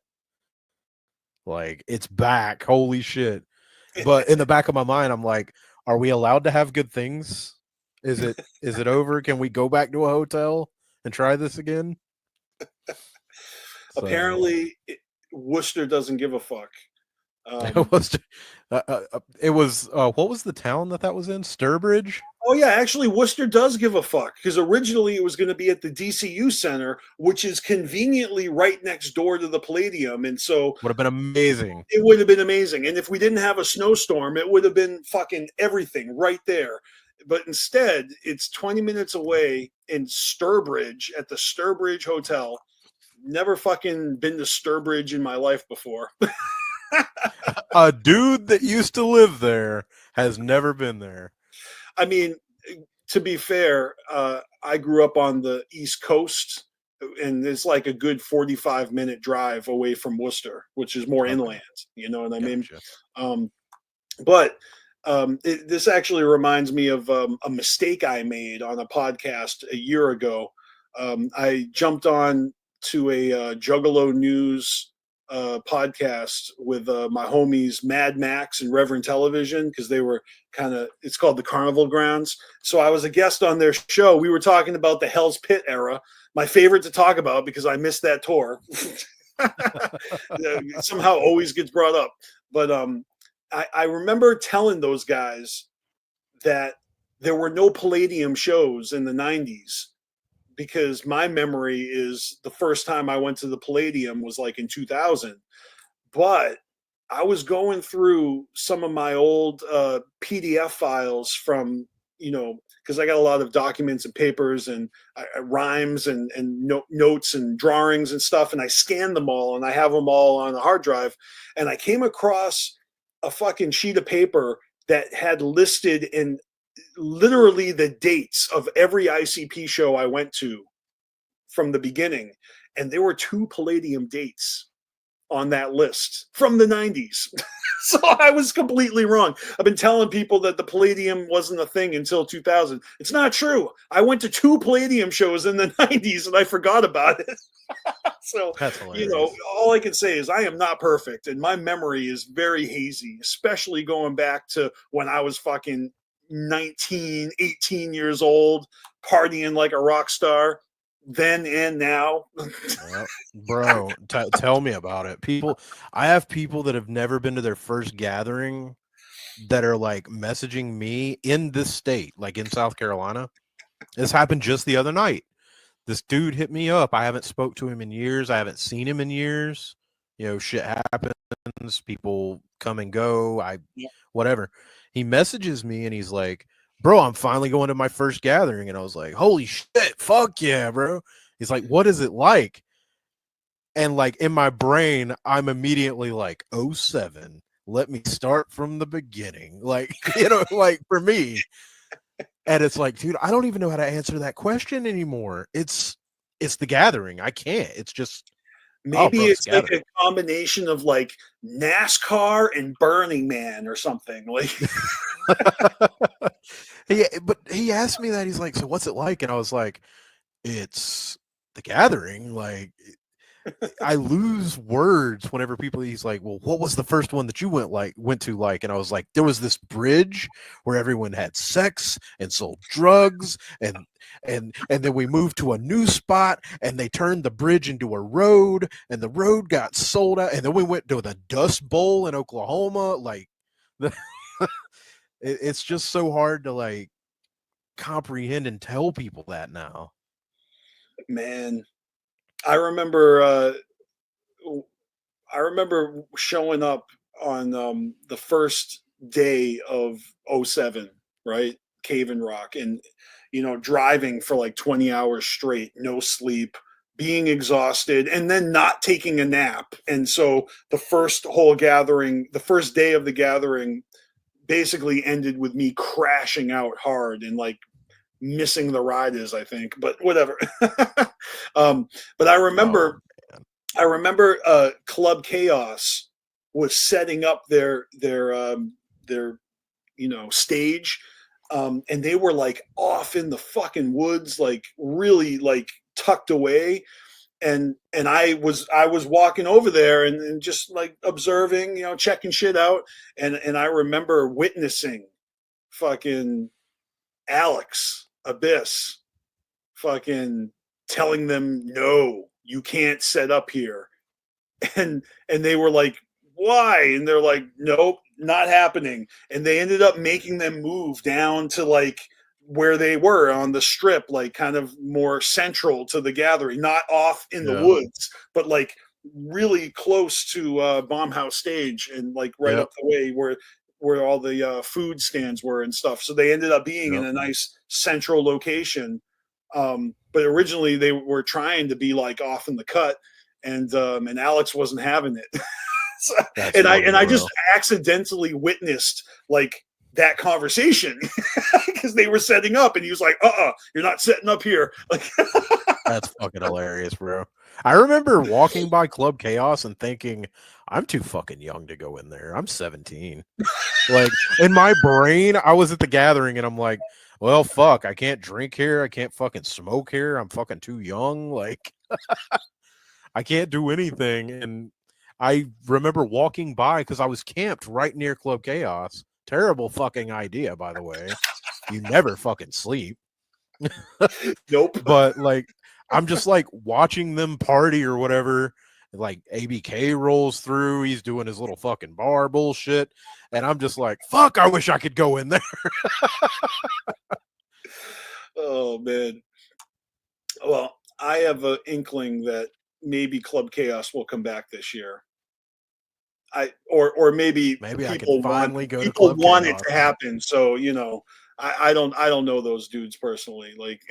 Speaker 2: Like, it's back. Holy shit. But in the back of my mind, I'm like, are we allowed to have good things? Is it over? Can we go back to a hotel and try this again? So
Speaker 1: Apparently, Worcester doesn't give a fuck.
Speaker 2: it was what was the town that was in? Sturbridge?
Speaker 1: Oh yeah, actually, Worcester does give a fuck because originally it was going to be at the DCU Center, which is conveniently right next door to the Palladium, and so
Speaker 2: Would have been amazing.
Speaker 1: it would have been amazing. And if we didn't have a snowstorm, it would have been fucking everything right there. But instead, it's 20 minutes away in Sturbridge at the Sturbridge Hotel. Never fucking been to Sturbridge in my life before.
Speaker 2: A dude that used to live there has never been there.
Speaker 1: I mean, to be fair, I grew up on the East Coast, and it's like a good 45-minute drive away from Worcester, which is more
Speaker 2: Okay,
Speaker 1: inland. You know what I mean?
Speaker 2: gotcha.
Speaker 1: Um, but this actually reminds me of a mistake I made on a podcast a year ago. I jumped on to a Juggalo News podcast with my homies Mad Max and Reverend Television because they were it's called the Carnival Grounds. So I was a guest on their show. We were talking about the Hell's Pit era, my favorite to talk about because I missed that tour. Somehow always gets brought up. But I remember telling those guys that there were no Palladium shows in the 90s because my memory is the first time I went to the Palladium was like in 2000. But I was going through some of my old PDF files from, because I got a lot of documents and papers and rhymes and notes and drawings and stuff. And I scanned them all and I have them all on a hard drive. And I came across a fucking sheet of paper that had listed literally the dates of every ICP show I went to from the beginning, and there were 2 Palladium dates on that list from the 90s. So I was completely wrong. I've been telling people that the Palladium wasn't a thing until 2000. It's not true. I went to 2 Palladium shows in the 90s and I forgot about it. So,
Speaker 2: That's
Speaker 1: you know,
Speaker 2: hilarious.
Speaker 1: all I can say is I am not perfect and my memory is very hazy, especially going back to when I was fucking 19, 18 years old, partying like a rock star then and now.
Speaker 2: Yep. Bro, tell me about it. I have people that have never been to their first gathering that are like messaging me in this state, like in South Carolina. This happened just the other night. This dude hit me up. I haven't spoke to him in years. I haven't seen him in years. You know, shit happens. People come and go. Whatever. He messages me and he's like, "Bro, I'm finally going to my first gathering." And I was like, "Holy shit, fuck yeah, bro." He's like, "What is it like?" And like in my brain, I'm immediately like, "07. Let me start from the beginning." Like, like for me. And it's like, dude, I don't even know how to answer that question anymore. It's the gathering. I can't. It's just, oh,
Speaker 1: Maybe
Speaker 2: bro, it's
Speaker 1: it's
Speaker 2: the
Speaker 1: like a
Speaker 2: gathering.
Speaker 1: combination of like NASCAR and Burning Man or something. Like,
Speaker 2: But he asked me that. He's like, "So what's it like?" And I was like, "It's the gathering." Like, I lose words whenever he's like, "Well, what was the first one that you went to like?" And I was like, "There was this bridge where everyone had sex and sold drugs and then we moved to a new spot and they turned the bridge into a road and the road got sold out and then we went to the Dust Bowl in Oklahoma." Like the, it's just so hard to like comprehend and tell people that now.
Speaker 1: man, I remember uh I remember showing up on the first day of '07, right? Cave and Rock, and you know, driving for like 20 hours straight, no sleep, being exhausted, and then not taking a nap. And so the first whole gathering, the first day of the gathering, basically ended with me crashing out hard and like missing the riders, I think, but whatever. um, but
Speaker 2: Oh man.
Speaker 1: I remember Club Chaos was setting up their stage, and they were like off in the fucking woods, like really like tucked away. And I was walking over there and just like observing, checking shit out. And I remember witnessing fucking Alex Abyss fucking telling them, no, you can't set up here. And they were like, why? And they're like, nope, not happening. And they ended up making them move down to like where they were on the strip, like kind of more central to the gathering, not off in the
Speaker 2: Yeah.
Speaker 1: woods, but like really close to Bomb House Stage and like right
Speaker 2: Yep.
Speaker 1: up the way where all the food stands were and stuff. So they ended up being in
Speaker 2: Yep.
Speaker 1: a nice central location. But originally they were trying to be like off in the cut, and Alex wasn't having it. So,
Speaker 2: That's
Speaker 1: and I
Speaker 2: funny,
Speaker 1: and I just
Speaker 2: bro.
Speaker 1: accidentally witnessed like that conversation because they were setting up, and he was like, you're not setting up here." Like,
Speaker 2: That's fucking hilarious, bro. I remember walking by Club Chaos and thinking, I'm too fucking young to go in there. I'm 17. Like in my brain, I was at the gathering and I'm like, well, fuck, I can't drink here. I can't fucking smoke here. I'm fucking too young. Like I can't do anything. And I remember walking by because I was camped right near Club Chaos. Terrible fucking idea, by the way. You never fucking sleep.
Speaker 1: nope.
Speaker 2: But like I'm just like watching them party or whatever. Like ABK rolls through, he's doing his little fucking bar bullshit, and I'm just like, fuck, I wish I could go in there.
Speaker 1: Oh man. Well, I have an inkling that maybe Club Chaos will come back this year. Or maybe
Speaker 2: Maybe I can
Speaker 1: people want
Speaker 2: finally go to
Speaker 1: people
Speaker 2: Club
Speaker 1: want it
Speaker 2: Chaos.
Speaker 1: to happen. So I don't know those dudes personally. Like,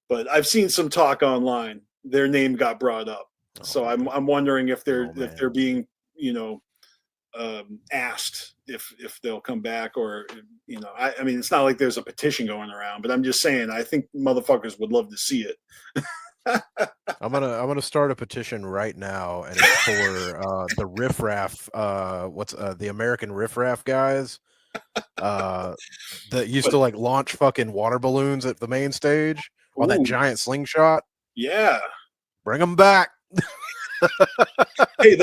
Speaker 1: but I've seen some talk online. Their name got brought up,
Speaker 2: Oh
Speaker 1: so I'm
Speaker 2: man.
Speaker 1: I'm wondering if they're
Speaker 2: Oh
Speaker 1: if
Speaker 2: man.
Speaker 1: they're being you know asked if they'll come back, or you know, I mean, it's not like there's a petition going around, but I'm just saying, I think motherfuckers would love to see it.
Speaker 2: I'm gonna start a petition right now, and it's for the riffraff. What's the American riffraff guys? Uh, that used
Speaker 1: But
Speaker 2: to like launch fucking water balloons at the main stage on that
Speaker 1: ooh,
Speaker 2: giant slingshot.
Speaker 1: yeah.
Speaker 2: Bring them back.
Speaker 1: Hey,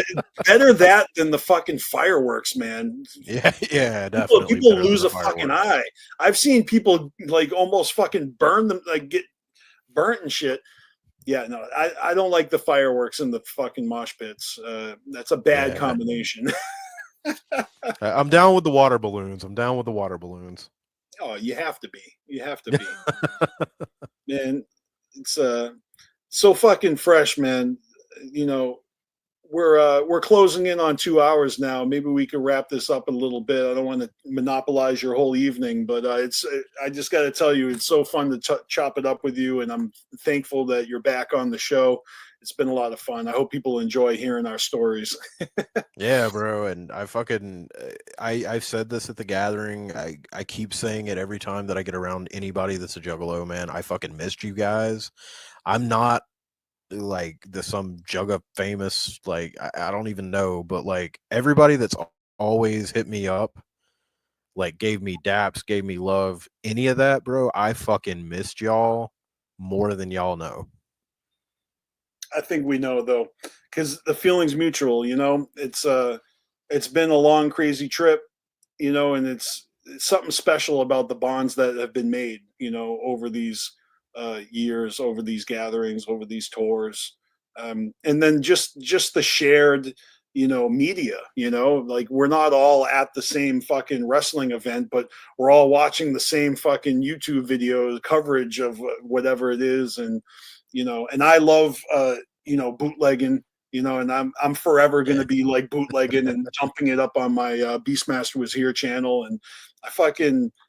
Speaker 1: better that than the fucking fireworks, man.
Speaker 2: Yeah, yeah,
Speaker 1: People,
Speaker 2: definitely
Speaker 1: people
Speaker 2: better than
Speaker 1: lose
Speaker 2: the
Speaker 1: a fucking
Speaker 2: fireworks.
Speaker 1: eye. I've seen people like almost fucking burn them, like get burnt and shit. Yeah, no, I don't like the fireworks and the fucking mosh pits. That's a bad
Speaker 2: Yeah,
Speaker 1: combination.
Speaker 2: I'm down with the water balloons. I'm down with the water balloons.
Speaker 1: Oh, you have to be. You have to be. Man, it's so fucking fresh, man. You know, we're closing in on 2 hours now. Maybe we could wrap this up a little bit. I don't want to monopolize your whole evening, but I just got to tell you, it's so fun to chop it up with you, and I'm thankful that you're back on the show. It's been a lot of fun. I hope people enjoy hearing our stories.
Speaker 2: Yeah, bro, and I fucking I've said this at the gathering. I keep saying it every time that I get around anybody that's a juggalo, man. I fucking missed you guys. I'm not like the some jugga famous, like I don't even know, but like everybody that's always hit me up, like gave me daps, gave me love, any of that, bro. I fucking missed y'all more than y'all know.
Speaker 1: I think we know though, because the feeling's mutual. You know, it's been a long, crazy trip. You know, and it's something special about the bonds that have been made. You know, over these years, over these gatherings, over these tours, and then just the shared, you know, media. You know, like we're not all at the same fucking wrestling event, but we're all watching the same fucking YouTube video coverage of whatever it is, and you know, and I love you know, bootlegging, you know, and I'm forever
Speaker 2: Yeah.
Speaker 1: gonna be like bootlegging and dumping it up on my BeastMasteR Was Here channel, and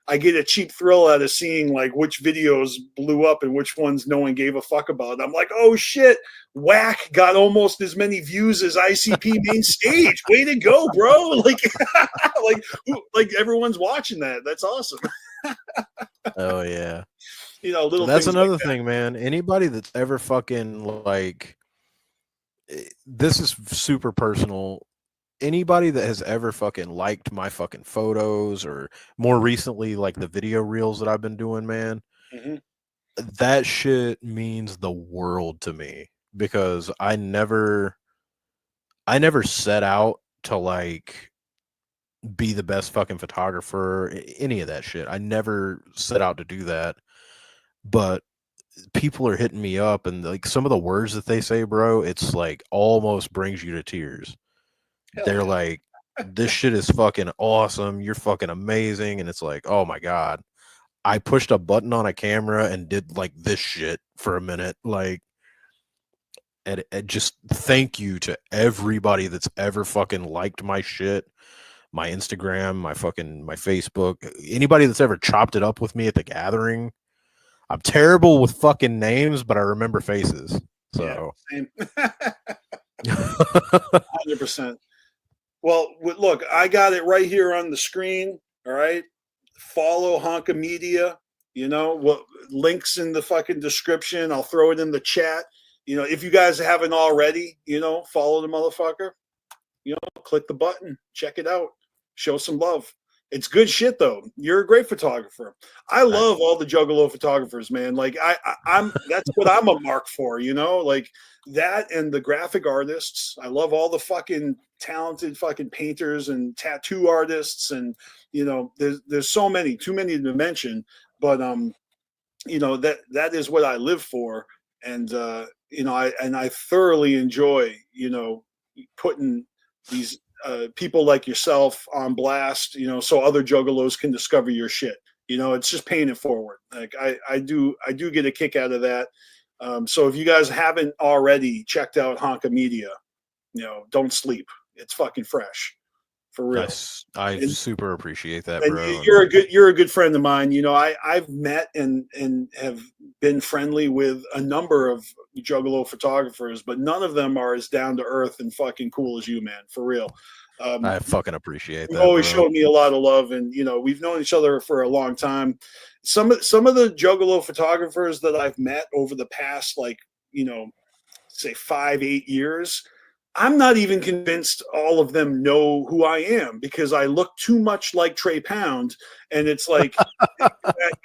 Speaker 1: I get a cheap thrill out of seeing like which videos blew up and which ones no one gave a fuck about. I'm like, oh shit, Whack got almost as many views as ICP main stage. Way to go, bro! Like, like everyone's watching that. That's awesome.
Speaker 2: Oh yeah.
Speaker 1: You know,
Speaker 2: And
Speaker 1: little
Speaker 2: that's
Speaker 1: things like
Speaker 2: another
Speaker 1: that.
Speaker 2: thing, man. Anybody that's ever fucking like this is super personal. Anybody that has ever fucking liked my fucking photos or more recently like the video reels that I've been doing, man,
Speaker 1: Hmm.
Speaker 2: that shit means the world to me because I never set out to like be the best fucking photographer, any of that shit. I never set out to do that. But people are hitting me up and like some of the words that they say, bro, it's like almost brings you to tears.
Speaker 1: Hell
Speaker 2: They're
Speaker 1: yeah.
Speaker 2: like, this shit is fucking awesome. You're fucking amazing. And it's like, oh my God. I pushed a button on a camera and did like this shit for a minute. Like, and just thank you to everybody that's ever fucking liked my shit, my Instagram, my Facebook, anybody that's ever chopped it up with me at the gathering. I'm terrible with fucking names, but I remember faces.
Speaker 1: Yeah,
Speaker 2: So
Speaker 1: same. 100%. Well, look, I got it right here on the screen. All right. Follow Hanka Media. You know, what links in the fucking description. I'll throw it in the chat. You know, if you guys haven't already, you know, follow the motherfucker. You know, click the button, check it out, show some love. It's good shit though. You're a great photographer. I
Speaker 2: I,
Speaker 1: love all the Juggalo photographers, man. Like I'm that's what I'm a mark for, you know, like that and the graphic artists. I love all the fucking talented fucking painters and tattoo artists, and you know, there's so many, too many to mention, but you know, that is what I live for, and you know, I thoroughly enjoy, you know, putting these people like yourself on blast, you know, so other juggalos can discover your shit. You know, it's just paying it forward. Like I do get a kick out of that. So if you guys haven't already checked out Honka Media, you know, don't sleep. It's fucking fresh. for real.
Speaker 2: I
Speaker 1: And
Speaker 2: super appreciate that,
Speaker 1: and
Speaker 2: bro.
Speaker 1: you're a good friend of mine. You know, I've met and have been friendly with a number of Juggalo photographers, but none of them are as down to earth and fucking cool as you, man. For real.
Speaker 2: I fucking appreciate
Speaker 1: You've
Speaker 2: that,
Speaker 1: always
Speaker 2: bro.
Speaker 1: shown me a lot of love, and you know we've known each other for a long time. Some of the Juggalo photographers that I've met over the past, like, you know, say 5, 8 years, I'm not even convinced all of them know who I am because I look too much like Trey Pound, and it's like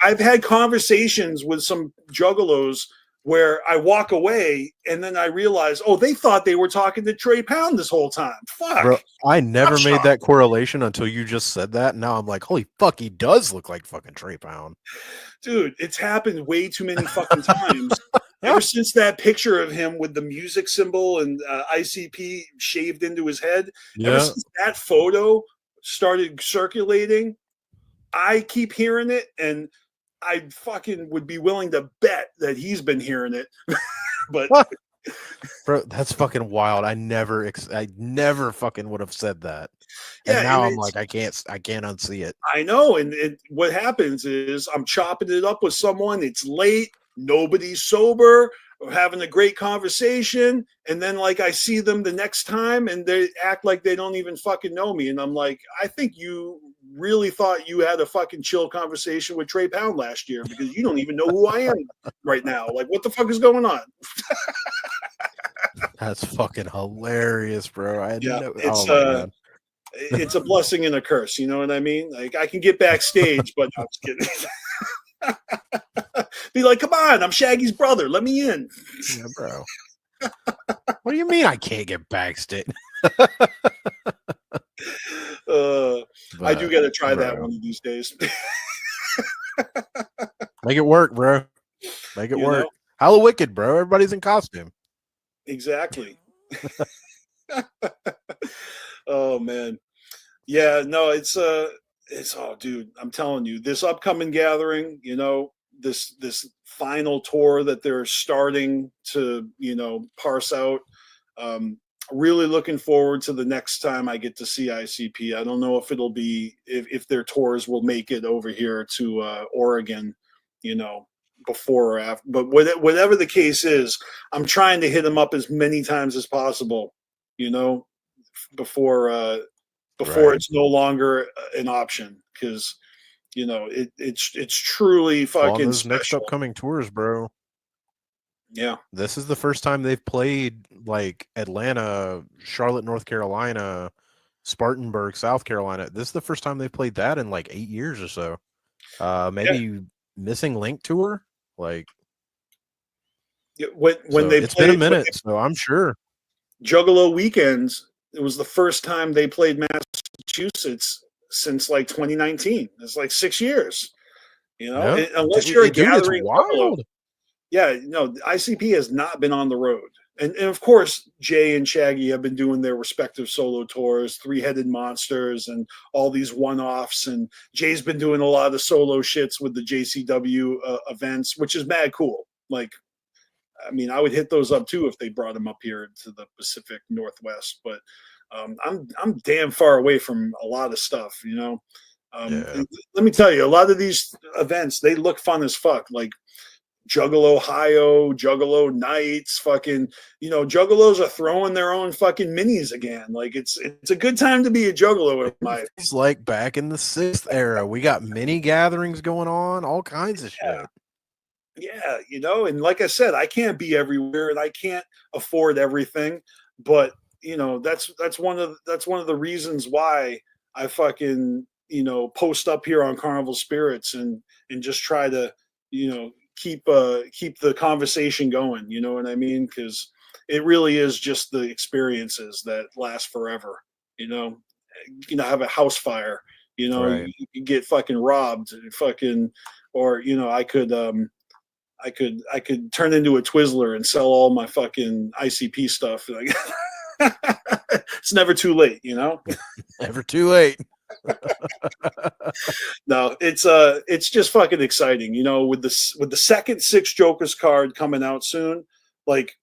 Speaker 1: I've had conversations with some Juggalos where I walk away and then I realize, oh, they thought they were talking to Trey Pound this whole time. Fuck.
Speaker 2: Bro, I
Speaker 1: I'm
Speaker 2: never made
Speaker 1: shocked.
Speaker 2: that correlation until you just said that. Now I'm like, holy fuck, he does look like fucking Trey Pound.
Speaker 1: Dude, it's happened way too many fucking times. Ever since that picture of him with the music symbol and ICP shaved into his head, ever
Speaker 2: Yeah,
Speaker 1: since that photo started circulating, I keep hearing it, and I fucking would be willing to bet that he's been hearing it. But
Speaker 2: bro, that's fucking wild. I never fucking would have said that. And
Speaker 1: yeah,
Speaker 2: now
Speaker 1: and
Speaker 2: I'm
Speaker 1: it's
Speaker 2: like, I can't unsee it.
Speaker 1: I know, and what happens is I'm chopping it up with someone. It's late, nobody's sober, we're having a great conversation, and then like I see them the next time, and they act like they don't even fucking know me, and I'm like, I think you really thought you had a fucking chill conversation with Trey Pound last year because you don't even know who I am right now. Like, what the fuck is going on?
Speaker 2: That's fucking hilarious, bro. I
Speaker 1: Yeah,
Speaker 2: know. Oh my god.
Speaker 1: it's a blessing and a curse. You know what I mean? Like I can get backstage, but no, I'm just kidding. Be like, come on, I'm Shaggy's brother. Let me in.
Speaker 2: Yeah, bro. What do you mean I can't get backstage?
Speaker 1: I do got to try that
Speaker 2: bro,
Speaker 1: one of these days.
Speaker 2: make it work, bro. Make it
Speaker 1: You
Speaker 2: work.
Speaker 1: know,
Speaker 2: Hella wicked, bro. Everybody's in costume.
Speaker 1: exactly. Oh man, yeah. No, it's oh, dude. I'm telling you, this upcoming gathering. You know, this final tour that they're starting to, you know, parse out. Really looking forward to the next time I get to see ICP. I don't know if it'll be if their tours will make it over here to Oregon, you know, before or after. But whatever the case is, I'm trying to hit them up as many times as possible, you know, before before
Speaker 2: Right.
Speaker 1: it's no longer an option because you know it's truly
Speaker 2: Well, on
Speaker 1: fucking
Speaker 2: those next
Speaker 1: special.
Speaker 2: upcoming tours, bro,
Speaker 1: Yeah,
Speaker 2: this is the first time they've played like Atlanta, Charlotte, North Carolina, Spartanburg, South Carolina. This is the first time they've played that in like 8 years or so.
Speaker 1: yeah.
Speaker 2: Maybe Missing Link tour. Like,
Speaker 1: When
Speaker 2: so
Speaker 1: they
Speaker 2: it's been a
Speaker 1: played
Speaker 2: minute, so I'm sure.
Speaker 1: Juggalo weekends, it was the first time they played Massachusetts since like 2019. It's like 6 years, you know,
Speaker 2: Yeah,
Speaker 1: unless you're a
Speaker 2: dude, it's
Speaker 1: gathering Juggalo.
Speaker 2: wild.
Speaker 1: Yeah, no, ICP has not been on the road. And of course, Jay and Shaggy have been doing their respective solo tours, Three Headed Monsters, and all these one offs. And Jay's been doing a lot of solo shits with the JCW events, which is mad cool. Like, I mean, I would hit those up too if they brought them up here to the Pacific Northwest. But I'm damn far away from a lot of stuff, you know.
Speaker 2: Yeah.
Speaker 1: Let me tell you, a lot of these events they look fun as fuck. Like Juggalo Ohio, Juggalo Nights, fucking, you know, Juggalos are throwing their own fucking minis again. Like it's a good time to be a Juggalo in my
Speaker 2: It's like back in the sixth era. We got mini gatherings going on, all kinds of shit.
Speaker 1: yeah, you know, and like I said, I can't be everywhere and I can't afford everything, but you know, that's one of the reasons why I fucking, you know, post up here on Carnival Spirits and just try to, you know, keep the conversation going, you know what I mean? Cuz it really is just the experiences that last forever, you know. You know, have a house fire, you know,
Speaker 2: Right.
Speaker 1: you get fucking robbed, fucking, or you know, I could turn into a Twizzler and sell all my fucking ICP stuff. Like, it's never too late, you know.
Speaker 2: Never too late.
Speaker 1: No, it's just fucking exciting, you know. With the second Six Jokers card coming out soon, like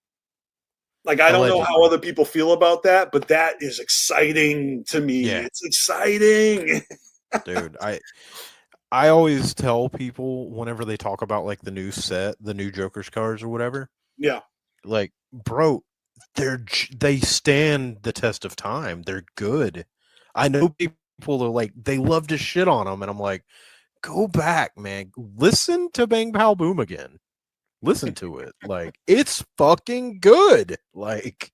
Speaker 1: Like, I don't know how
Speaker 2: Allegedly.
Speaker 1: other people feel about that, but that is exciting to me.
Speaker 2: Yeah,
Speaker 1: It's exciting.
Speaker 2: dude. I always tell people whenever they talk about like the new set, the new Joker's cards or whatever,
Speaker 1: Yeah.
Speaker 2: like, bro, they stand the test of time. They're good. I know people are like they love to shit on them, and I'm like, go back, man. Listen to Bang Pow Boom again. Listen to it. Like, it's fucking good. Like,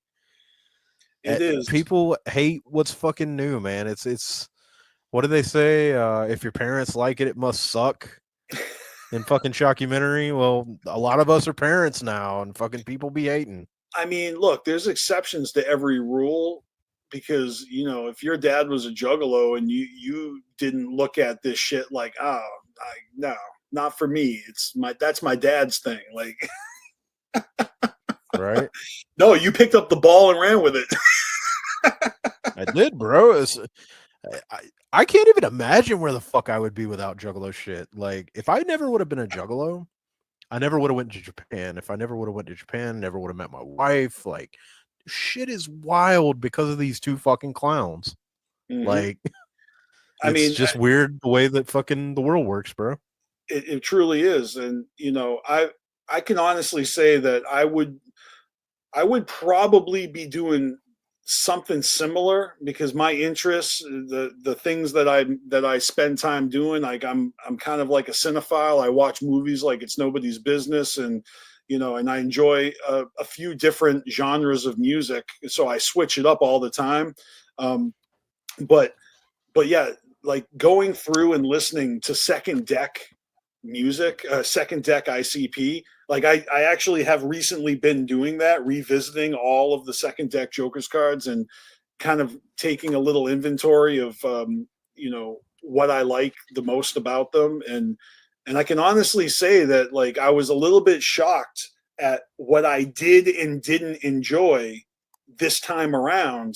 Speaker 1: It is.
Speaker 2: people hate what's fucking new, man. It's what do they say? If your parents like it, it must suck. In fucking shockumentary, well, a lot of us are parents now, and fucking people be hating.
Speaker 1: I mean, look, there's exceptions to every rule because, if your dad was a juggalo and you didn't look at this shit like, oh, no, not for me. That's my dad's thing. Like,
Speaker 2: Right?
Speaker 1: no, you picked up the ball and ran with it.
Speaker 2: I did, bro. I can't even imagine where the fuck I would be without Juggalo shit. Like, if I never would have been a Juggalo, I never would have went to Japan. If I never would have went to Japan, never would have met my wife. Like, shit is wild because of these two fucking clowns.
Speaker 1: Hmm.
Speaker 2: Like,
Speaker 1: I
Speaker 2: it's
Speaker 1: mean,
Speaker 2: just weird the way that fucking the world works, bro.
Speaker 1: it truly is. And, I can honestly say that I would probably be doing something similar because my interests, the things that I spend time doing, like I'm kind of like a cinephile. I watch movies like it's nobody's business, and I enjoy a few different genres of music, so I switch it up all the time. Um, but but yeah, like going through and listening to second deck music, second deck ICP. Like I actually have recently been doing that, revisiting all of the second deck Joker's cards and kind of taking a little inventory of what I like the most about them. And I can honestly say that like I was a little bit shocked at what I did and didn't enjoy this time around.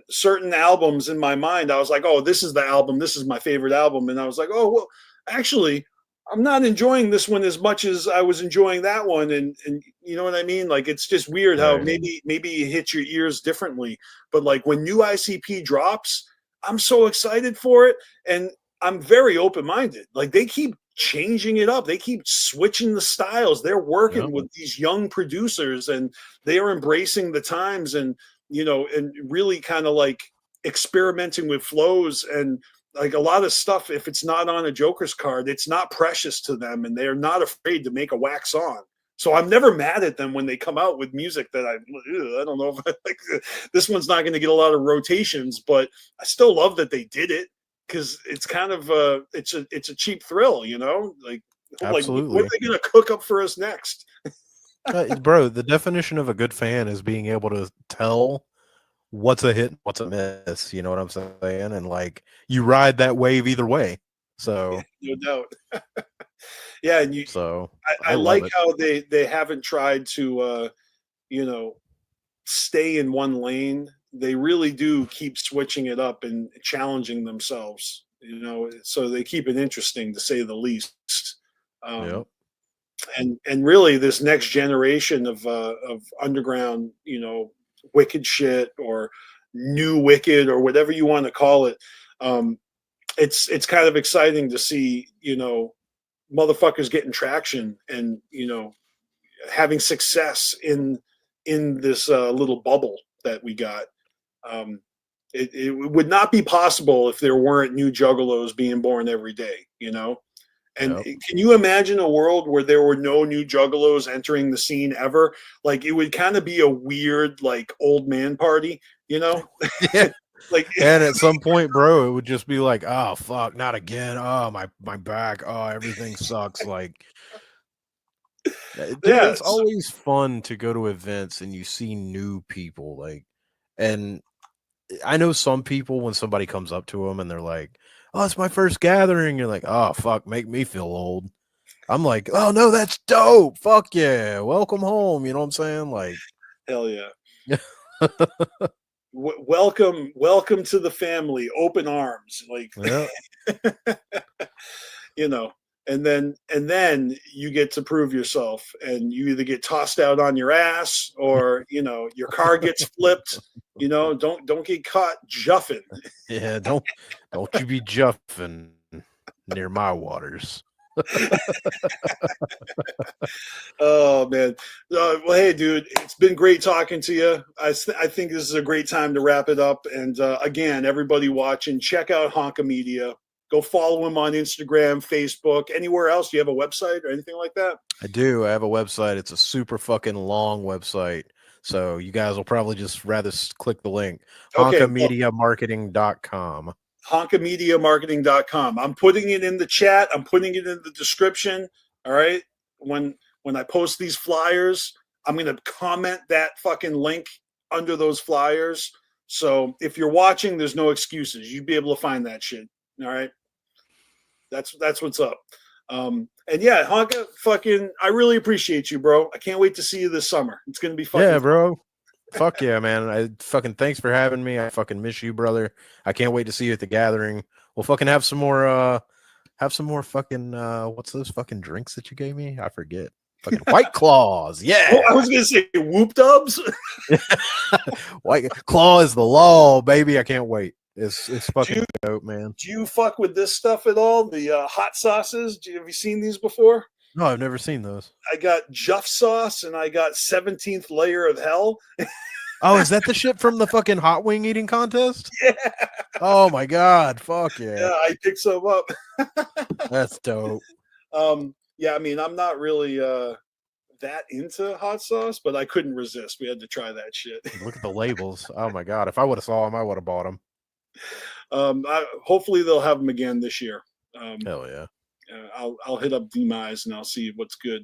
Speaker 1: Certain albums in my mind, I was like, oh, this is the album, this is my favorite album. And I was like, oh well, actually, I'm not enjoying this one as much as I was enjoying that one. And you know what I mean? Like it's just weird how
Speaker 2: Right.
Speaker 1: maybe it hits your ears differently. But like when new ICP drops, I'm so excited for it. And I'm very open-minded. Like they keep changing it up. They keep switching the styles. They're
Speaker 2: Yeah.
Speaker 1: working with these young producers and they are embracing the times and really kind of like experimenting with flows and like a lot of stuff. If it's not on a Joker's card, it's not precious to them and they're not afraid to make a whack song. So I'm never mad at them when they come out with music that I don't know if like this one's not going to get a lot of rotations, but I still love that they did it because it's kind of it's a cheap thrill, like what are
Speaker 2: Absolutely.
Speaker 1: they going to cook up for us next?
Speaker 2: Bro, the definition of a good fan is being able to tell what's a hit and what's a miss. You know what I'm saying? And like you ride that wave either way.
Speaker 1: Yeah,
Speaker 2: So
Speaker 1: no doubt. Yeah, and
Speaker 2: so
Speaker 1: I
Speaker 2: I love
Speaker 1: like
Speaker 2: it.
Speaker 1: how they haven't tried to you know stay in one lane. They really do keep switching it up and challenging themselves. So they keep it interesting to say the least. Um,
Speaker 2: Yep.
Speaker 1: and really, this next generation of underground, wicked shit or new wicked or whatever you want to call it. Um, it's kind of exciting to see, motherfuckers getting traction and having success in this little bubble that we got. Um, it would not be possible if there weren't new juggalos being born every day, And
Speaker 2: Yep.
Speaker 1: can you imagine a world where there were no new juggalos entering the scene ever? Like it would kind of be a weird, like old man party, you know?
Speaker 2: Yeah.
Speaker 1: Like,
Speaker 2: And at some point, bro, it would just be like, oh fuck, not again. Oh my back. Oh, everything sucks. Like, dude,
Speaker 1: yeah,
Speaker 2: it's always fun to go to events and you see new people. Like, and I know some people when somebody comes up to them and they're like, "Oh, it's my first gathering." You're like, "Oh, fuck, make me feel old." I'm like, "Oh no, that's dope. Fuck yeah, welcome home." You know what I'm saying? Like,
Speaker 1: hell yeah.
Speaker 2: yeah,
Speaker 1: Welcome to the family, open arms. Like,
Speaker 2: yeah,
Speaker 1: you know. and then you get to prove yourself, and you either get tossed out on your ass, or your car gets flipped. Don't get caught juffing.
Speaker 2: Yeah, don't you be juffing near my waters.
Speaker 1: Oh man. Well, hey, dude, it's been great talking to you. I think this is a great time to wrap it up. And again, everybody watching, check out Hanka Media. Go follow him on Instagram, Facebook, anywhere else. Do you have a website or anything like that?
Speaker 2: I do. I have a website. It's a super fucking long website. So you guys will probably just rather click the link.
Speaker 1: Okay,
Speaker 2: HankaMediaMarketing.com.
Speaker 1: HankaMediaMarketing.com. I'm putting it in the chat. I'm putting it in the description. All right. When I post these flyers, I'm going to comment that fucking link under those flyers. So if you're watching, there's no excuses. You'd be able to find that shit. All right. That's what's up. And yeah, Hanka, fucking, I really appreciate you, bro. I can't wait to see you this summer. It's going to be fucking
Speaker 2: Yeah, bro. Fuck yeah, man. I fucking thanks for having me. I fucking miss you, brother. I can't wait to see you at the gathering. We'll fucking have some more fucking what's those fucking drinks that you gave me? I forget. Fucking White Claws. Yeah.
Speaker 1: Oh, I was gonna say Whoop Dubs.
Speaker 2: White Claw is the law, baby. I can't wait. It's fucking dope, man.
Speaker 1: Do you fuck with this stuff at all? The hot sauces? Have you seen these before?
Speaker 2: No, I've never seen those.
Speaker 1: I got Juff sauce and I got 17th layer of hell.
Speaker 2: Oh, is that the shit from the fucking hot wing eating contest?
Speaker 1: Yeah.
Speaker 2: Oh my god, fuck yeah.
Speaker 1: Yeah, I picked some up.
Speaker 2: That's dope.
Speaker 1: Yeah, I mean, I'm not really that into hot sauce, but I couldn't resist. We had to try that shit.
Speaker 2: Look at the labels. Oh my god, if I would have saw them, I would have bought them.
Speaker 1: Hopefully they'll have them again this year.
Speaker 2: Hell yeah.
Speaker 1: I'll hit up Demise and I'll see what's good.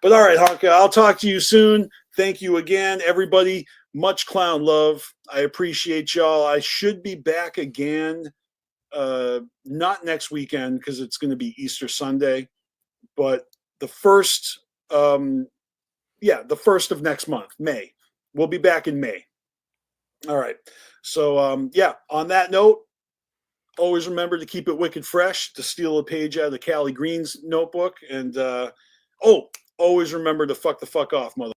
Speaker 1: But all right, Hanka, I'll talk to you soon. Thank you again, everybody. Much clown love. I appreciate y'all. I should be back again, not next weekend because it's going to be Easter Sunday, but the first of next month, May. We'll be back in May. All right. So yeah, on that note, always remember to keep it wicked fresh, to steal a page out of the Callie Green's notebook. And always remember to fuck the fuck off, mother.